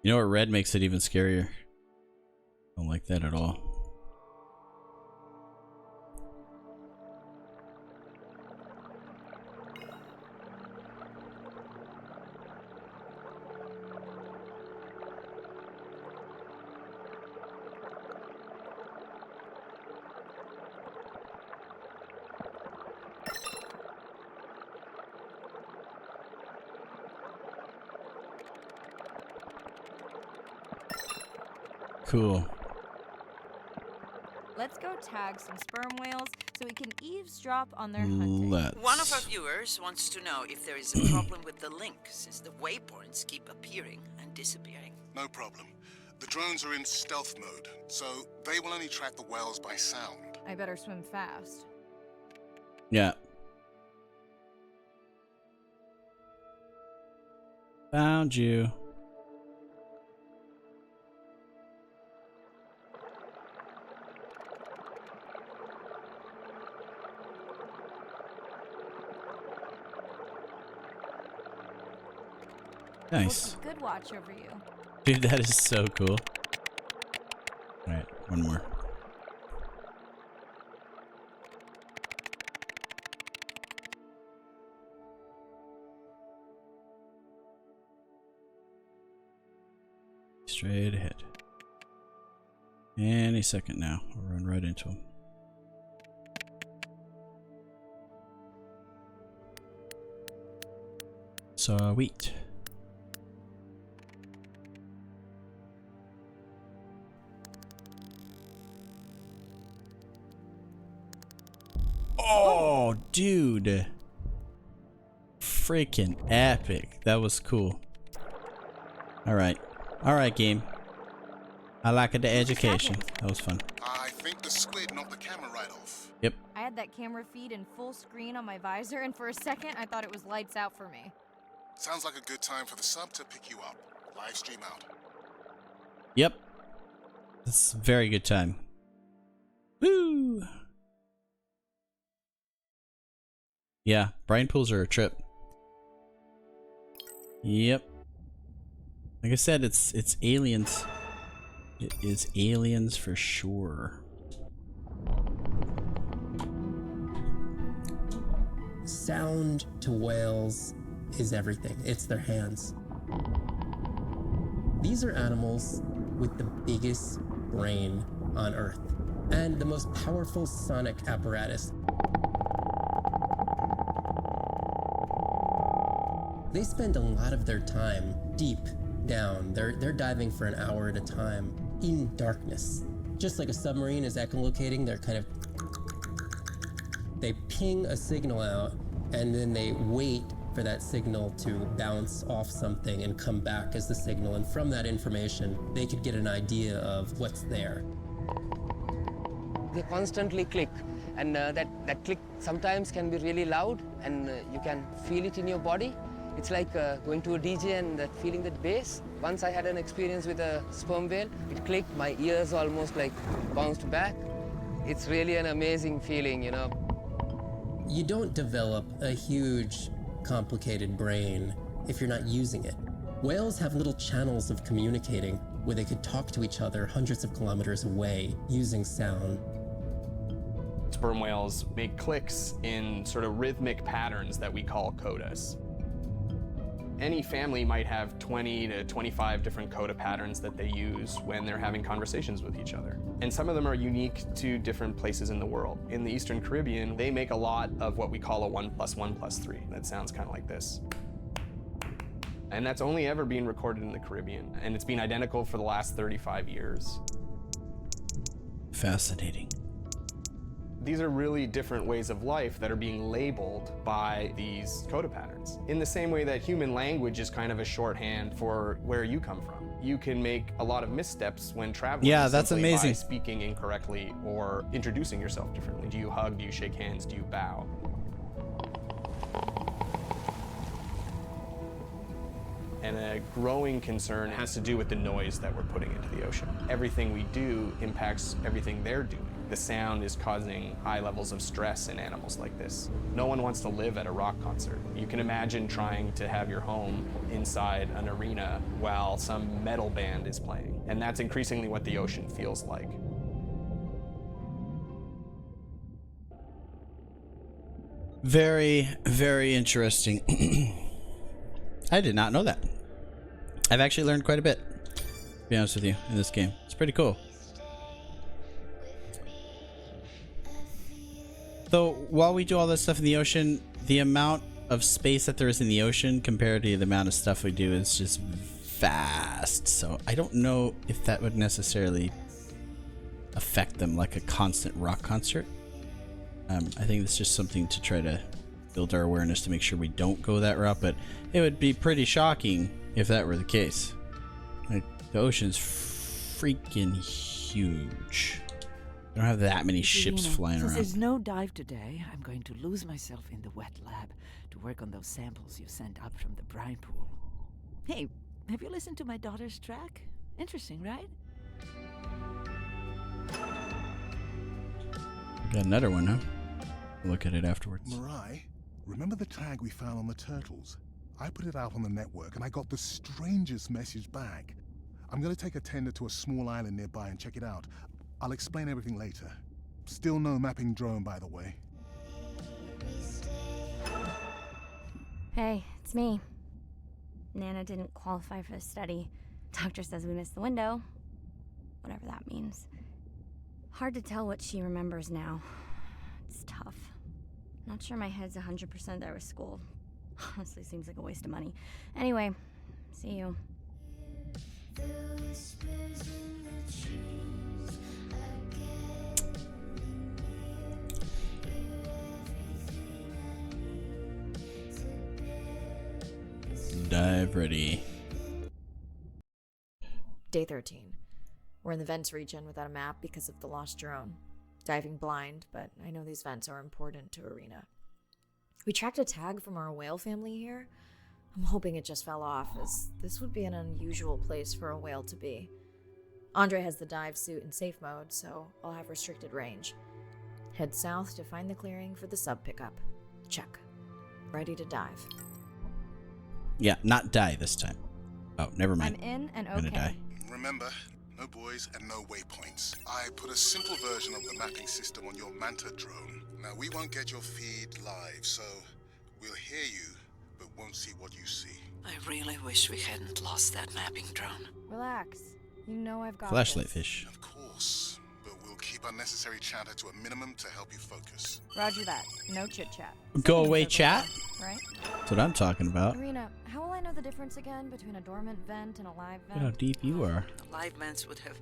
You know what red makes it even scarier? Don't like that at all. Cool. Let's go tag some sperm whales so we can eavesdrop on their hunting. One of our viewers wants to know if there is a problem with the link, since the waypoints keep appearing and disappearing. No problem. The drones are in stealth mode, so they will only track the whales by sound. I better swim fast. Yeah. Found you. Nice. Good watch over you. Dude, that is so cool. Alright, one more. Straight ahead. Any second now. We'll run right into him. Sweet. Oh, dude. Freaking epic. That was cool. Alright. Alright, game. I like the education. That was fun. I think the squid knocked the camera right off. Yep. I had that camera feed in full screen on my visor, and for a second, I thought it was lights out for me. Sounds like a good time for the sub to pick you up. Live stream out. Yep. That's a very good time. Woo! Yeah, brine pools are a trip. Yep. Like I said, it's aliens. It is aliens for sure. Sound to whales is everything. It's their hands. These are animals with the biggest brain on Earth and the most powerful sonic apparatus. They spend a lot of their time deep down. They're diving for an hour at a time in darkness. Just like a submarine is echolocating, they ping a signal out and then they wait for that signal to bounce off something and come back as the signal. And from that information, they could get an idea of what's there. They constantly click, and that click sometimes can be really loud, and you can feel it in your body. It's like going to a DJ and feeling that bass. Once I had an experience with a sperm whale. It clicked, my ears almost like bounced back. It's really an amazing feeling, you know. You don't develop a huge, complicated brain if you're not using it. Whales have little channels of communicating where they could talk to each other hundreds of kilometers away using sound. Sperm whales make clicks in sort of rhythmic patterns that we call codas. Any family might have 20 to 25 different coda patterns that they use when they're having conversations with each other. And some of them are unique to different places in the world. In the Eastern Caribbean, they make a lot of what we call a 1 + 1 + 3. That sounds kind of like this. And that's only ever been recorded in the Caribbean. And it's been identical for the last 35 years. Fascinating. These are really different ways of life that are being labeled by these coda patterns. In the same way that human language is kind of a shorthand for where you come from. You can make a lot of missteps when traveling. Yeah, that's simply amazing. By speaking incorrectly or introducing yourself differently. Do you hug? Do you shake hands? Do you bow? And a growing concern has to do with the noise that we're putting into the ocean. Everything we do impacts everything they're doing. The sound is causing high levels of stress in animals like this. No one wants to live at a rock concert. You can imagine trying to have your home inside an arena while some metal band is playing. And that's increasingly what the ocean feels like. Very, very interesting. I did not know that. I've actually learned quite a bit, to be honest with you, in this game. It's pretty cool. Though, while we do all this stuff in the ocean, the amount of space that there is in the ocean compared to the amount of stuff we do is just vast. So I don't know if that would necessarily affect them like a constant rock concert. I think it's just something to try to build our awareness to make sure we don't go that route, but it would be pretty shocking if that were the case. Like, the ocean's freaking huge. I don't have that many ships flying Since around. there's no dive today, I'm going to lose myself in the wet lab to work on those samples you sent up from the brine pool. Hey, have you listened to my daughter's track? Interesting, right? Got another one, huh? We'll look at it afterwards. Mirai, remember the tag we found on the turtles? I put it out on the network and I got the strangest message back. I'm gonna take a tender to a small island nearby and check it out. I'll explain everything later. Still no mapping drone, by the way. Hey, it's me. Nana didn't qualify for the study. Doctor says we missed the window. Whatever that means. Hard to tell what she remembers now. It's tough. Not sure my head's 100% there with school. Honestly, seems like a waste of money. Anyway, see you. Dive ready. Day 13. We're in the vents region without a map because of the lost drone. Diving blind, but I know these vents are important to Arena. We tracked a tag from our whale family here. I'm hoping it just fell off, as this would be an unusual place for a whale to be. Andre has the dive suit in safe mode, so I'll have restricted range. Head south to find the clearing for the sub pickup. Check. Ready to dive. Yeah, not die this time. Oh, never mind. I'm in and I'm gonna okay. die. Remember, no buoys and no waypoints. I put a simple version of the mapping system on your Manta drone. Now, we won't get your feed live, so we'll hear you, but won't see what you see. I really wish we hadn't lost that mapping drone. Relax. You know I've got Flashlight this. fish. Of course, but we'll keep unnecessary chatter to a minimum to help you focus. Roger that. No chit-chat. Go away, Circle chat. back, right? That's what I'm talking about. Arena, how will I know the difference again between a dormant vent and a live Look vent? how deep you are. Live vents would have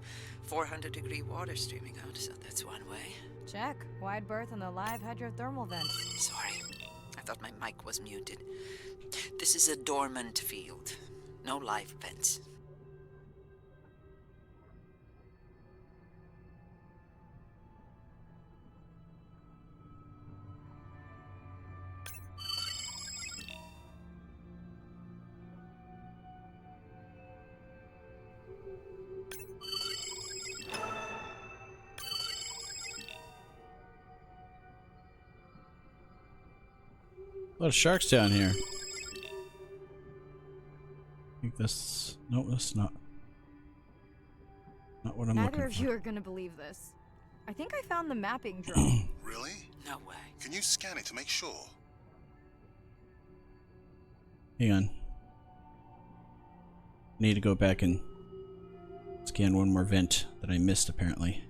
400-degree water streaming out, so that's one way. Check. Wide berth on the live hydrothermal vents. Sorry, I thought my mic was muted. This is a dormant field. No live vents. A lot of sharks down here. I think this... No, that's not what I'm Neither looking of for. you are gonna believe this. I think I found the mapping drone. Really? No way. Can you scan it to make sure? Hang on. Need to go back and scan one more vent that I missed, apparently.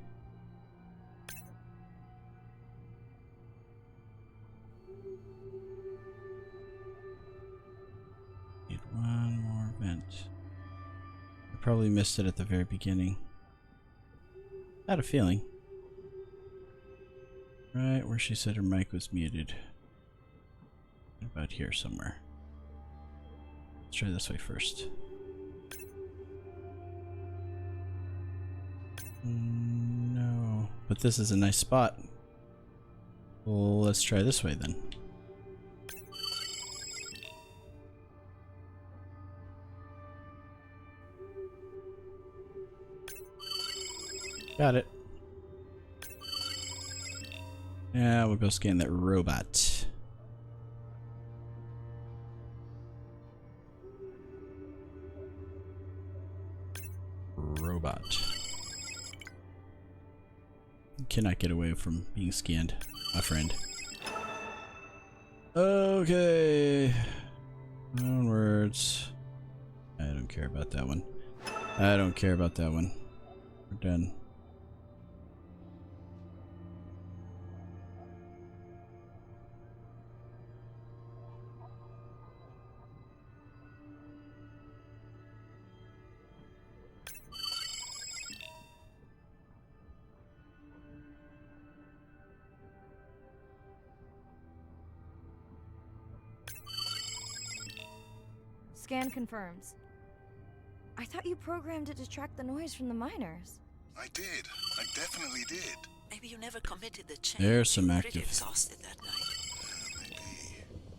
Need one more vent. I probably missed it at the very beginning. I had a feeling. Right where she said her mic was muted. About here somewhere. Let's try this way first. No, but this is a nice spot. Well, let's try this way then. Got it. Yeah, we'll go scan that robot. Robot. You cannot get away from being scanned, my friend. Okay. Onwards. I don't care about that one. I don't care about that one. We're done. Scan confirms. I thought you programmed it to track the noise from the miners. I did. I definitely did. Maybe you never committed the chain. There's some You were pretty active. exhausted that night.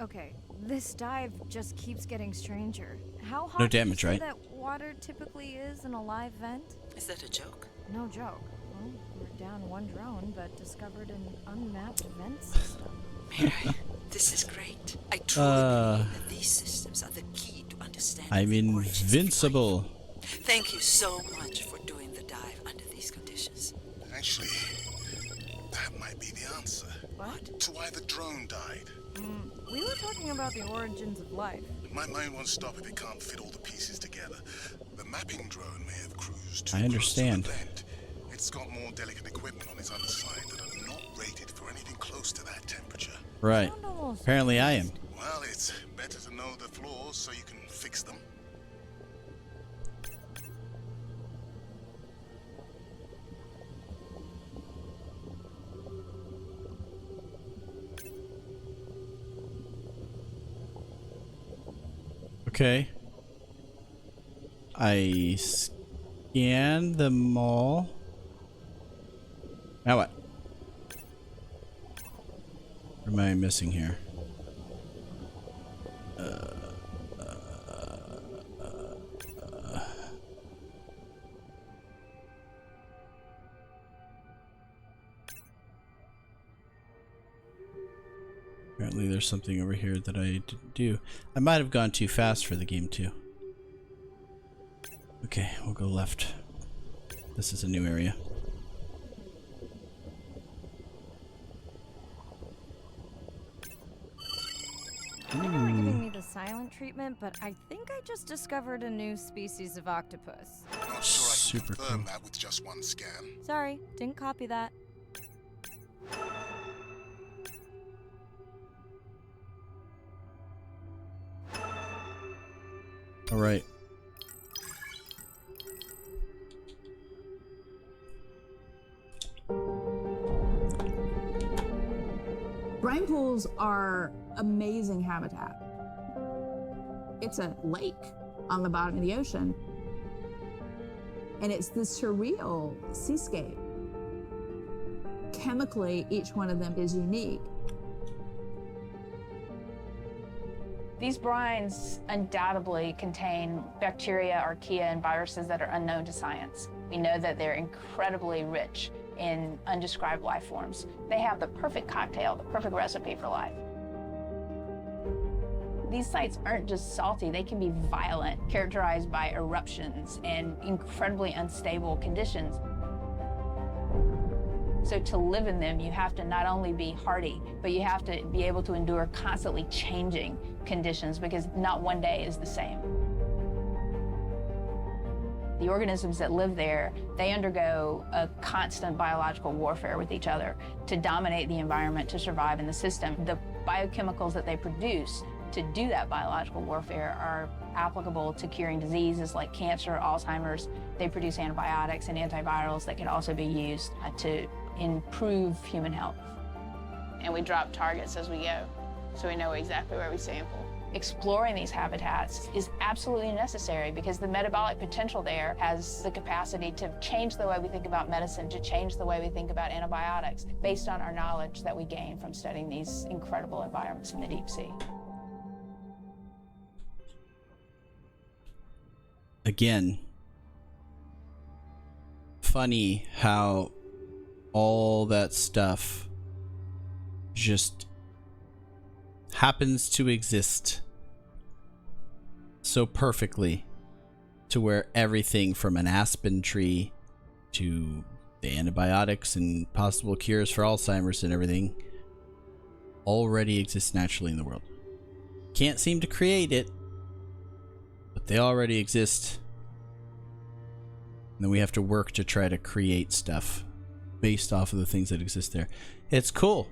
Okay, this dive just keeps getting stranger. How hot No did you damage, say right? that water typically is in a live vent? Is that a joke? No joke. Well, we're down one drone, but discovered an unmapped vent system. Mary, this is great. I truly believe that these systems are the key to understanding I'm the origins of invincible. life. Thank you so much for doing the dive under these conditions. Actually, that might be the answer. What? To why the drone died. We were talking about the origins of life. My mind won't stop if it can't fit all the pieces together. The mapping drone may have cruised too I understand. close to the vent. It It's got more delicate equipment on its underside that are not rated for anything close to that temperature. Right. Apparently I am. Well, it's better to know the flaws so you can fix them. Okay. I scanned them all. Now what? What am I missing here? Apparently there's something over here that I didn't do. I might have gone too fast for the game too. Okay, we'll go left. This is a new area. I know you were giving me the silent treatment, but I think I just discovered a new species of octopus. Not sure I can Super confirm cool. that with just one scan. Sorry, didn't copy that. All right. Brine pools are amazing habitat. It's a lake on the bottom of the ocean. And it's this surreal seascape. Chemically, each one of them is unique. These brines undoubtedly contain bacteria, archaea, and viruses that are unknown to science. We know that they're incredibly rich in undescribed life forms. They have the perfect cocktail, the perfect recipe for life. These sites aren't just salty, they can be violent, characterized by eruptions and incredibly unstable conditions. So to live in them, you have to not only be hardy, but you have to be able to endure constantly changing conditions because not one day is the same. The organisms that live there, they undergo a constant biological warfare with each other to dominate the environment, to survive in the system. The biochemicals that they produce to do that biological warfare are applicable to curing diseases like cancer, Alzheimer's. They produce antibiotics and antivirals that can also be used to improve human health. And we drop targets as we go, so we know exactly where we sample. Exploring these habitats is absolutely necessary because the metabolic potential there has the capacity to change the way we think about medicine, to change the way we think about antibiotics, based on our knowledge that we gain from studying these incredible environments in the deep sea. Again, funny how all that stuff just happens to exist so perfectly to where everything from an aspen tree to the antibiotics and possible cures for Alzheimer's and everything already exists naturally in the world. Can't seem to create it, but they already exist. And then we have to work to try to create stuff based off of the things that exist there. It's cool.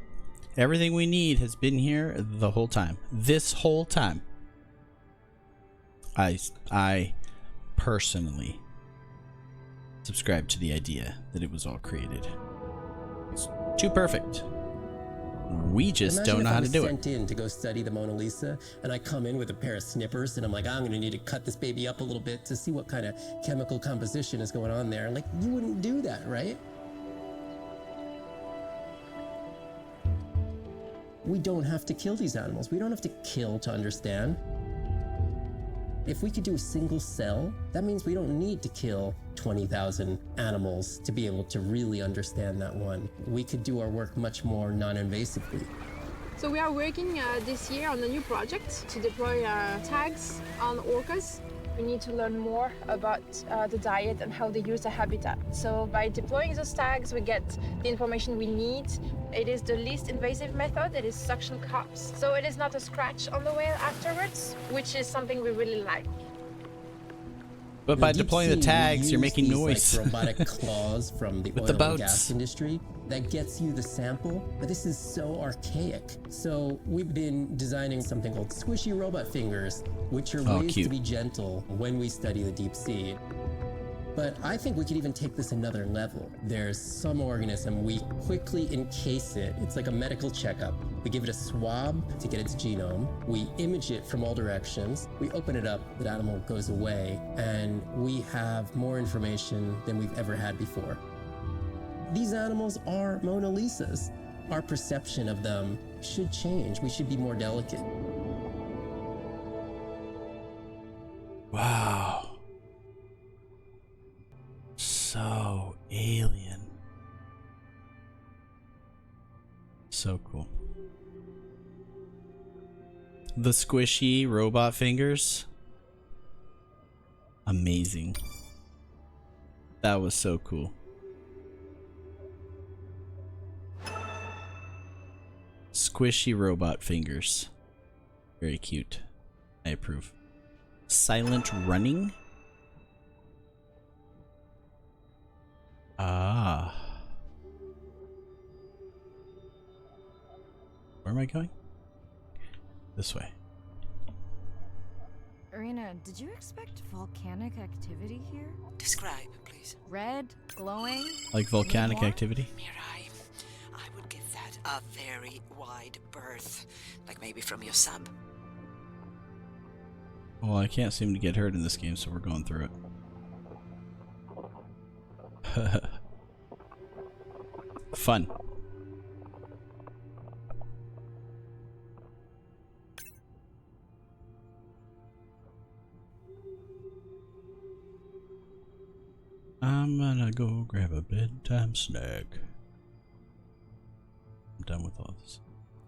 Everything we need has been here the whole time. This whole time. I personally subscribe to the idea that it was all created. It's too perfect. We just Imagine don't know if how I to was do it. sent in to go study the Mona Lisa, and I come in with a pair of snippers, and I'm like, I'm going to need to cut this baby up a little bit to see what kind of chemical composition is going on there. Like, you wouldn't do that, right? We don't have to kill these animals. We don't have to kill to understand. If we could do a single cell, that means we don't need to kill 20,000 animals to be able to really understand that one. We could do our work much more non-invasively. So we are working this year on a new project to deploy tags on orcas. We need to learn more about the diet and how they use the habitat. So by deploying those tags, we get the information we need. It is the least invasive method. It is suction cups. So it is not a scratch on the whale afterwards, which is something we really like. But by deploying the tags, you're making noise. Like robotic claws from the with oil the and boats. gas industry that gets you the sample, but this is so archaic. So we've been designing something called squishy robot fingers, which are ways to be gentle when we study the deep sea. But I think we could even take this another level. There's some organism, we quickly encase it. It's like a medical checkup. We give it a swab to get its genome. We image it from all directions. We open it up, that animal goes away, and we have more information than we've ever had before. These animals are Mona Lisas. Our perception of them should change. We should be more delicate. Wow. So alien. So cool. The squishy robot fingers. Amazing. That was so cool. Squishy robot fingers. Very cute. I approve. Silent running? Ah. Where am I going? This way. Irina, did you expect volcanic activity here? Describe, please. Red, glowing? Like volcanic More? activity? Mirai, I would give that a very wide berth. Like maybe from your sub. Well, I can't seem to get hurt in this game, so we're going through it. Fun. I'm gonna go grab a bedtime snack. I'm done with all this.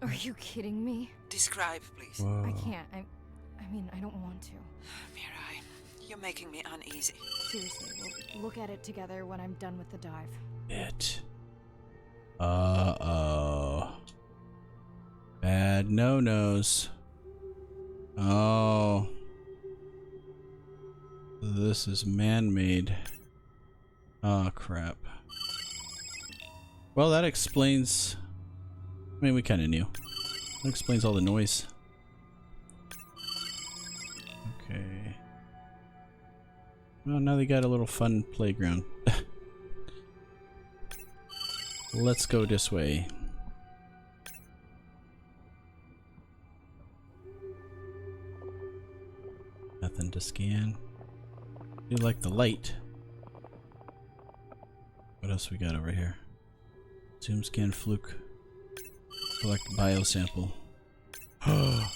Are you kidding me? Describe, please. Whoa. I can't. I mean, I don't want to. Mirai, you're making me uneasy. Seriously, we'll look at it together when I'm done with the dive. It. Uh-oh. Bad no-nos. Oh. This is man-made. Oh, crap. Well, that explains... I mean, we kind of knew. That explains all the noise. Okay. Well, now they got a little fun playground. Let's go this way. Nothing to scan. You like the light. What else we got over here? Zoom scan fluke. Collect biosample. Oh.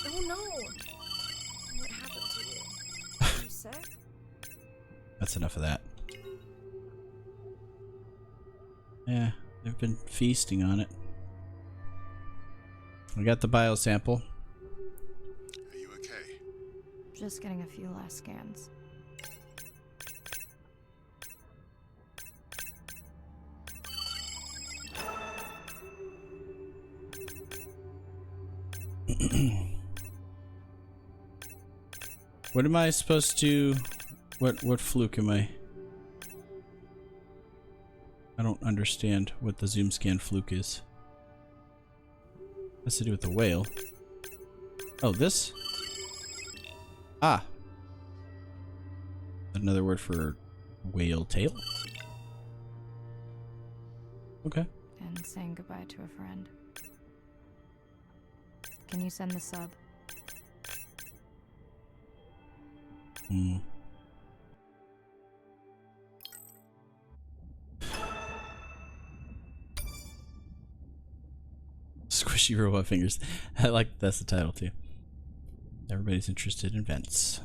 Oh no! What happened to you? Are you sick? That's enough of that. Yeah, they've been feasting on it. We got the biosample. Are you okay? Just getting a few last scans. What am I supposed to... What fluke am I... I don't understand what the zoom scan fluke is. Has to do with the whale. Oh, this? Ah. Another word for whale tail? Okay. And saying goodbye to a friend. Can you send the sub? Hmm. Squishy robot fingers. I like that's the title too. Everybody's interested in vents.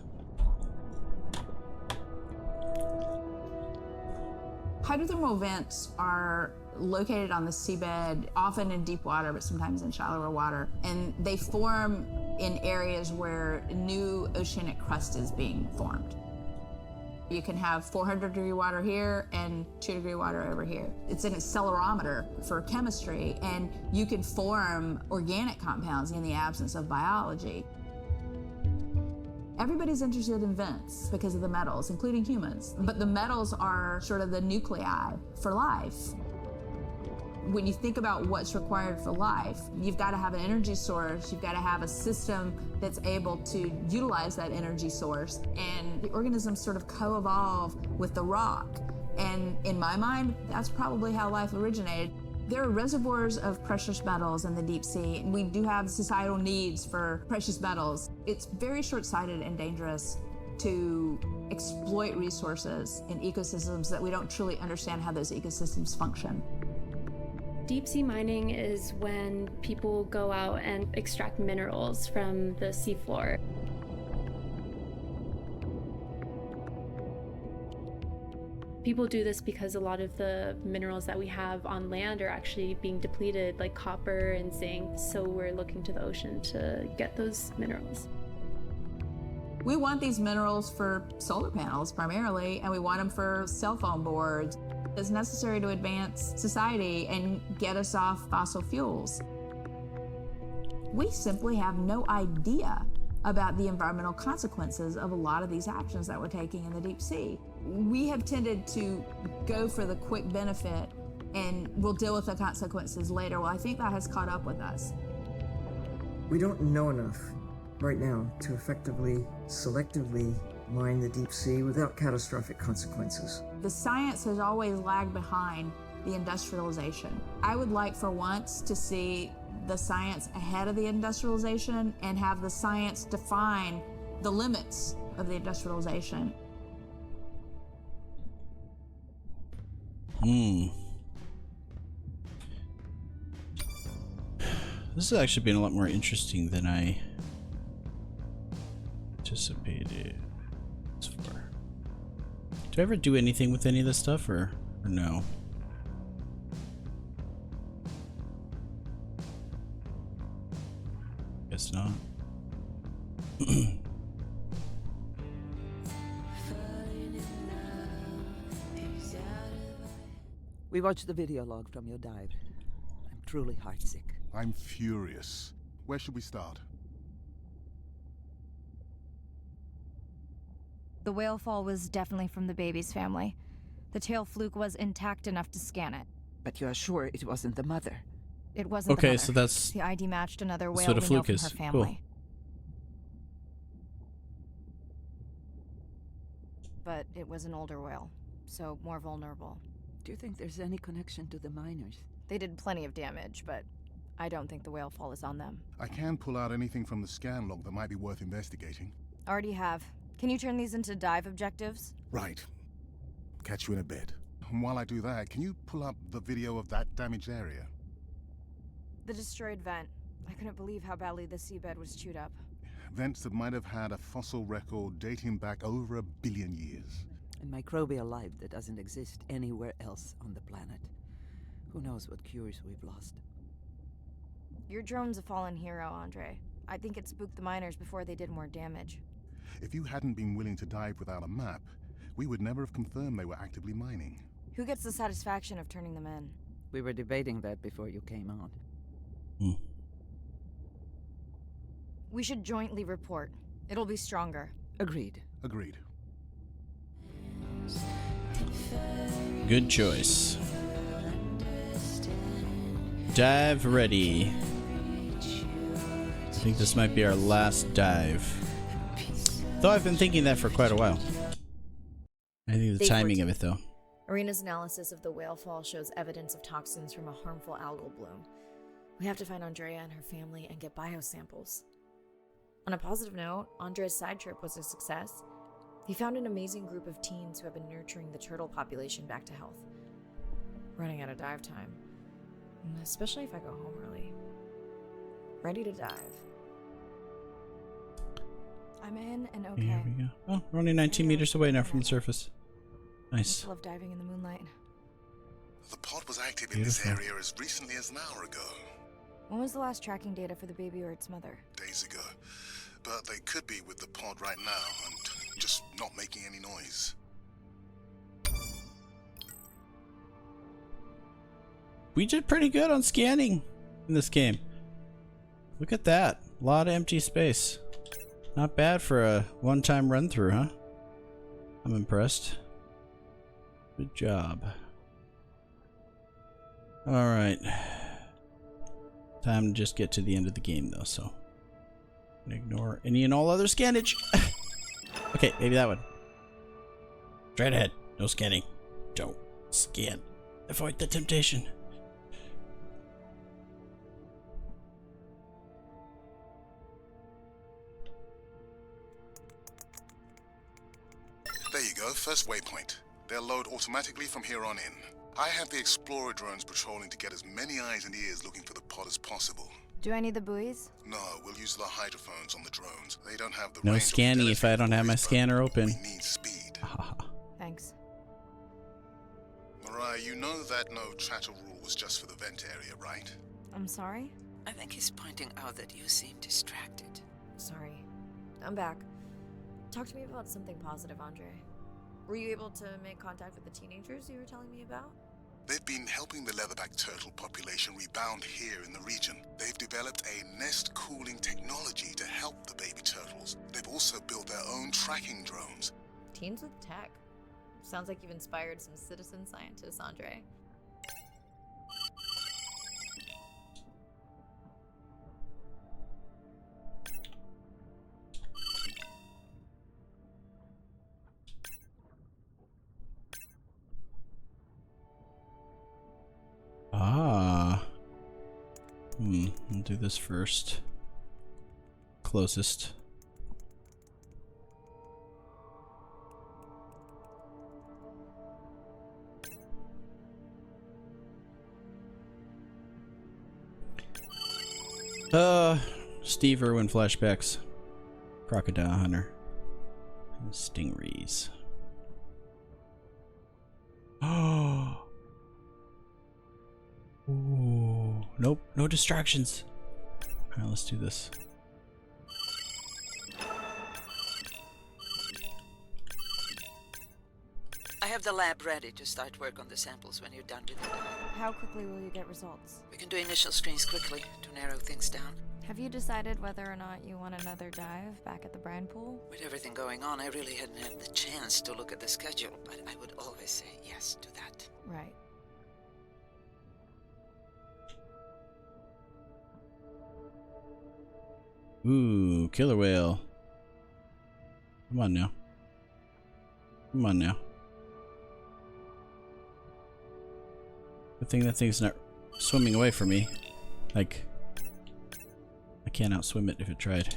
Hydrothermal vents are located on the seabed, often in deep water, but sometimes in shallower water. And they form in areas where new oceanic crust is being formed. You can have 400-degree water here and 2-degree water over here. It's an accelerometer for chemistry, and you can form organic compounds in the absence of biology. Everybody's interested in vents because of the metals, including humans. But the metals are sort of the nuclei for life. When you think about what's required for life, you've got to have an energy source, you've got to have a system that's able to utilize that energy source, and the organisms sort of co-evolve with the rock. And in my mind, that's probably how life originated. There are reservoirs of precious metals in the deep sea, and we do have societal needs for precious metals. It's very short-sighted and dangerous to exploit resources in ecosystems that we don't truly understand how those ecosystems function. Deep sea mining is when people go out and extract minerals from the seafloor. People do this because a lot of the minerals that we have on land are actually being depleted, like copper and zinc, so we're looking to the ocean to get those minerals. We want these minerals for solar panels primarily, and we want them for cell phone boards. It's necessary to advance society and get us off fossil fuels. We simply have no idea about the environmental consequences of a lot of these actions that we're taking in the deep sea. We have tended to go for the quick benefit and we'll deal with the consequences later. Well, I think that has caught up with us. We don't know enough right now to effectively, selectively mine the deep sea without catastrophic consequences. The science has always lagged behind the industrialization. I would like for once to see the science ahead of the industrialization and have the science define the limits of the industrialization. This has actually been a lot more interesting than I anticipated. Do I ever do anything with any of this stuff, or no? Guess not. We watched the video log from your dive. I'm truly heartsick. I'm furious. Where should we start? The whale fall was definitely from the baby's family. The tail fluke was intact enough to scan it. But you are sure it wasn't the mother? It wasn't okay, the mother. so that's the ID matched another whale what a we know fluke from is. her family. Cool. But it was an older whale, so more vulnerable. Do you think there's any connection to the miners? They did plenty of damage, but I don't think the whale fall is on them. I can pull out anything from the scan log that might be worth investigating. Already have. Can you turn these into dive objectives? Right. Catch you in a bit. And while I do that, can you pull up the video of that damaged area? The destroyed vent. I couldn't believe how badly the seabed was chewed up. Vents that might have had a fossil record dating back over 1 billion years. And microbial life that doesn't exist anywhere else on the planet. Who knows what cures we've lost. Your drone's a fallen hero, Andre. I think it spooked the miners before they did more damage. If you hadn't been willing to dive without a map, we would never have confirmed they were actively mining. Who gets the satisfaction of turning them in? We were debating that before you came on. We should jointly report. It'll be stronger. Agreed. Agreed. Good choice. Dive ready. I think this might be our last dive. Though I've been thinking that for quite a while. I think the Day timing 14. of it, though. Arena's analysis of the whale fall shows evidence of toxins from a harmful algal bloom. We have to find Andrea and her family and get biosamples. On a positive note, Andrea's side trip was a success. He found an amazing group of teens who have been nurturing the turtle population back to health. Running out of dive time, especially if I go home early. Ready to dive. I'm in and okay. Here we go. Oh, we're only 19 meters away now from the surface. I Nice. just love diving in the moonlight. The pod was active in this area as recently as an hour ago. When was the last tracking data for the baby or its mother? Days ago. But they could be with the pod right now and just not making any noise. we did pretty good on scanning in this game. Look at that. A lot of empty space. Not bad for a one-time run-through, huh? I'm impressed. Good job. Alright. Time to just get to the end of the game, though, so... ignore any and all other scannage. Okay, maybe that one. Straight ahead. No scanning. Don't scan. Avoid the temptation. There you go, first waypoint. They'll load automatically from here on in. I have the Explorer drones patrolling to get as many eyes and ears looking for the pod as possible. Do I need the buoys? No, we'll use the hydrophones on the drones. They don't have the No range scanning if I don't have my scanner open. We need speed. Thanks. Mariah, you know that no chatter rule was just for the vent area, right? I'm sorry? I think he's pointing out that you seem distracted. Sorry. I'm back. Talk to me about something positive, Andre. Were you able to make contact with the teenagers you were telling me about? They've been helping the leatherback turtle population rebound here in the region. They've developed a nest cooling technology to help the baby turtles. They've also built their own tracking drones. Teens with tech. Sounds like you've inspired some citizen scientists, Andre. I'll do this first. Closest. Steve Irwin flashbacks. Crocodile Hunter. And stingrays. Oh. Ooh. Nope, no distractions. Alright, let's do this. I have the lab ready to start work on the samples when you're done with it. How quickly will you get results? We can do initial screens quickly to narrow things down. Have you decided whether or not you want another dive back at the brine pool? With everything going on, I really hadn't had the chance to look at the schedule, but I would always say yes to that. Right. Ooh, killer whale. Come on now. Come on now. Good thing that thing's not swimming away from me. Like, I can't outswim it if it tried.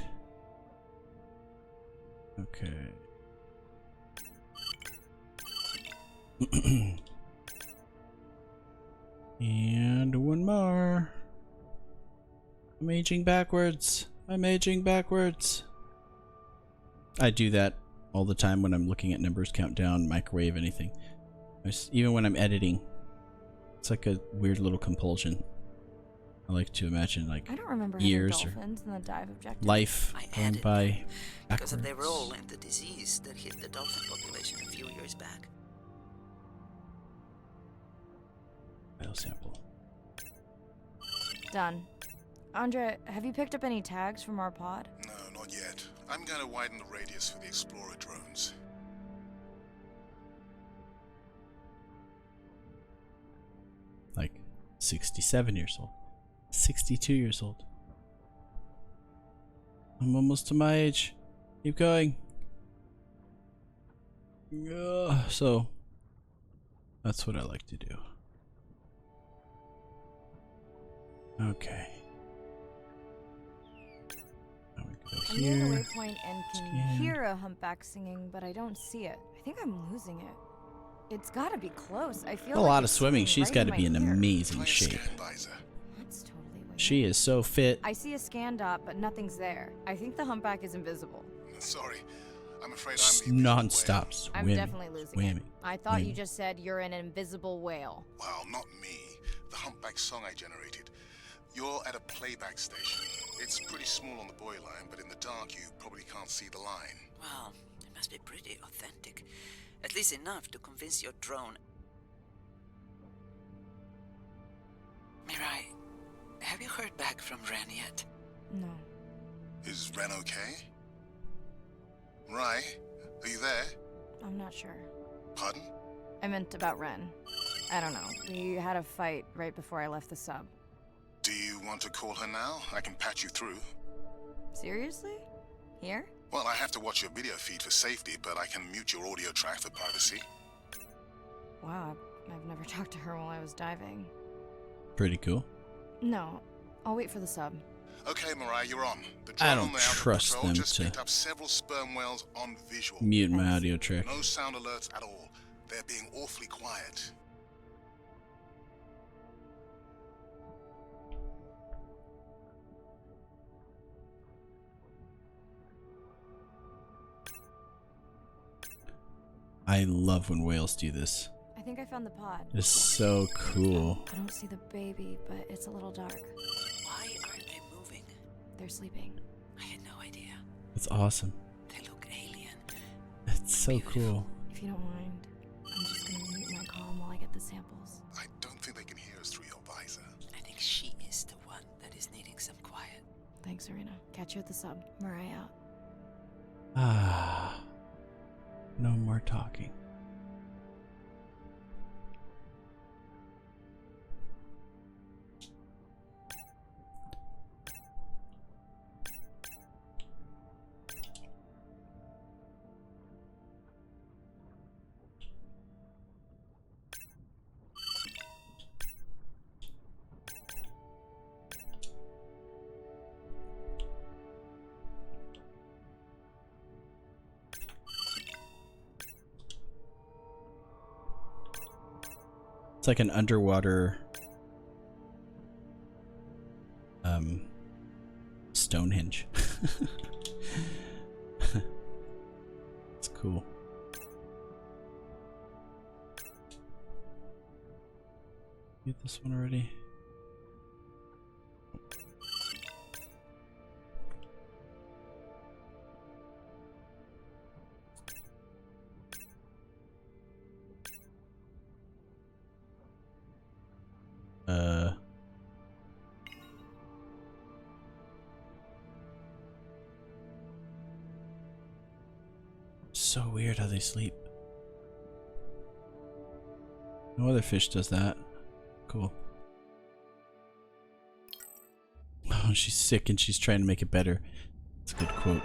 Okay. And one more. I'm aging backwards. I'm aging backwards. I do that all the time when I'm looking at numbers, countdown, microwave, anything. Even when I'm editing. It's like a weird little compulsion. I like to imagine like I don't remember years or dolphins in the dive objective. life going by because of backwards. their role in the disease that hit the dolphin population a few years back. Biosample. Done. Andre, have you picked up any tags from our pod? No, not yet. I'm going to widen the radius for the Explorer drones. Like 67 years old. 62 years old. I'm almost to my age. Keep going. So, that's what I like to do. Okay. Now we go I'm near the here. waypoint and can Scan. hear a humpback singing, but I don't see it. I think I'm losing it. It's gotta be close. I feel A like lot it's of swimming. swimming She's right got to in be in my ear. amazing shape. That's totally weird. She is so fit. I see a scan dot, but nothing's there. I think the humpback is invisible. Sorry. I'm afraid Just I'm the non-stop I'm swimming. definitely losing swimming, it. I thought you swimming. just said you're an invisible whale. Well, not me. The humpback song I generated. You're at a playback station. It's pretty small on the buoy line, but in the dark you probably can't see the line. Well, it must be pretty authentic. At least enough to convince your drone. heard back from Ren yet? No. Is Ren okay? Rai, are you there? I'm not sure. Pardon? I meant about Ren. I don't know. We had a fight right before I left the sub. Do you want to call her now? I can patch you through. Seriously? Here? Well, I have to watch your video feed for safety, but I can mute your audio track for privacy. Wow, I've never talked to her while I was diving. Pretty cool. No, I'll wait for the sub. Okay, Mariah, you're on. The I drone don't layout of trust patrol them just to picked up several sperm whales on visual. mute my audio track. No sound alerts at all. They're being awfully quiet. I love when whales do this. I think I found the pod. It's so cool. I don't see the baby, but it's a little dark. Why aren't they moving? They're sleeping. I had no idea. It's awesome. They look alien. It's so cool. If you don't mind, I'm just gonna mute my comm while I get the samples. I don't think they can hear us through your visor. I think she is the one that is needing some quiet. Thanks, Serena. Catch you at the sub. Mariah out. Ah. No more talking. It's like an underwater Stonehenge. It's cool. Get this one already. So weird how they sleep. No other fish does that. Cool. Oh, she's sick and she's trying to make it better. That's a good quote.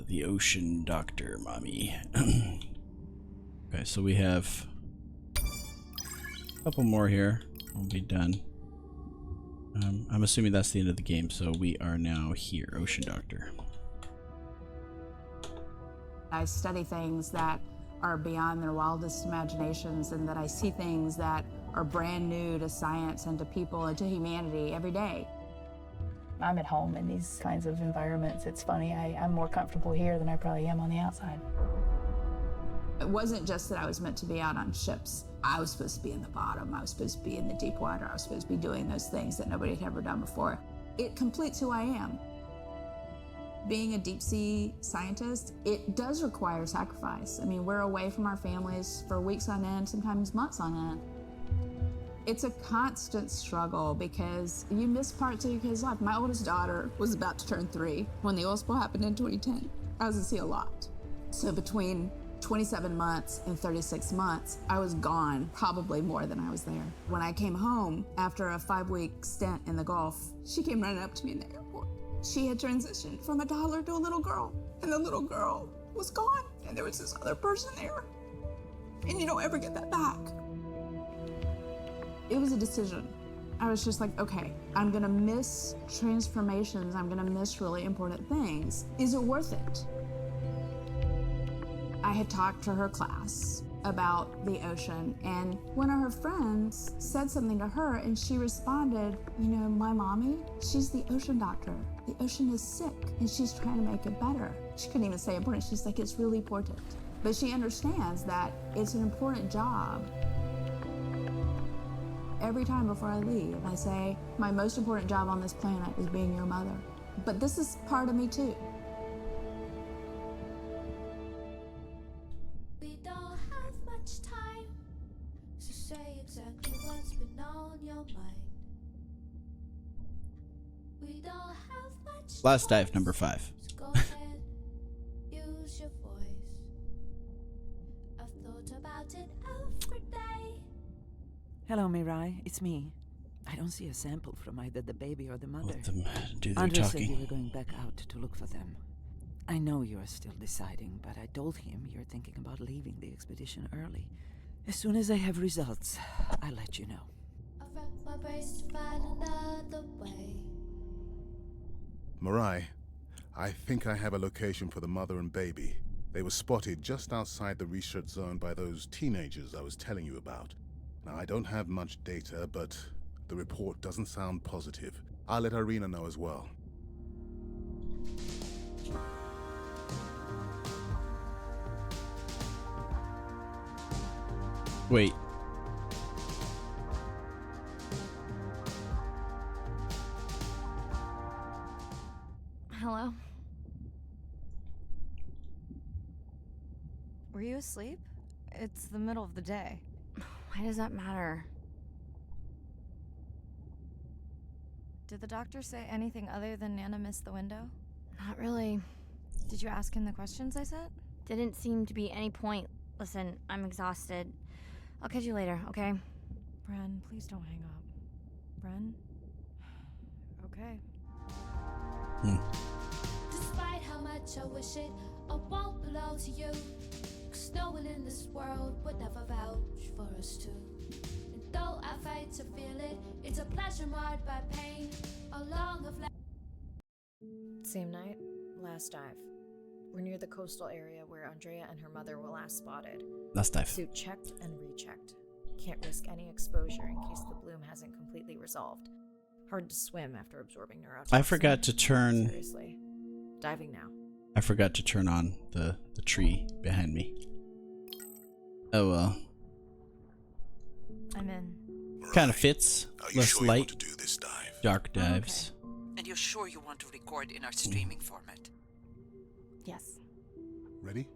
The ocean doctor, mommy. Okay, so we have a couple more here. We'll be done. I'm assuming that's the end of the game, so we are now here, ocean doctor. I study things that are beyond their wildest imaginations, and that I see things that are brand new to science and to people and to humanity every day. I'm at home in these kinds of environments. It's funny, I'm more comfortable here than I probably am on the outside. It wasn't just that I was meant to be out on ships. I was supposed to be in the bottom. I was supposed to be in the deep water. I was supposed to be doing those things that nobody had ever done before. It completes who I am. Being a deep sea scientist, it does require sacrifice. I mean, we're away from our families for weeks on end, sometimes months on end. It's a constant struggle because you miss parts of your kid's life. My oldest daughter was about to turn 3 when the oil spill happened in 2010. I was at sea a lot. So between 27 months and 36 months, I was gone probably more than I was there. When I came home after a 5-week stint in the Gulf, she came running up to me in the airport. She had transitioned from a toddler to a little girl, and the little girl was gone, and there was this other person there. And you don't ever get that back. It was a decision. I was just like, okay, I'm gonna miss transformations, I'm gonna miss really important things. Is it worth it? I had talked to her class about the ocean, and one of her friends said something to her, and she responded, you know, my mommy, she's the ocean doctor. The ocean is sick, and she's trying to make it better. She couldn't even say important. She's like, it's really important. But she understands that it's an important job. Every time before I leave, I say, my most important job on this planet is being your mother. But this is part of me too. We don't have much time, so say exactly what's been on your mind. Last dive, number 5. Go ahead, use your voice. I've thought about it every day. Hello, Mirai. It's me. I don't see a sample from either the baby or the mother. Let them do their Andre said talking. you were going back out to look for them. I know you are still deciding, but I told him you're thinking about leaving the expedition early. As soon as I have results, I'll let you know. I've wrapped my brace to find another way. Mirai, I think I have a location for the mother and baby. They were spotted just outside the research zone by those teenagers I was telling you about. Now, I don't have much data, but the report doesn't sound positive. I'll let Irina know as well. Wait. Hello? Were you asleep? It's the middle of the day. Why does that matter? Did the doctor say anything other than Nana missed the window? Not really. Did you ask him the questions I sent? Didn't seem to be any point. Listen, I'm exhausted. I'll catch you later, okay? Bren, please don't hang up. Bren? Okay. Despite how much I wish it, I won't belong to you. 'Cause no one in this world would never vouch for us two. And though I fight to feel it, it's a pleasure marred by pain. A long of Same night, last dive. We're near the coastal area where Andrea and her mother were last spotted. Last dive. Suit checked and rechecked. Can't risk any exposure in case the bloom hasn't completely resolved. Hard to swim after absorbing neurotoxin. I forgot to turn... Seriously. Diving now. I forgot to turn on the tree behind me. Oh well. I'm in. Kind of fits. Less sure you light. want to do this dive? Dark dives. And you're sure you want to record in our streaming format? Yes. Ready?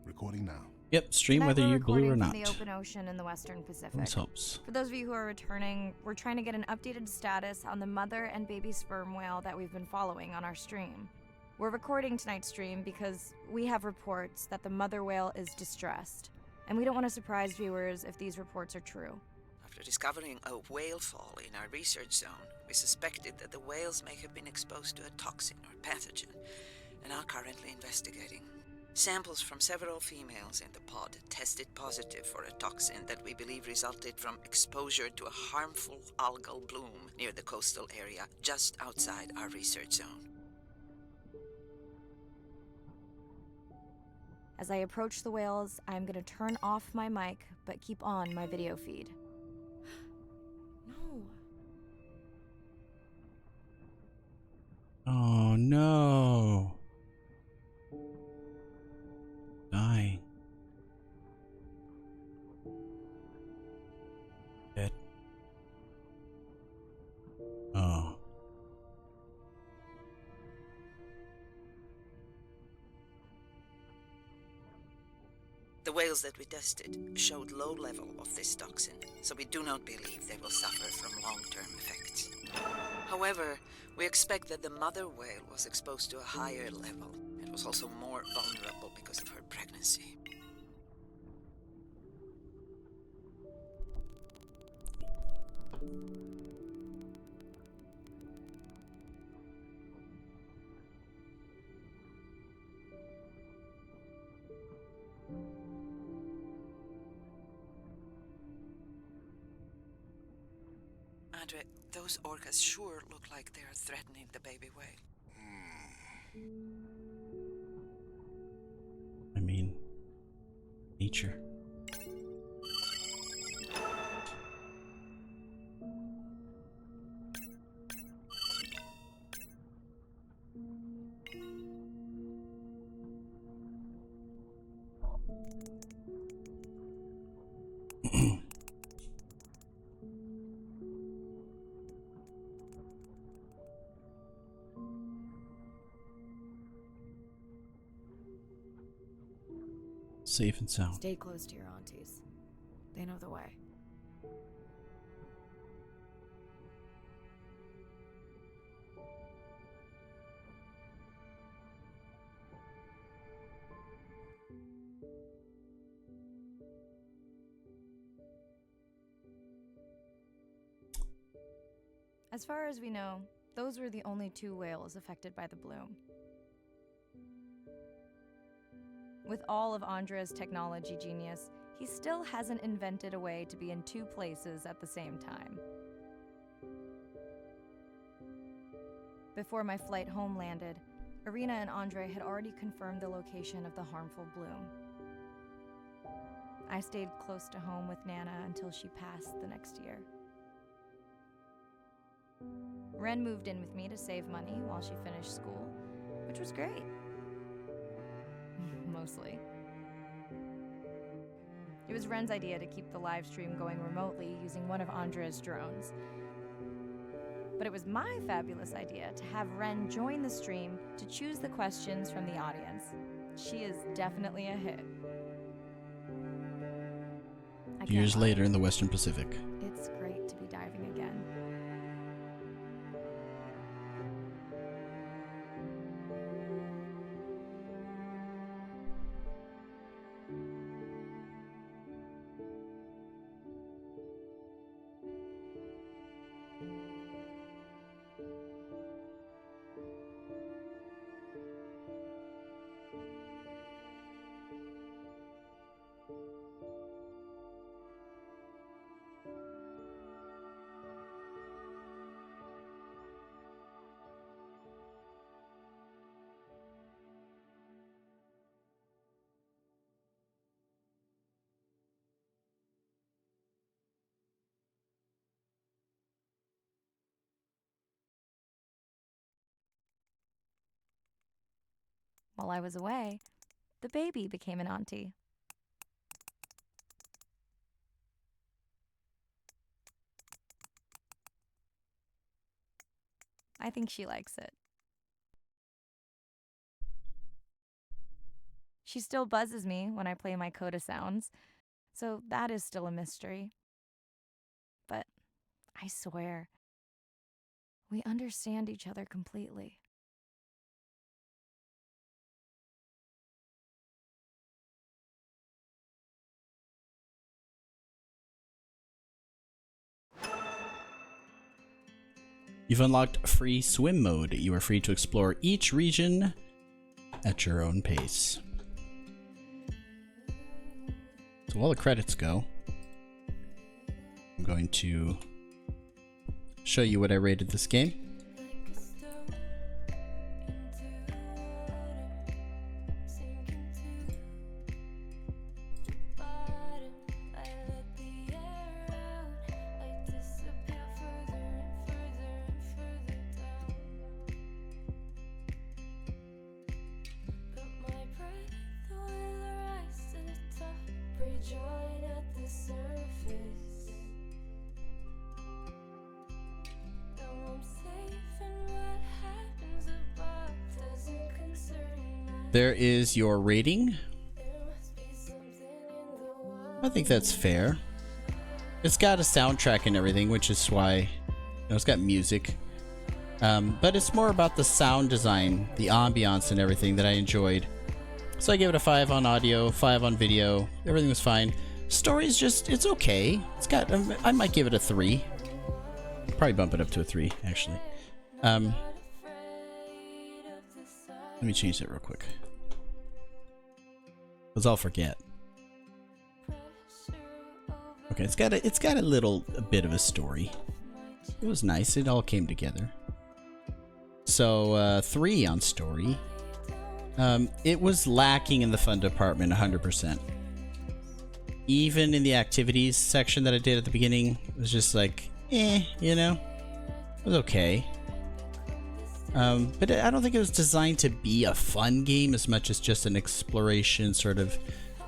Recording now. Yep, stream Tonight whether we're you glue or recording not. from the open ocean in the Western Pacific. Let's hopes. For those of you who are returning, we're trying to get an updated status on the mother and baby sperm whale that we've been following on our stream. We're recording tonight's stream because we have reports that the mother whale is distressed, and we don't want to surprise viewers if these reports are true. After discovering a whale fall in our research zone, we suspected that the whales may have been exposed to a toxin or pathogen, and are currently investigating. Samples from several females in the pod tested positive for a toxin that we believe resulted from exposure to a harmful algal bloom near the coastal area just outside our research zone. As I approach the whales, I'm going to turn off my mic, but keep on my video feed. No. Oh no. Dying. Dead. Oh. The whales that we tested showed low level of this toxin, so we do not believe they will suffer from long-term effects. However, we expect that the mother whale was exposed to a higher level and was also more vulnerable because of her pregnancy. Andre, those orcas sure look like they are threatening the baby whale. I mean, nature. Safe and sound. Stay close to your aunties. They know the way. As far as we know, those were the only 2 whales affected by the bloom. With all of Andre's technology genius, he still hasn't invented a way to be in 2 places at the same time. Before my flight home landed, Irina and Andre had already confirmed the location of the harmful bloom. I stayed close to home with Nana until she passed the next year. Ren moved in with me to save money while she finished school, which was great. Mostly. It was Ren's idea to keep the live stream going remotely using one of Andre's drones. But it was my fabulous idea to have Ren join the stream to choose the questions from the audience. She is definitely a hit. Years later in the Western Pacific. It's great to be diving again. While I was away, the baby became an auntie. I think she likes it. She still buzzes me when I play my coda sounds, so that is still a mystery. But I swear, we understand each other completely. You've unlocked free swim mode. You are free to explore each region at your own pace. So while the credits go, I'm going to show you what I rated this game. There is your rating. I think that's fair. It's got a soundtrack and everything, which is why, you know, it's got music. But it's more about the sound design, the ambiance and everything that I enjoyed. So I gave it a 5 on audio, 5 on video. Everything was fine. Story's just, it's okay. It's got, I might give it a 3. Probably bump it up to a 3, actually. Let me change that real quick. Because I'll forget. Okay, it's got a bit of a story. It was nice. It all came together. So 3 on story. It was lacking in the fun department 100%. Even in the activities section that I did at the beginning, it was just like, you know, it was okay. But I don't think it was designed to be a fun game as much as just an exploration, sort of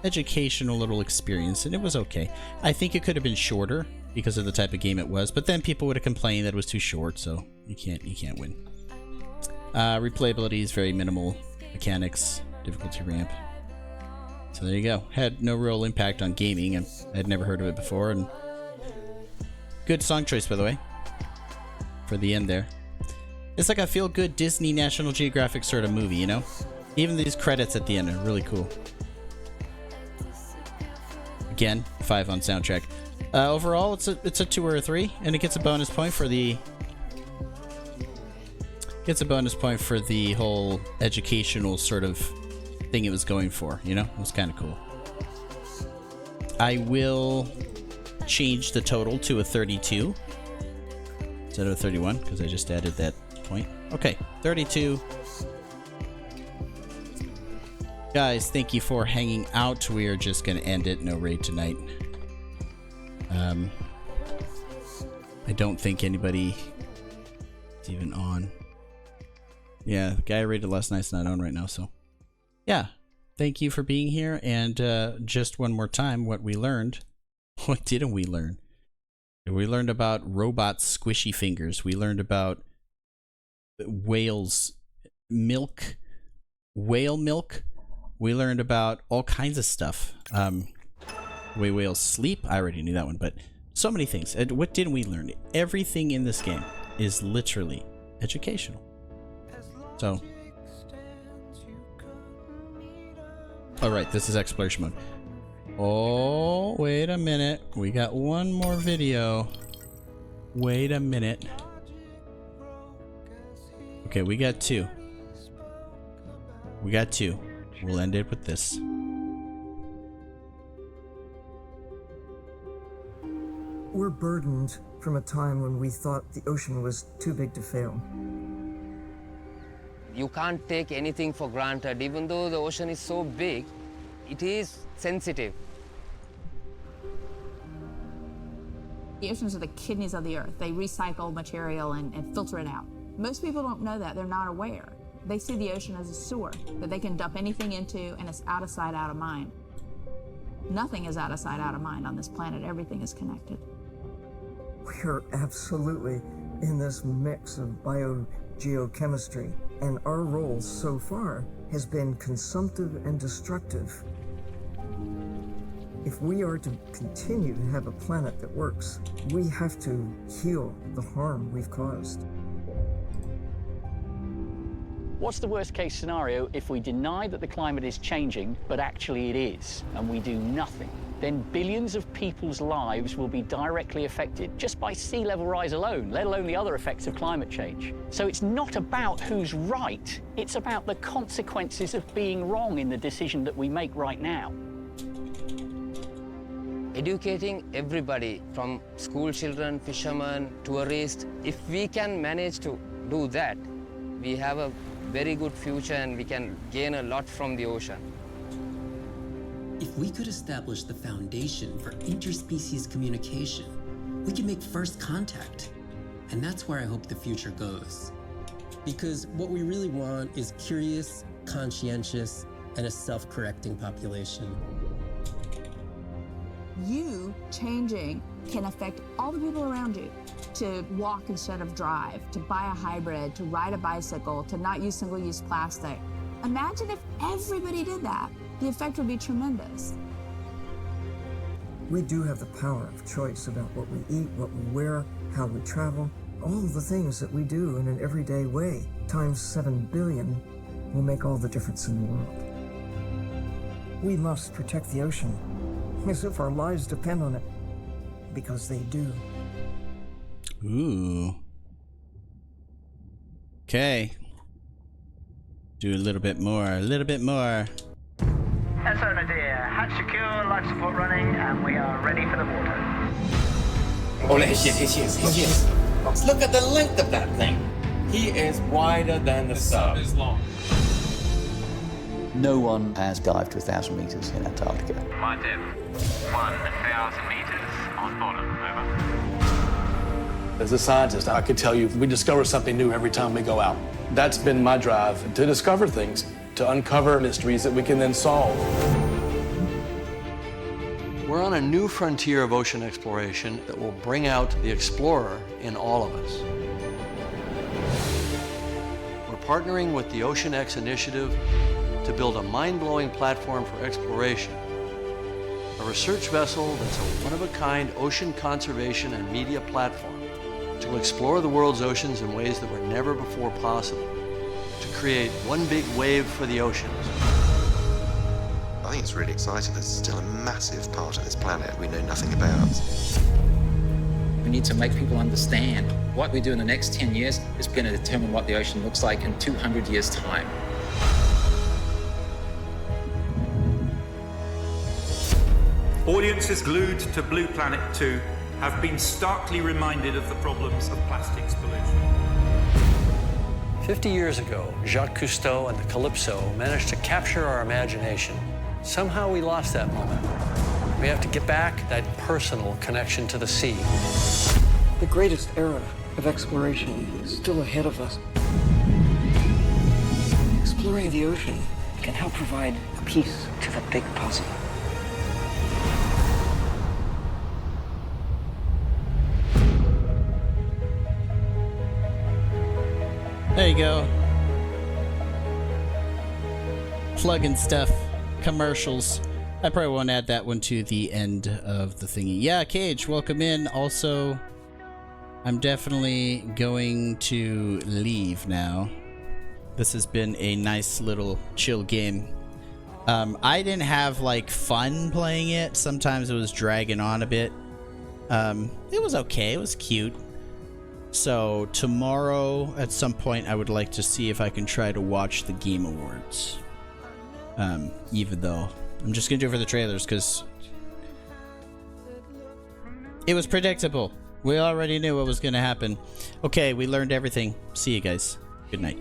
educational little experience, and it was okay. I think it could have been shorter because of the type of game it was, but then people would have complained that it was too short, so you can't win. Replayability is very minimal. Mechanics, difficulty ramp. So there you go. Had no real impact on gaming, and I had never heard of it before, and good song choice, by the way, for the end there. It's like a feel-good Disney National Geographic sort of movie, you know? Even these credits at the end are really cool. Again, 5 on soundtrack. Overall, it's a 2 or a 3, and it gets a bonus point for the Gets a bonus point for the whole educational sort of thing it was going for, you know? It was kind of cool. I will change the total to a 32 instead of a 31 because I just added that point. Okay, 32. Guys, thank you for hanging out. We are just going to end it. No raid tonight. I don't think anybody is even on. Yeah, the guy I raided last night's not on right now, so. Yeah, thank you for being here. And just one more time, what we learned. What didn't we learn? We learned about robots' squishy fingers. We learned about whales' milk, whale milk. We learned about all kinds of stuff. The way whales sleep. I already knew that one, but so many things. What didn't we learn? Everything in this game is literally educational. So, all right, this is exploration mode. Oh, wait a minute. We got one more video. Wait a minute. Okay, we got two. We got two. We'll end it with this. We're burdened from a time when we thought the ocean was too big to fail. You can't take anything for granted. Even though the ocean is so big, it is sensitive. The oceans are the kidneys of the earth. They recycle material and filter it out. Most people don't know that. They're not aware. They see the ocean as a sewer that they can dump anything into, and it's out of sight, out of mind. Nothing is out of sight, out of mind on this planet. Everything is connected. We are absolutely in this mix of biogeochemistry, and our role so far has been consumptive and destructive. If we are to continue to have a planet that works, we have to heal the harm we've caused. What's the worst case scenario if we deny that the climate is changing, but actually it is, and we do nothing? Then billions of people's lives will be directly affected just by sea level rise alone, let alone the other effects of climate change. So it's not about who's right, it's about the consequences of being wrong in the decision that we make right now. Educating everybody, from school children, fishermen, tourists, if we can manage to do that, we have a very good future and we can gain a lot from the ocean. If we could establish the foundation for interspecies communication, we can make first contact. And that's where I hope the future goes. Because what we really want is curious, conscientious, and a self-correcting population. You changing can affect all the people around you. To walk instead of drive, to buy a hybrid, to ride a bicycle, to not use single-use plastic. Imagine if everybody did that. The effect would be tremendous. We do have the power of choice about what we eat, what we wear, how we travel. All of the things that we do in an everyday way, times 7 billion, will make all the difference in the world. We must protect the ocean, as if our lives depend on it, because they do. Ooh. Okay. Do a little bit more, a little bit more. SO Nadir, hatch secure, life support running, and we are ready for the water. Oh, here she is. Look at the length of that thing. He is wider than the sub. Is long. No one has dived to 1,000 meters in Antarctica. My depth, 1,000 meters on bottom, over. As a scientist, I could tell you we discover something new every time we go out. That's been my drive, to discover things, to uncover mysteries that we can then solve. We're on a new frontier of ocean exploration that will bring out the explorer in all of us. We're partnering with the Ocean X Initiative to build a mind-blowing platform for exploration. A research vessel that's a one-of-a-kind ocean conservation and media platform to explore the world's oceans in ways that were never before possible, to create one big wave for the oceans. I think it's really exciting. There's still a massive part of this planet we know nothing about. We need to make people understand what we do in the next 10 years is going to determine what the ocean looks like in 200 years' time. Audiences glued to Blue Planet 2 have been starkly reminded of the problems of plastics pollution. 50 years ago, Jacques Cousteau and the Calypso managed to capture our imagination. Somehow we lost that moment. We have to get back that personal connection to the sea. The greatest era of exploration is still ahead of us. Exploring the ocean can help provide a piece to the big puzzle. There you go. Plug-in stuff. Commercials. I probably won't add that one to the end of the thingy. Yeah, Cage, welcome in. Also, I'm definitely going to leave now. This has been a nice little chill game. I didn't have like fun playing it. Sometimes it was dragging on a bit. It was okay. It was cute. So tomorrow at some point I would like to see if I can try to watch the Game Awards. Even though I'm just gonna do it for the trailers because it was predictable. We already knew what was gonna happen. Okay, we learned everything. See you guys. Good night.